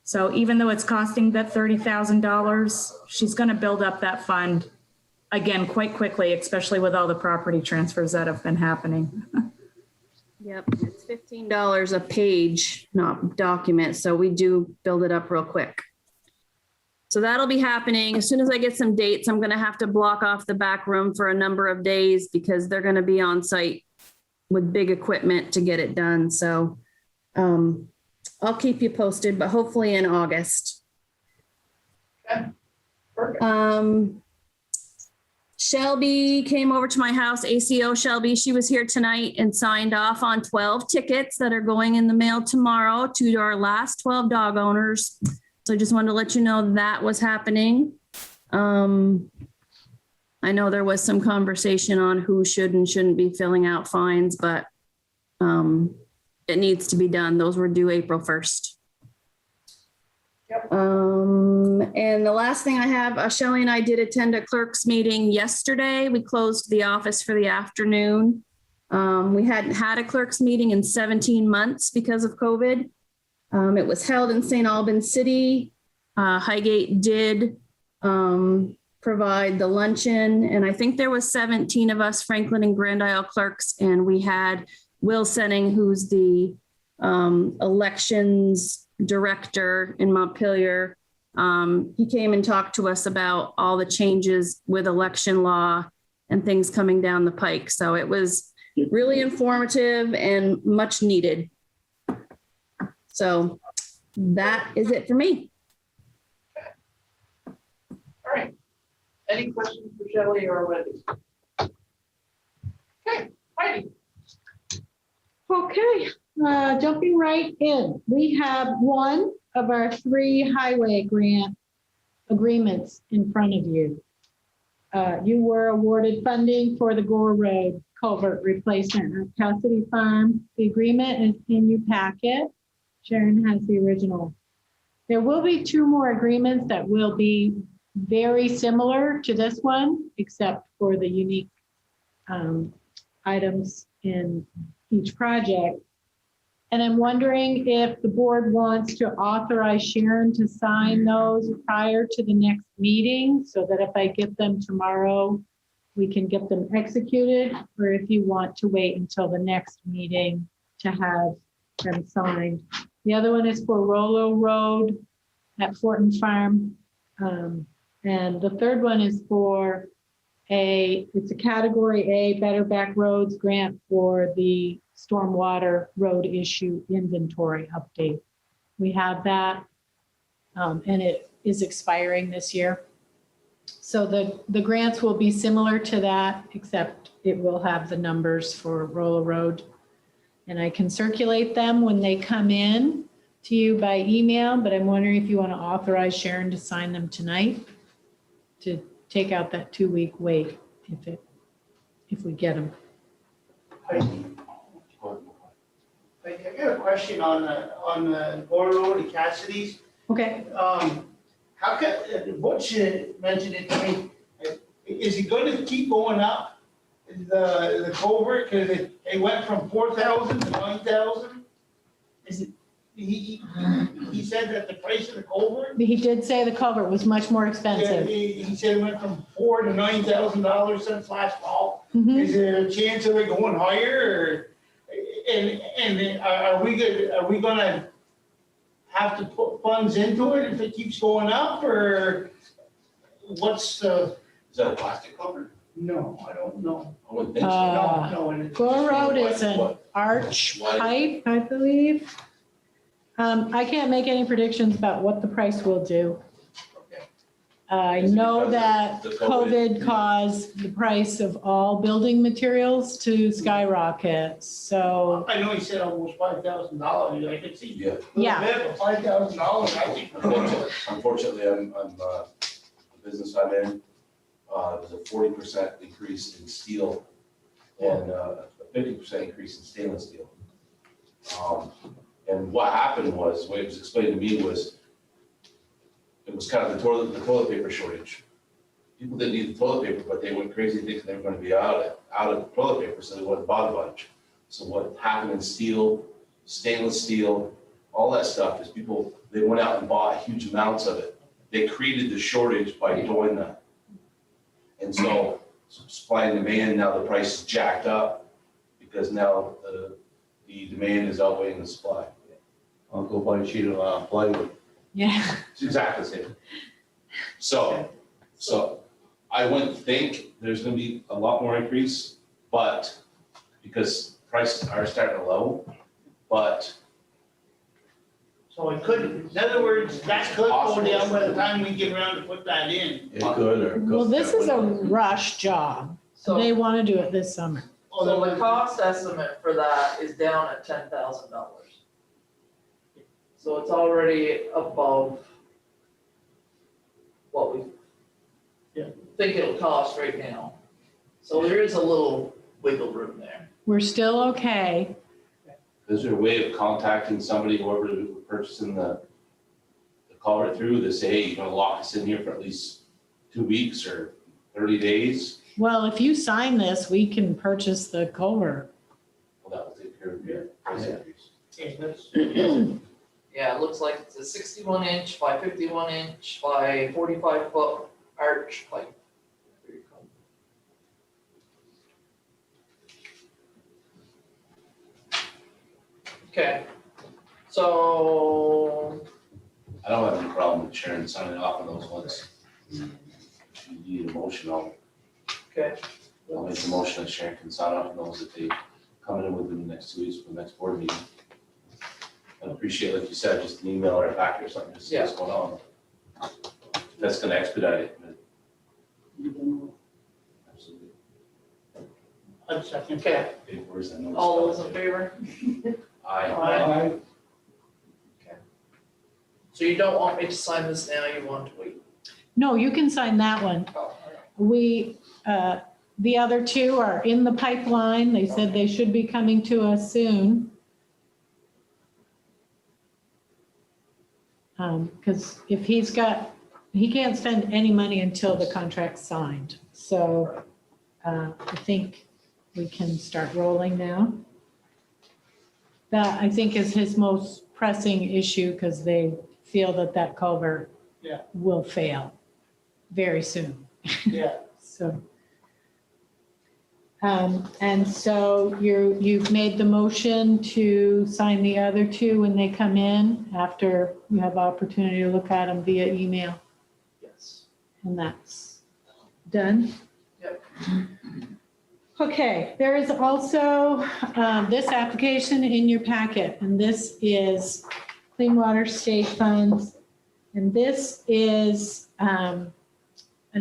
So even though it's costing that $30,000, she's going to build up that fund again quite quickly, especially with all the property transfers that have been happening. Yep, it's $15 a page, not document. So we do build it up real quick. So that'll be happening. As soon as I get some dates, I'm going to have to block off the back room for a number of days because they're going to be on site with big equipment to get it done. So I'll keep you posted, but hopefully in August. Okay, perfect. Shelby came over to my house, ACO Shelby. She was here tonight and signed off on 12 tickets that are going in the mail tomorrow to our last 12 dog owners. So I just wanted to let you know that was happening. I know there was some conversation on who should and shouldn't be filling out fines, but it needs to be done. Those were due April 1st. Yep. And the last thing I have, Shelley and I did attend a clerk's meeting yesterday. We closed the office for the afternoon. We hadn't had a clerk's meeting in 17 months because of COVID. It was held in St. Albans City. Highgate did provide the luncheon, and I think there was 17 of us, Franklin and Grand Isle clerks, and we had Will Senning, who's the elections director in Montpelier. He came and talked to us about all the changes with election law and things coming down the pike. So it was really informative and much needed. So that is it for me. All right. Any questions for Shelley or Wendy? Okay, Heidi. Okay, jumping right in. We have one of our 3 highway grant agreements in front of you. You were awarded funding for the Gore Road culvert replacement at Cassidy Farm. The agreement is in your packet. Sharon has the original. There will be 2 more agreements that will be very similar to this one, except for the unique items in each project. And I'm wondering if the board wants to authorize Sharon to sign those prior to the next meeting, so that if I get them tomorrow, we can get them executed, or if you want to wait until the next meeting to have them signed. The other one is for Rollo Road at Fortin Farm. And the third one is for it's a category A Better Back Roads grant for the stormwater road issue inventory update. We have that and it is expiring this year. So the grants will be similar to that, except it will have the numbers for Rolla Road. And I can circulate them when they come in to you by email, but I'm wondering if you want to authorize Sharon to sign them tonight to take out that 2-week wait if we get them. I got a question on the Border Road and Cassidy's. Okay. How can, Butch mentioned it to me, is it gonna keep going up, the culvert, cause it went from 4,000 to 9,000? Is it, he said that the price of the culvert? He did say the culvert was much more Yeah, expensive. he said it went from $4,000 to $9,000 since last fall. Mhm. Is there a chance of it going higher, or, and are we gonna have to put funds into it if it keeps going up, or what's the? Is that a plastic cover? No, I don't know. I wouldn't think so. No, and it's. Gore Road is What- an what- arch what- pipe, I believe. I can't make any predictions about what the price will do. Okay. I Is it know because that of the COVID? COVID caused the price of all building materials to skyrocket, so, I know he said almost $5,000, I could see. Yeah. Yeah. $5,000, I think. Unfortunately, the business I'm in, there's a 40% increase in steel and a 50% increase in stainless steel. And what happened was, the way it was explained to me was, it was kind of the toilet paper shortage. People didn't need the toilet paper, but they went crazy thinking they were gonna be out of toilet paper, so they went and bought a bunch. So what happened in steel, stainless steel, all that stuff is people, they went out and bought huge amounts of it. They created the shortage by doing that. And so supply and demand, now the price is jacked up because now the demand is outweighing the supply. I'll go buy a sheet of plywood. yeah. It's exactly the same. So I wouldn't think there's gonna be a lot more increase, but because prices are starting to low, but So it could, in other words, that could go down by the time we get around to put that in. It could or it could. Well, this is a rush job. So, They want to do it this summer. so the cost estimate for that is down at $10,000. So it's already above what we think it'll cost right now. So there is a little wiggle room there. We're still okay. is there a way of contacting somebody, whoever is purchasing the culvert through, to say, hey, you're gonna lock us in here for at least 2 weeks or 30 days? Well, if you sign this, we can purchase the culvert. Well, that will take care of your price increase. Okay, that's. Yeah, it looks like it's a 61-inch by 51-inch by 45-foot arch pipe. There you go. Okay, so, I don't have any problem with Sharon signing off on those ones. If you need a motion, okay, I'll make a motion that Sharon can sign off on those if they come in within the next 2 weeks for the next board meeting. I'd appreciate, like you said, just an email or a packet or something, just see what's going on. That's gonna expedite it, but. Absolutely. I'd second okay, that. Papers, I know it's all those in not- favor? Aye. So you don't want me to sign this now, you want to wait? No, you can sign that one. Oh, We, the other two are in the pipeline. They said they should be coming to us soon. Because if he can't spend any money until the contract's signed. So I think we can start rolling now. That, I think, is his most pressing issue because they feel that culvert will fail very soon. Yeah. So. And so you've made the motion to sign the other two when they come in after you have opportunity to look at them via email, yes. and that's done? Yep. Okay, there is also this application in your packet, and this is Clean Water State Funds. And this is an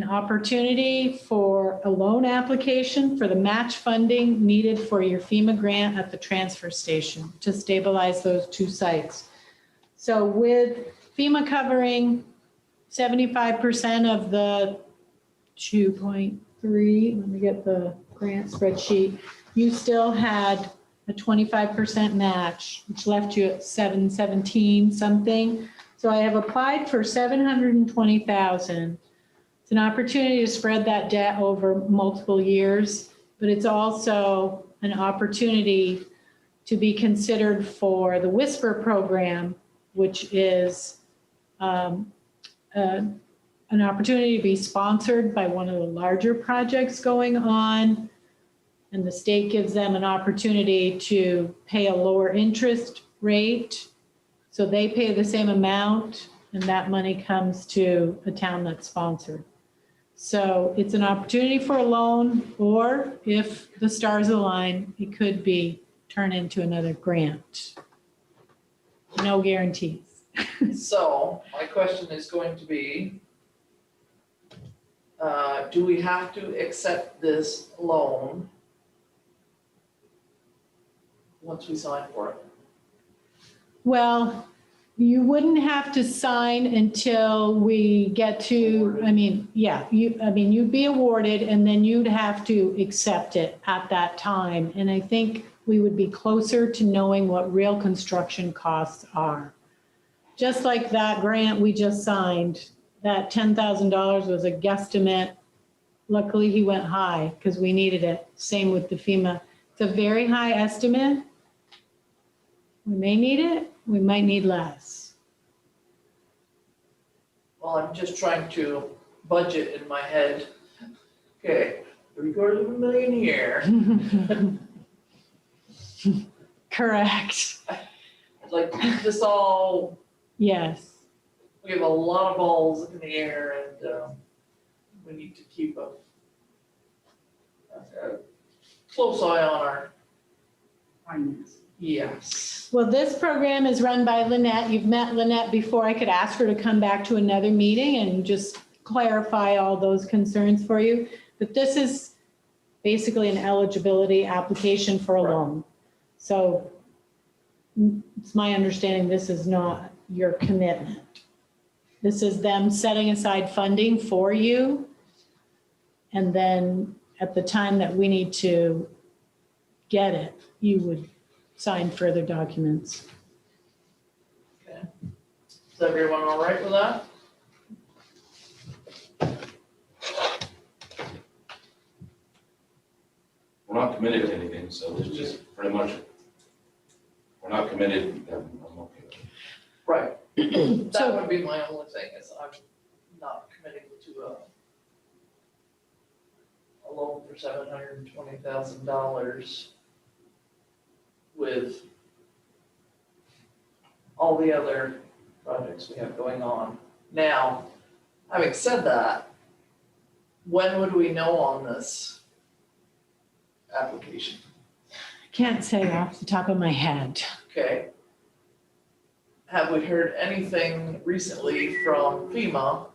opportunity for a loan application for the match funding needed for your FEMA grant at the transfer station to stabilize those two sites. So with FEMA covering 75% of the 2.3, let me get the grant spreadsheet, you still had a 25% match, which left you at 717 something. So I have applied for 720,000. It's an opportunity to spread that debt over multiple years, but it's also an opportunity to be considered for the Whisper program, which is an opportunity to be sponsored by one of the larger projects going on. And the state gives them an opportunity to pay a lower interest rate. So they pay the same amount and that money comes to a town that's sponsored. So it's an opportunity for a loan, or if the stars align, it could be turned into another grant. No guarantees. So my question is going to be, do we have to accept this loan once we sign for it? Well, you wouldn't have to sign until we get to, you'd be awarded and then you'd have to accept it at that time. And I think we would be closer to knowing what real construction costs are. Just like that grant we just signed, that $10,000 was a guesstimate. Luckily, he went high because we needed it. Same with the FEMA. It's a very high estimate. We may need it, we might need less. Well, I'm just trying to budget in my head. Okay, $750,000 a year. Correct. I'd like to keep this all, Yes. we have a lot of balls in the air and we need to keep a close eye on our Finance. yes. Well, this program is run by Lynette. You've met Lynette before. I could ask her to come back to another meeting and just clarify all those concerns for you. But this is basically an eligibility application for a Right. loan. So it's my understanding this is not your commitment. This is them setting aside funding for you. And then at the time that we need to get it, you would sign further documents. Okay. Is everyone all right with that? We're not committed to anything, so it's just pretty much, we're not committed, then I'm okay with it. Right. That would be my only thing is I'm not committing to a loan for $720,000 with all the other projects we have going on. Now, having said that, when would we know on this application? Can't say off the top of my head. Okay. Have we heard anything recently from FEMA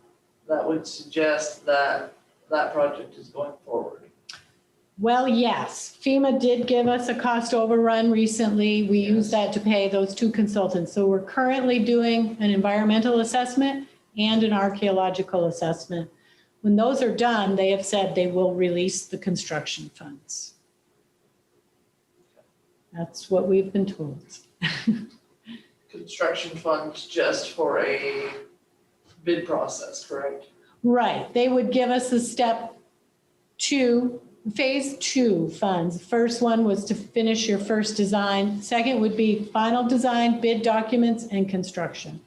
that would suggest that that project is going forward? Well, yes, FEMA did give us a cost overrun recently. We used that to pay those two consultants. So we're currently doing an environmental assessment and an archaeological assessment. When those are done, they have said they will release the construction funds. That's what we've been told. Construction funds just for a bid process, correct? Right, they would give us the step 2, phase 2 funds. The first one was to finish your first design. Second would be final design, bid documents, and construction.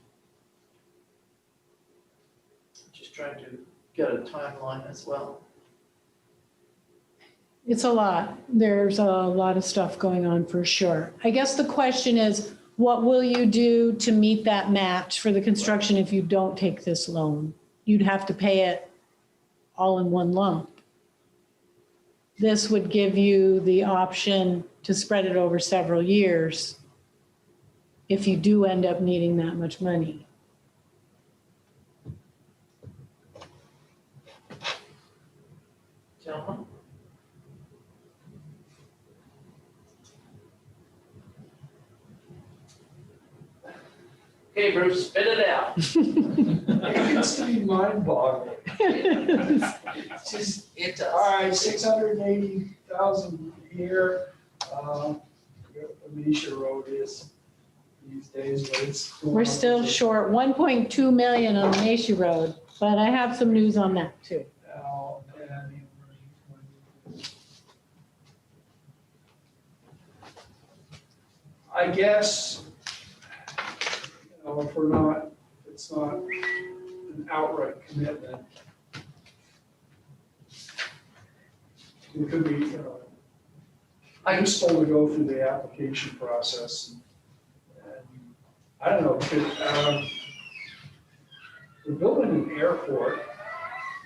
Just trying to get a timeline as well. It's a lot. There's a lot of stuff going on for sure. I guess the question is, what will you do to meet that match for the construction if you don't take this loan? You'd have to pay it all in one lump. This would give you the option to spread it over several years if you do end up needing that much money. Okay, Bruce, spit it out. It's to be mind-boggling. It's just, it does. All right, 680,000 here. What Misha Road is these days, but it's. going We're up. still short 1.2 million on Macy Road, but I have some news on that too. Now, and I guess, if we're not, it's not an outright commitment. It could be, useful to go through the application process. And I don't know, we're building an airport.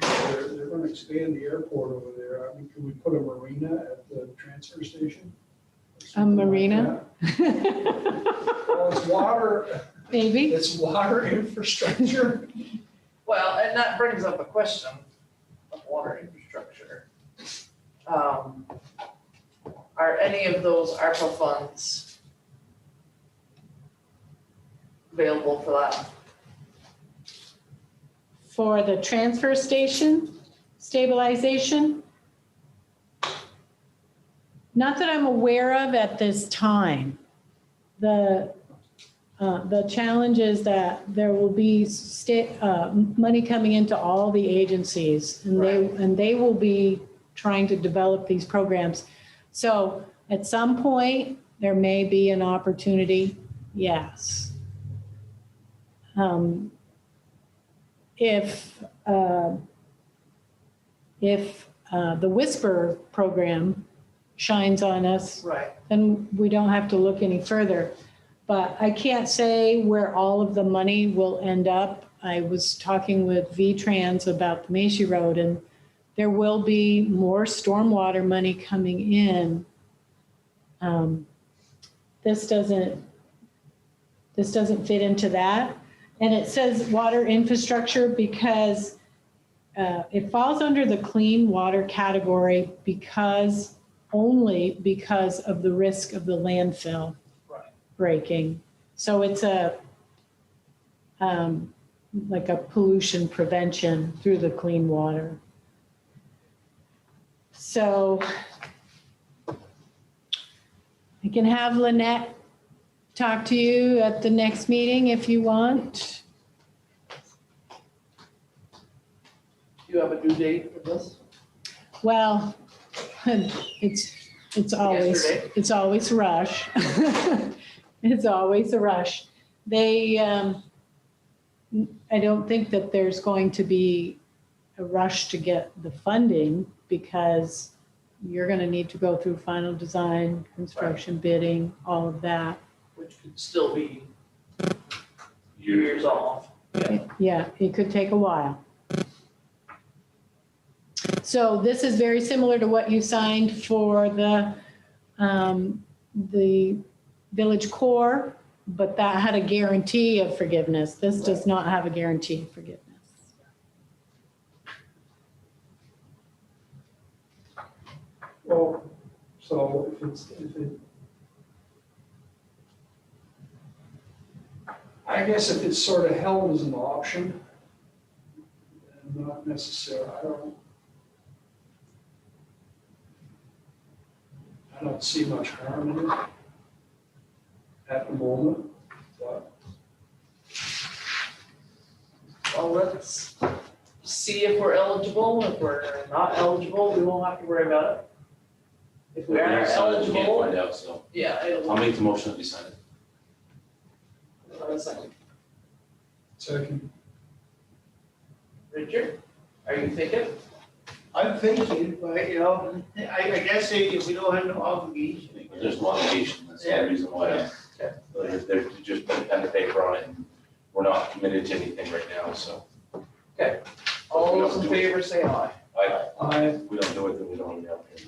They're gonna expand the airport over there. I mean, could we put a marina at the transfer station? A marina? Well, it's water, Maybe. it's water infrastructure. Well, and that brings up a question of water infrastructure. Are any of those ARPA funds available for that? For the transfer station stabilization? Not that I'm aware of at this time. The challenge is that there will be money coming into all the agencies, and they will be trying to develop these programs. So at some point, there may be an opportunity, yes. If the Whisper program shines on us, Right. then we don't have to look any further. But I can't say where all of the money will end up. I was talking with V-Trans about the Macy Road, and there will be more stormwater money coming in. This doesn't fit into that. And it says water infrastructure because it falls under the clean water category only because of the risk of the landfill breaking. So it's like a pollution prevention through the clean water. So I can have Lynette talk to you at the next meeting if you want. Do you have a due date for this? Well, it's always a rush. It's always a rush. I don't think that there's going to be a rush to get the funding because you're going to need to go through final design, construction, bidding, all of that. Which could still be years off. Yeah, it could take a while. So this is very similar to what you signed for the village core, but that had a guarantee of forgiveness. This does not have a guarantee of forgiveness. Well, so I guess if it's sort of held as an option, and not necessarily, I don't see much harm in it at the moment, but. Well, let's see if we're eligible. If we're not eligible, we won't have to worry about it. If we are Can't eligible, find out, so yeah, I'll make the motion that we sign it. Second. Richard, are you thinking? I'm thinking, but I guess if we don't have no obligation. There's no obligation, that's the only reason why. They're just put pen to paper on it, and we're not committed to anything right now, so. Okay, all those in favor say aye. If we don't do it, then we don't have to.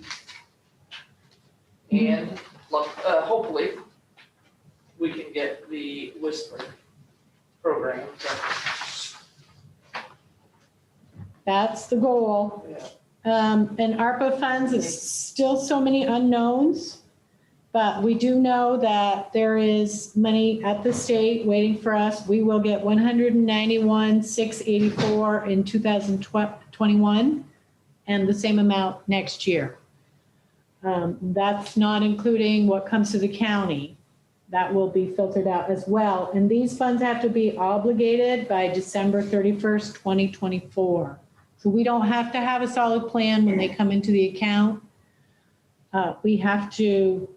And look, hopefully, we can get the Whisper program. That's the goal. Yeah. And ARPA funds is still so many unknowns. But we do know that there is money at the state waiting for us. We will get 191,684 in 2021 and the same amount next year. That's not including what comes to the county. That will be filtered out as well. And these funds have to be obligated by December 31st, 2024. So we don't have to have a solid plan when they come into the account. We have to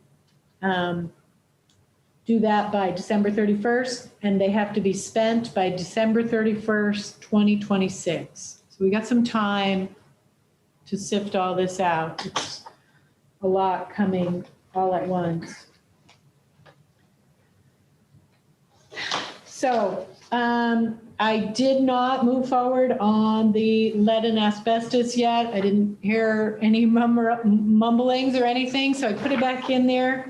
do that by December 31st, and they have to be spent by December 31st, 2026. So we got some time to sift all this out. It's a lot coming all at once. So I did not move forward on the lead and asbestos yet. I didn't hear any mumblings or anything, so I put it back in there.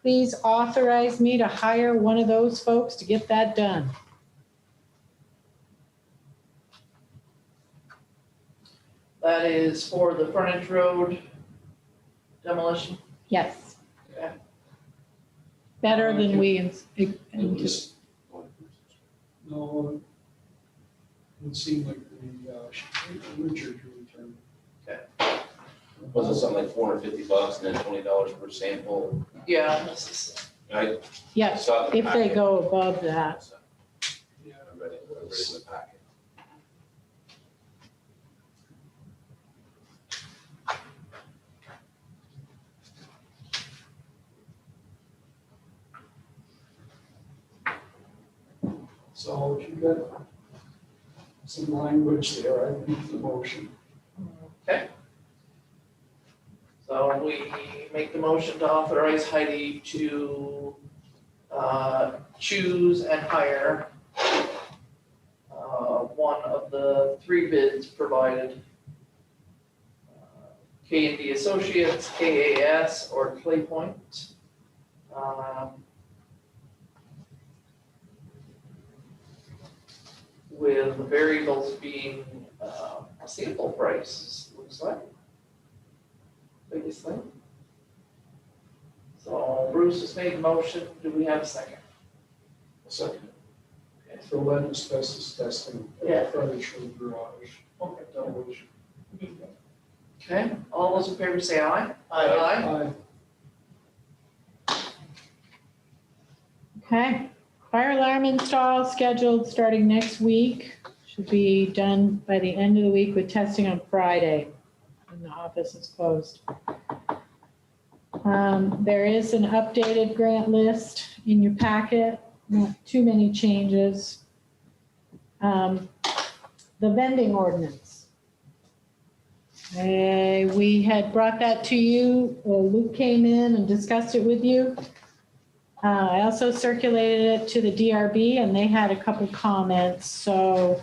Please authorize me to hire one of those folks to get that done. That is for the frontage road demolition. Yes. Okay. Better than we. No, it would seem like the Richard return. Was it something like $450 and then $20 per sample? Yeah, this is, I Yes, saw the if they packet. go above that. Yeah, I read it in the packet. So if you've got some language there, I'd make the motion. okay. So we make the motion to authorize Heidi to choose and hire one of the 3 bids provided. K&D Associates, KAS, or Claypoint. With the variables being a sample price, looks like. Biggest thing. So Bruce has made the motion. Do we have a second? A second. For lead and asbestos testing. Yeah. Frontage for the garage. Okay. Demolition. Okay, all those in favor say aye. Aye. Okay. Fire alarm install scheduled starting next week. Should be done by the end of the week with testing on Friday when the office is closed. There is an updated grant list in your packet, not too many changes. The vending ordinance. We had brought that to you. Luke came in and discussed it with you. I also circulated it to the DRB and they had a couple comments, so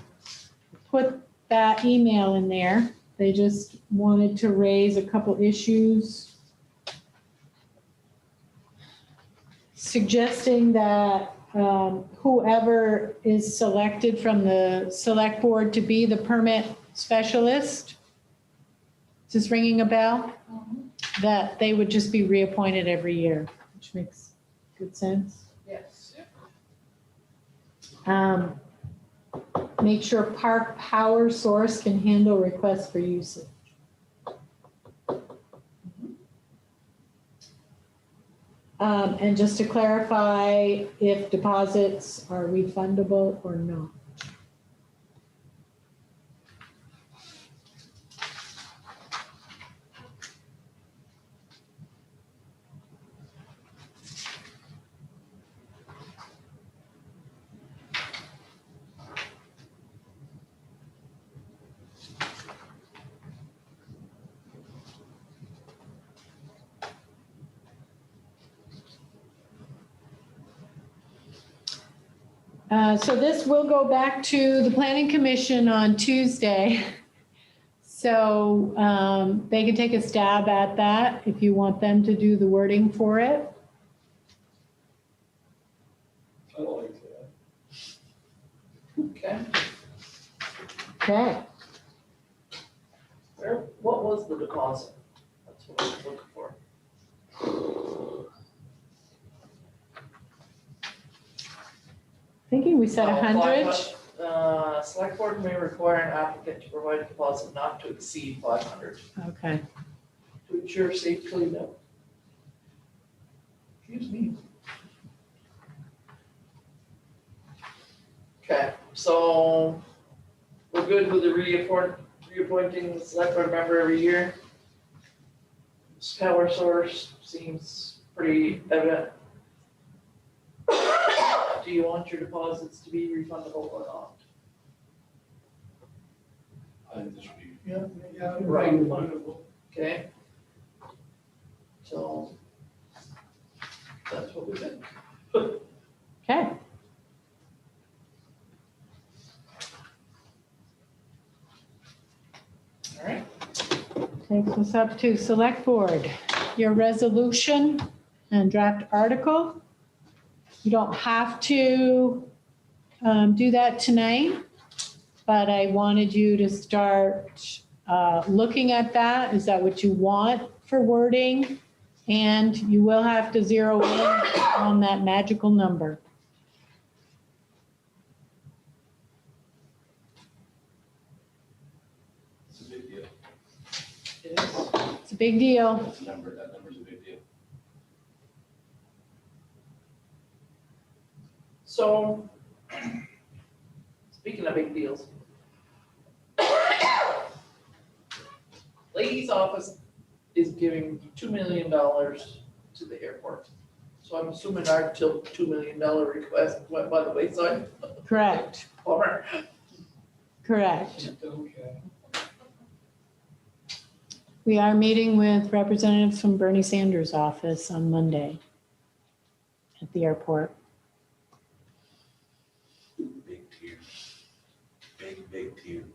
put that email in there. They just wanted to raise a couple issues, suggesting that whoever is selected from the select board to be the permit specialist, is this ringing a bell? That they would just be reappointed every year, which makes good sense. Yes. Make sure Park Power Source can handle requests for usage. And just to clarify if deposits are refundable or not. So this will go back to the Planning Commission on Tuesday. So they can take a stab at that if you want them to do the wording for it. I like that. Okay, Okay. what was the deposit? That's what I was looking for. Thinking we said Oh, 100. Select board may require an applicant to provide a deposit not to exceed 500 Okay. to ensure safe cleanup. Excuse me. Okay, so we're good with the reappointing the select board member every year. This power source seems pretty evident. Do you want your deposits to be refundable or not? I think this should be. Yeah. Right. Wonderful. Okay. So that's what we think. Okay. All right. Takes us up to select board, your resolution and draft article. You don't have to do that tonight, but I wanted you to start looking at that. Is that what you want for wording? And you will have to zero in on that magical number. It's a big deal. It is. It's a big deal. That number's a big deal. So, speaking of big deals. Lady's office is giving $2 million to the airport. So I'm assuming our till $2 million request went by the wayside. Correct, Bummer. correct. Okay. We are meeting with representatives from Bernie Sanders' office on Monday at the airport. Big tears. Big tears.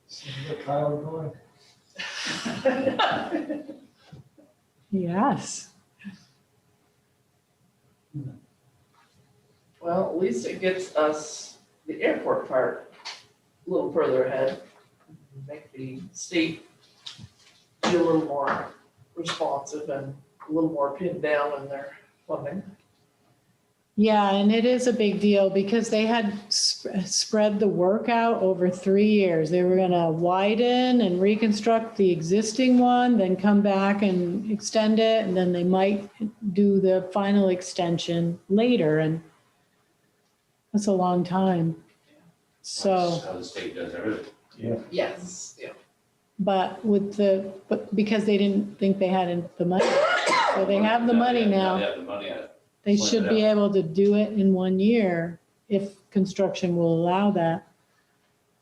See what Kyle going. Yes. Well, at least it gets us the airport part a little further ahead. Make the state be a little more responsive and a little more pinned down in their funding. Yeah, and it is a big deal because they had spread the work out over 3 years. They were gonna widen and reconstruct the existing one, then come back and extend it, and then they might do the final extension later, and that's a long time. So. That's how the state does everything. Yes, yeah. But because they didn't think they had the money. So they have the money now. They have the money. They Plan should it be able to do it in 1 year if construction will allow that.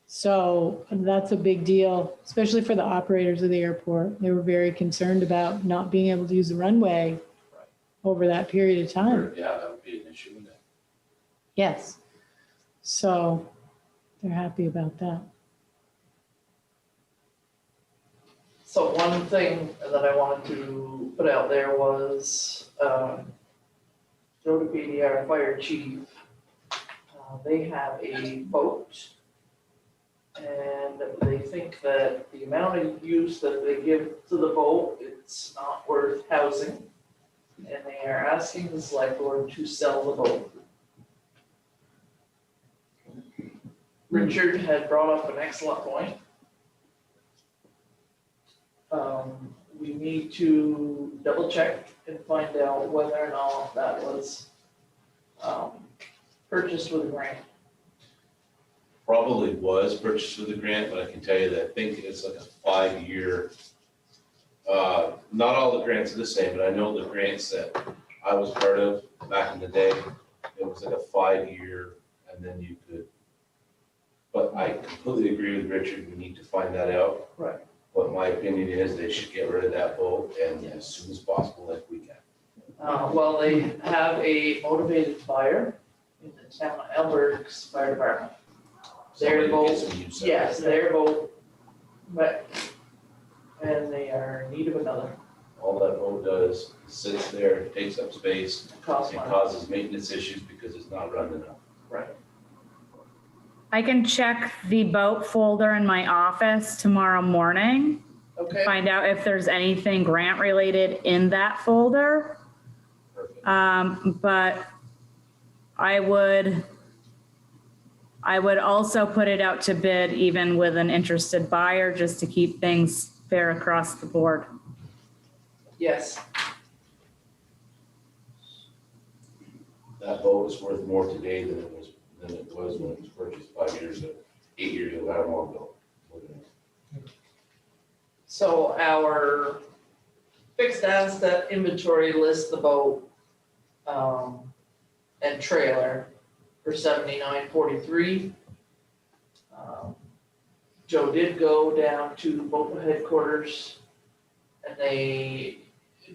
So that's a big deal, especially for the operators of the airport. They were very concerned about not being able to use the runway over that period of time. Yeah, that would be an issue with that. Yes. So they're happy about that. So one thing that I wanted to put out there was, Joe DePeedy, our fire chief, they have a boat. And they think that the amount of use that they give to the boat, it's not worth housing. And they are asking the select board to sell the boat. Richard had brought up an excellent point. We need to double check and find out whether or not that was purchased with a grant. Probably was purchased with a grant, but I can tell you that I think it's like a 5-year. Not all the grants are the same, but I know the grants that I was part of back in the day, it was like a 5-year, and then you could. But I completely agree with Richard, we need to find that out. Right. But my opinion is they should get rid of that boat and as soon as possible, like we can. Well, they have a motivated buyer in the town of Elberg's Fire Department. Their Somebody boat, gets some use out of it. yes, their boat, but, and they are in need of another, All that boat does, sits there, takes up space, cost and money. causes maintenance issues because it's not running enough. Right. I can check the boat folder in my office tomorrow morning Okay, find out if there's anything grant related in that folder. Perfect. But I would also put it out to bid even with an interested buyer, just to keep things fair across the board. yes. That boat is worth more today than it was when it was purchased 5 years ago, 8 years ago, however long ago. So our fixed asset inventory lists the boat, and trailer for $79.43. Joe did go down to boat headquarters and they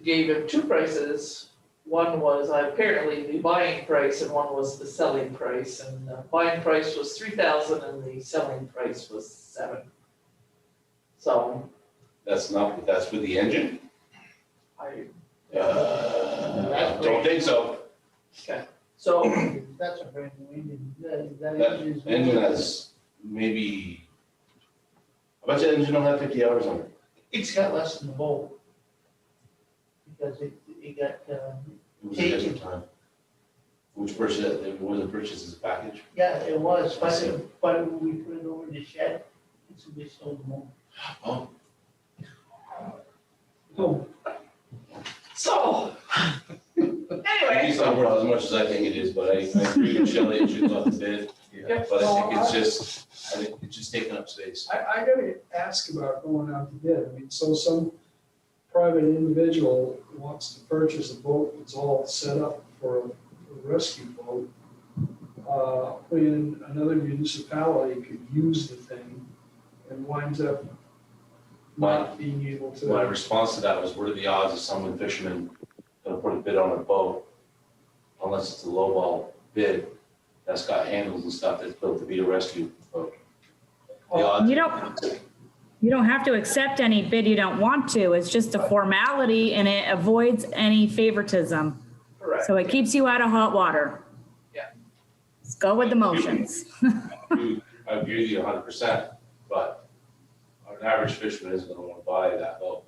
gave him two prices. One was apparently the buying price and one was the selling price. And the buying price was $3,000 and the selling price was $7,000. So That's with the engine? I, Don't think so. so That's a brand new engine. That That engine is. engine has maybe, I bet you the engine don't have 50 hours on it. It's got less than the boat. Because it got, It was a different time. Which purchase, it wasn't purchased as a package? yeah, it was, but when we put it over the shed, it's a bit sold more. Oh, Oh, So, anyway, it's not worth as much as I think it is, but I agree with Shelley, it should go up to bid. Yep. But I think it's just taking up space. I gotta ask about going out to bid. I mean, so some private individual wants to purchase a boat that's all set up for a rescue boat. When another municipality could use the thing and winds up not being able My to. response to that was, what are the odds of someone fisherman gonna put a bid on a boat? Unless it's a lowball bid that's got handles and stuff that's built to be a rescue boat. The odds- You don't have to accept any bid you don't want to. It's just a formality and it avoids any favoritism. correct. So it keeps you out of hot water. Yeah. Let's go with the motions. I agree with you 100%, but an average fisherman isn't gonna wanna buy that boat.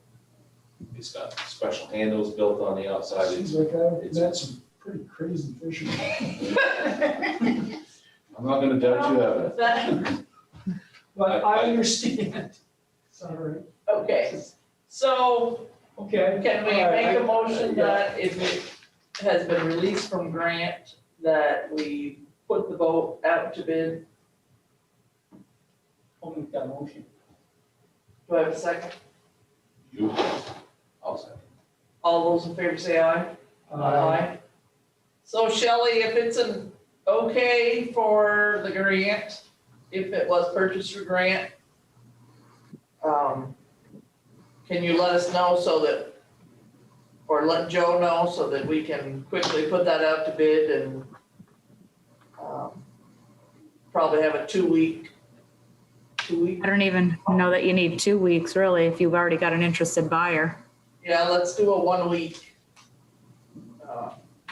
It's got special handles built on the outside. Seems like I've met some pretty crazy fishermen. I'm not gonna doubt you have it. That- But I understand. Sorry. Okay, so Okay. can we All right, make a I- motion yeah. that if it has been released from grant, that we put the boat out to bid? I'll make that motion. Do I have a second? You, I'll say. All those in favor say aye. So Shelley, if it's an okay for the grant, if it was purchased through grant, can you let us know so that, or let Joe know so that we can quickly put that out to bid and probably have a 2 week. I don't even know that you need 2 weeks really, if you've already got an interested buyer. Yeah, let's do a 1 week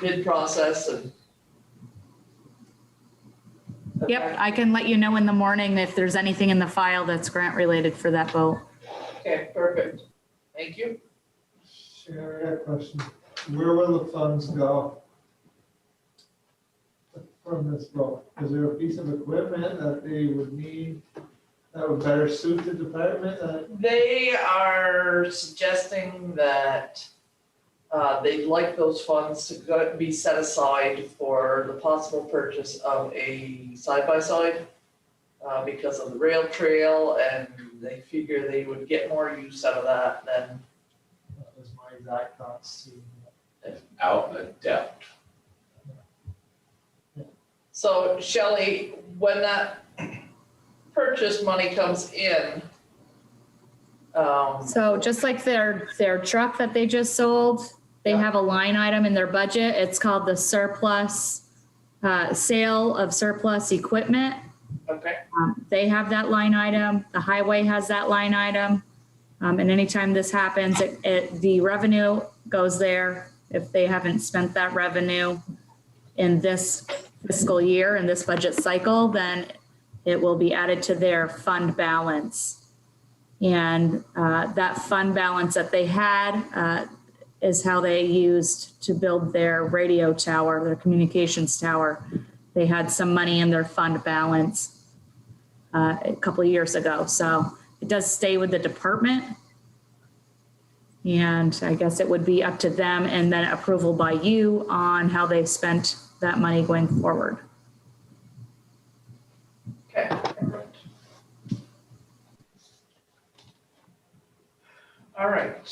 bid process and. Yep, I can let you know in the morning if there's anything in the file that's grant related for that boat. Okay, perfect. Thank you. Sharon, I got a question. Where will the funds go from this boat? Is there a piece of equipment that they would need that would better suit the department? They are suggesting that they'd like those funds to be set aside for the possible purchase of a side-by-side because of the rail trail, and they figure they would get more use out of that than. That was my exact thoughts too. Out of doubt. So Shelley, when that purchase money comes in, So just like their truck that they just sold, they have a line item in their budget. It's called the surplus, sale of surplus equipment. okay, They have that line item. The highway has that line item. And anytime this happens, the revenue goes there. If they haven't spent that revenue in this fiscal year, in this budget cycle, then it will be added to their fund balance. And that fund balance that they had is how they used to build their radio tower, their communications tower. They had some money in their fund balance a couple of years ago. So it does stay with the department. And I guess it would be up to them and then approval by you on how they spent that money going forward. Okay. All right,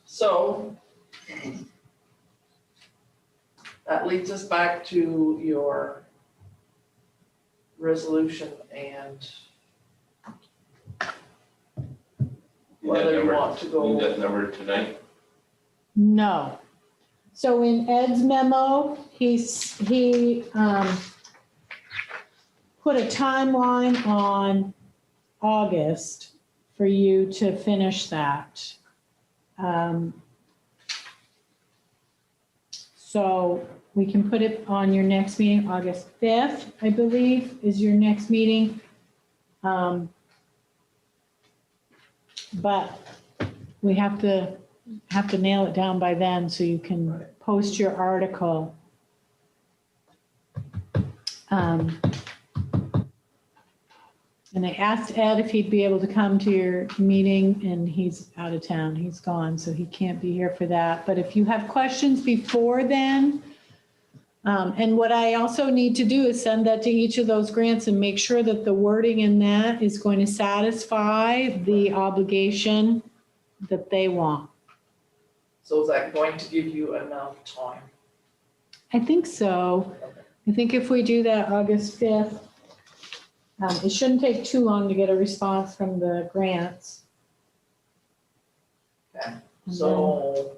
so that leads us back to your resolution and whether you want to go. Need that number tonight? No. So in Ed's memo, he put a timeline on August for you to finish that. So we can put it on your next meeting, August 5th, I believe, is your next meeting. But we have to nail it down by then so you can post your article. And I asked Ed if he'd be able to come to your meeting, and he's out of town. He's gone, so he can't be here for that. But if you have questions before then, and what I also need to do is send that to each of those grants and make sure that the wording in that is going to satisfy the obligation that they want. So is that going to give you enough time? I think so. I think if we do that August 5th, it shouldn't take too long to get a response from the grants. Okay, so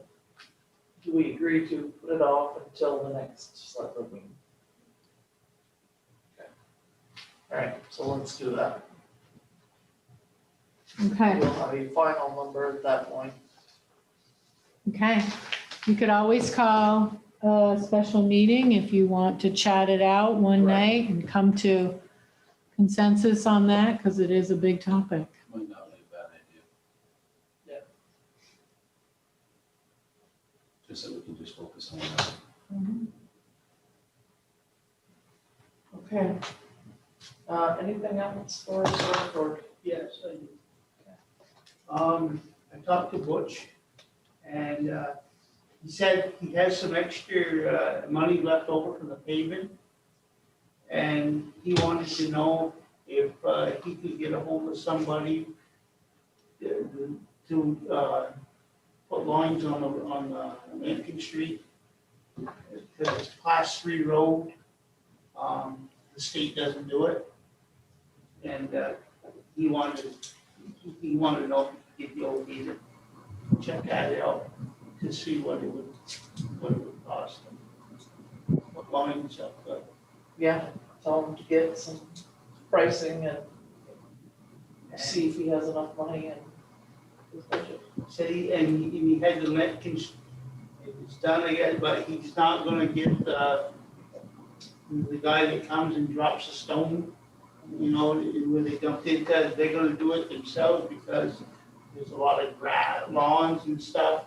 do we agree to put it off until the next select meeting? Okay. All right, so let's do that. Okay, We'll have a final number at that point. okay. You could always call a special meeting if you want to chat it out one Right. night and come to consensus on that, because it is a big topic. Might not be a bad idea. Yeah. Just so we can just focus on that. Okay. Anything else for select board? Yes, I do. I talked to Butch, and he said he has some extra money left over from the paving. And he wanted to know if he could get a hold of somebody to put lines on Lincoln Street. Because it's class 3 road, the state doesn't do it. And he wanted to know if he could get the old meter, check that out to see what it would cost them. What lines up, Yeah, tell him to get some pricing and see if he has enough money in his budget. said he had the Metcalf, it's done again, but he's not gonna get the guy that comes and drops the stone, you know, where they dump it, because they're gonna do it themselves because there's a lot of lawns and stuff.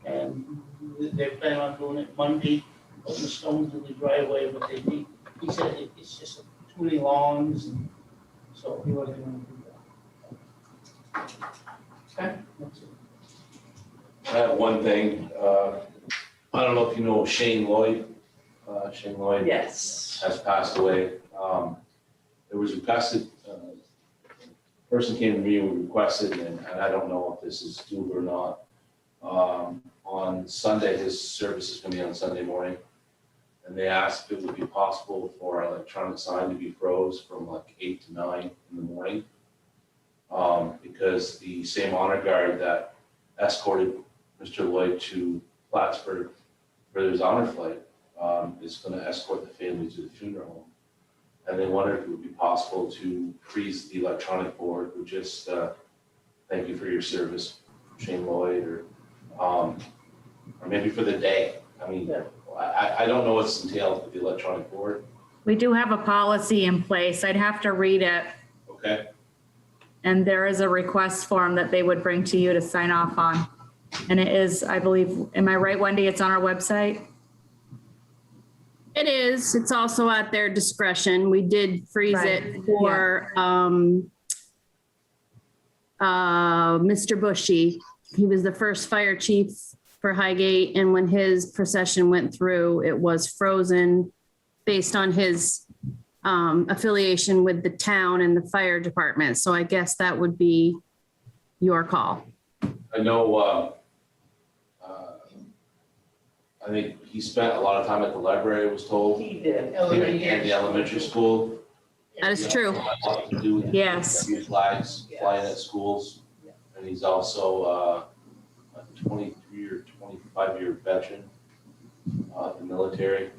And they plan on doing it Monday, putting the stones in the driveway, but he said it's just too many lawns, and so he wasn't gonna do that. Okay. That's it. I have one thing, I don't know if you know Shane Lloyd. Shane Lloyd Yes. has passed away. It was requested, person came to me and requested, and I don't know if this is due or not. On Sunday, his service is gonna be on Sunday morning. And they asked if it would be possible for our electronic sign to be froze from like 8 to 9 in the morning. Because the same honor guard that escorted Mr. Lloyd to Plattsburgh for his honor flight is gonna escort the family to the funeral home. And they wondered if it would be possible to freeze the electronic board with just thank you for your service, Shane Lloyd, or maybe for the day. I mean, Yeah. I don't know what's entailed with the electronic board, We do have a policy in place. I'd have to read it. okay? And there is a request form that they would bring to you to sign off on. And it is, I believe, am I right, Wendy? It's on our website? It is. It's also at their discretion. We did freeze Right. it for Mr. Bushy. He was the first fire chief for Highgate, and when his procession went through, it was frozen based on his affiliation with the town and the fire department. So I guess that would be your call. I know, I think he spent a lot of time at the library, I was told, He did. and the elementary school. That is true. He had a lot to do with Yes. flags flying at schools. And he's also a 23 or 25-year veteran of the military.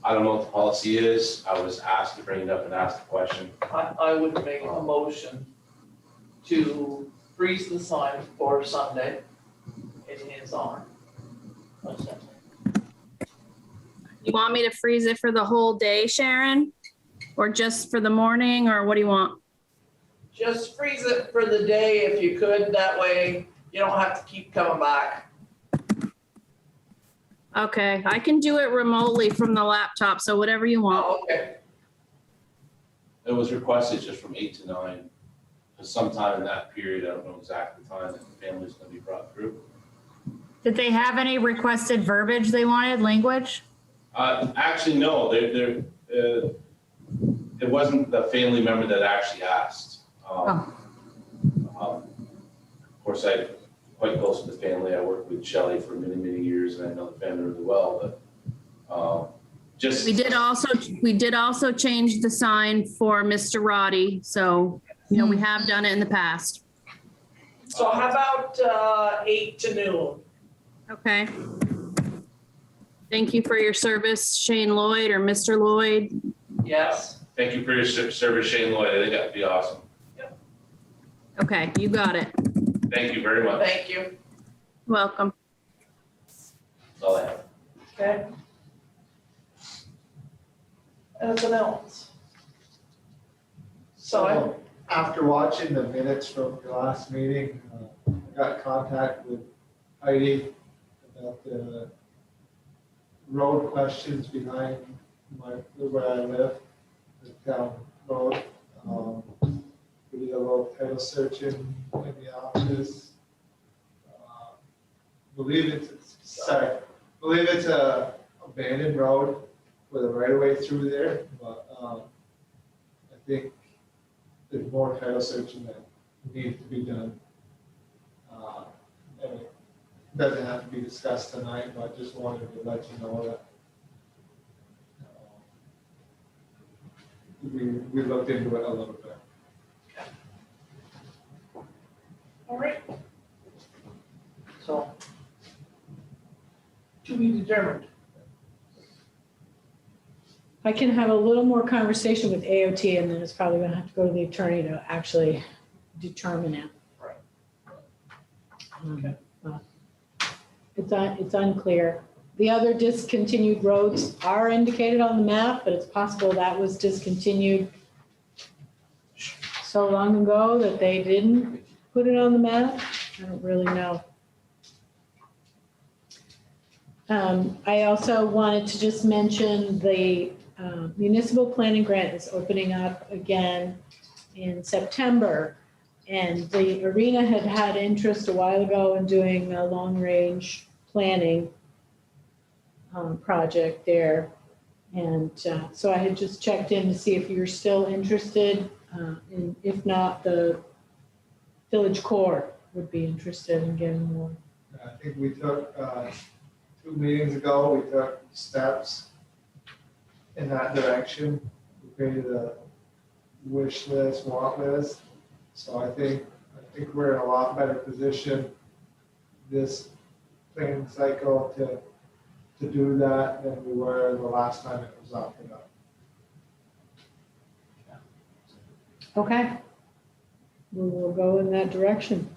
I don't know what the policy is. I was asked to bring it up and ask the question. I would make a motion to freeze the sign for Sunday in his honor. You want me to freeze it for the whole day, Sharon? Or just for the morning, or what do you want? Just freeze it for the day if you could, that way you don't have to keep coming back. Okay, I can do it remotely from the laptop, so whatever you want. Oh, okay. It was requested just from 8 to 9. Because sometime in that period, I don't know exactly the time that the family's gonna be brought through. Did they have any requested verbiage they wanted, language? Actually, no, it wasn't the family member that actually asked. Of course, I'm quite close to the family. I worked with Shelley for many, many years, and I know the family really well, but just. We did also change the sign for Mr. Roddy, so, we have done it in the past. So how about 8 to noon? Okay. Thank you for your service, Shane Lloyd or Mr. Lloyd. Yes. Thank you for your service, Shane Lloyd. I think that'd be awesome. Okay, you got it. Thank you very much. Thank you. Welcome. That's all I have. Okay. Anything else? So After watching the minutes from your last meeting, I got in contact with Heidi about the road questions behind where I live, the town road. We did a little title searching in the office. Believe it's a abandoned road with a right of way through there, but I think there's more title searching that needs to be done. And it doesn't have to be discussed tonight, but I just wanted to let you know that we looked into it a little bit. All right. So, to be determined. I can have a little more conversation with AOT, and then it's probably gonna have to go to the attorney to actually determine it. Right. Okay. It's unclear. The other discontinued roads are indicated on the map, but it's possible that was discontinued so long ago that they didn't put it on the map. I don't really know. I also wanted to just mention the municipal planning grant is opening up again in September. And the arena had interest a while ago in doing a long-range planning project there. And so I had just checked in to see if you're still interested. And if not, the village core would be interested in getting more. I think we took, 2 meetings ago, we took steps in that direction. We created a wish list, want list. So I think we're in a lot better position this planning cycle to do that than we were the last time it was up and up. Okay. We will go in that direction.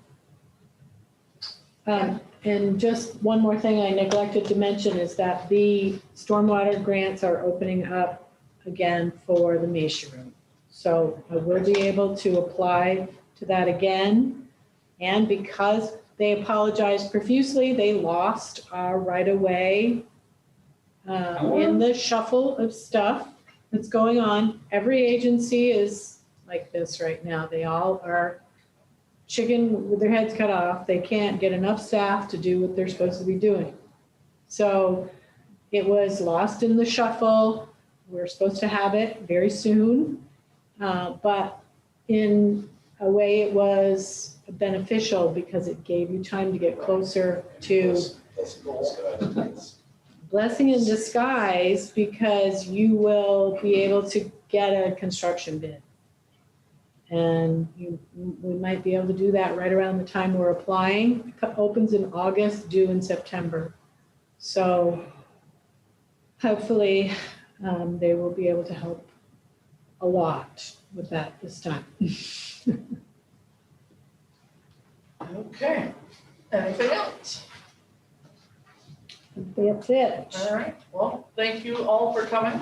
And just one more thing I neglected to mention is that the stormwater grants are opening up again for the Meisha Room. So I will be able to apply to that again. And because they apologized profusely, they lost our right of way in the shuffle of stuff that's going on. Every agency is like this right now. They all are chicken with their heads cut off. They can't get enough staff to do what they're supposed to be doing. So it was lost in the shuffle. We're supposed to have it very soon. But in a way, it was beneficial because it gave you time to get closer to blessing in disguise, because you will be able to get a construction bid. And we might be able to do that right around the time we're applying. Opens in August, due in September. So hopefully they will be able to help a lot with that this time. Okay, anything else? That's it. All right, well, thank you all for coming.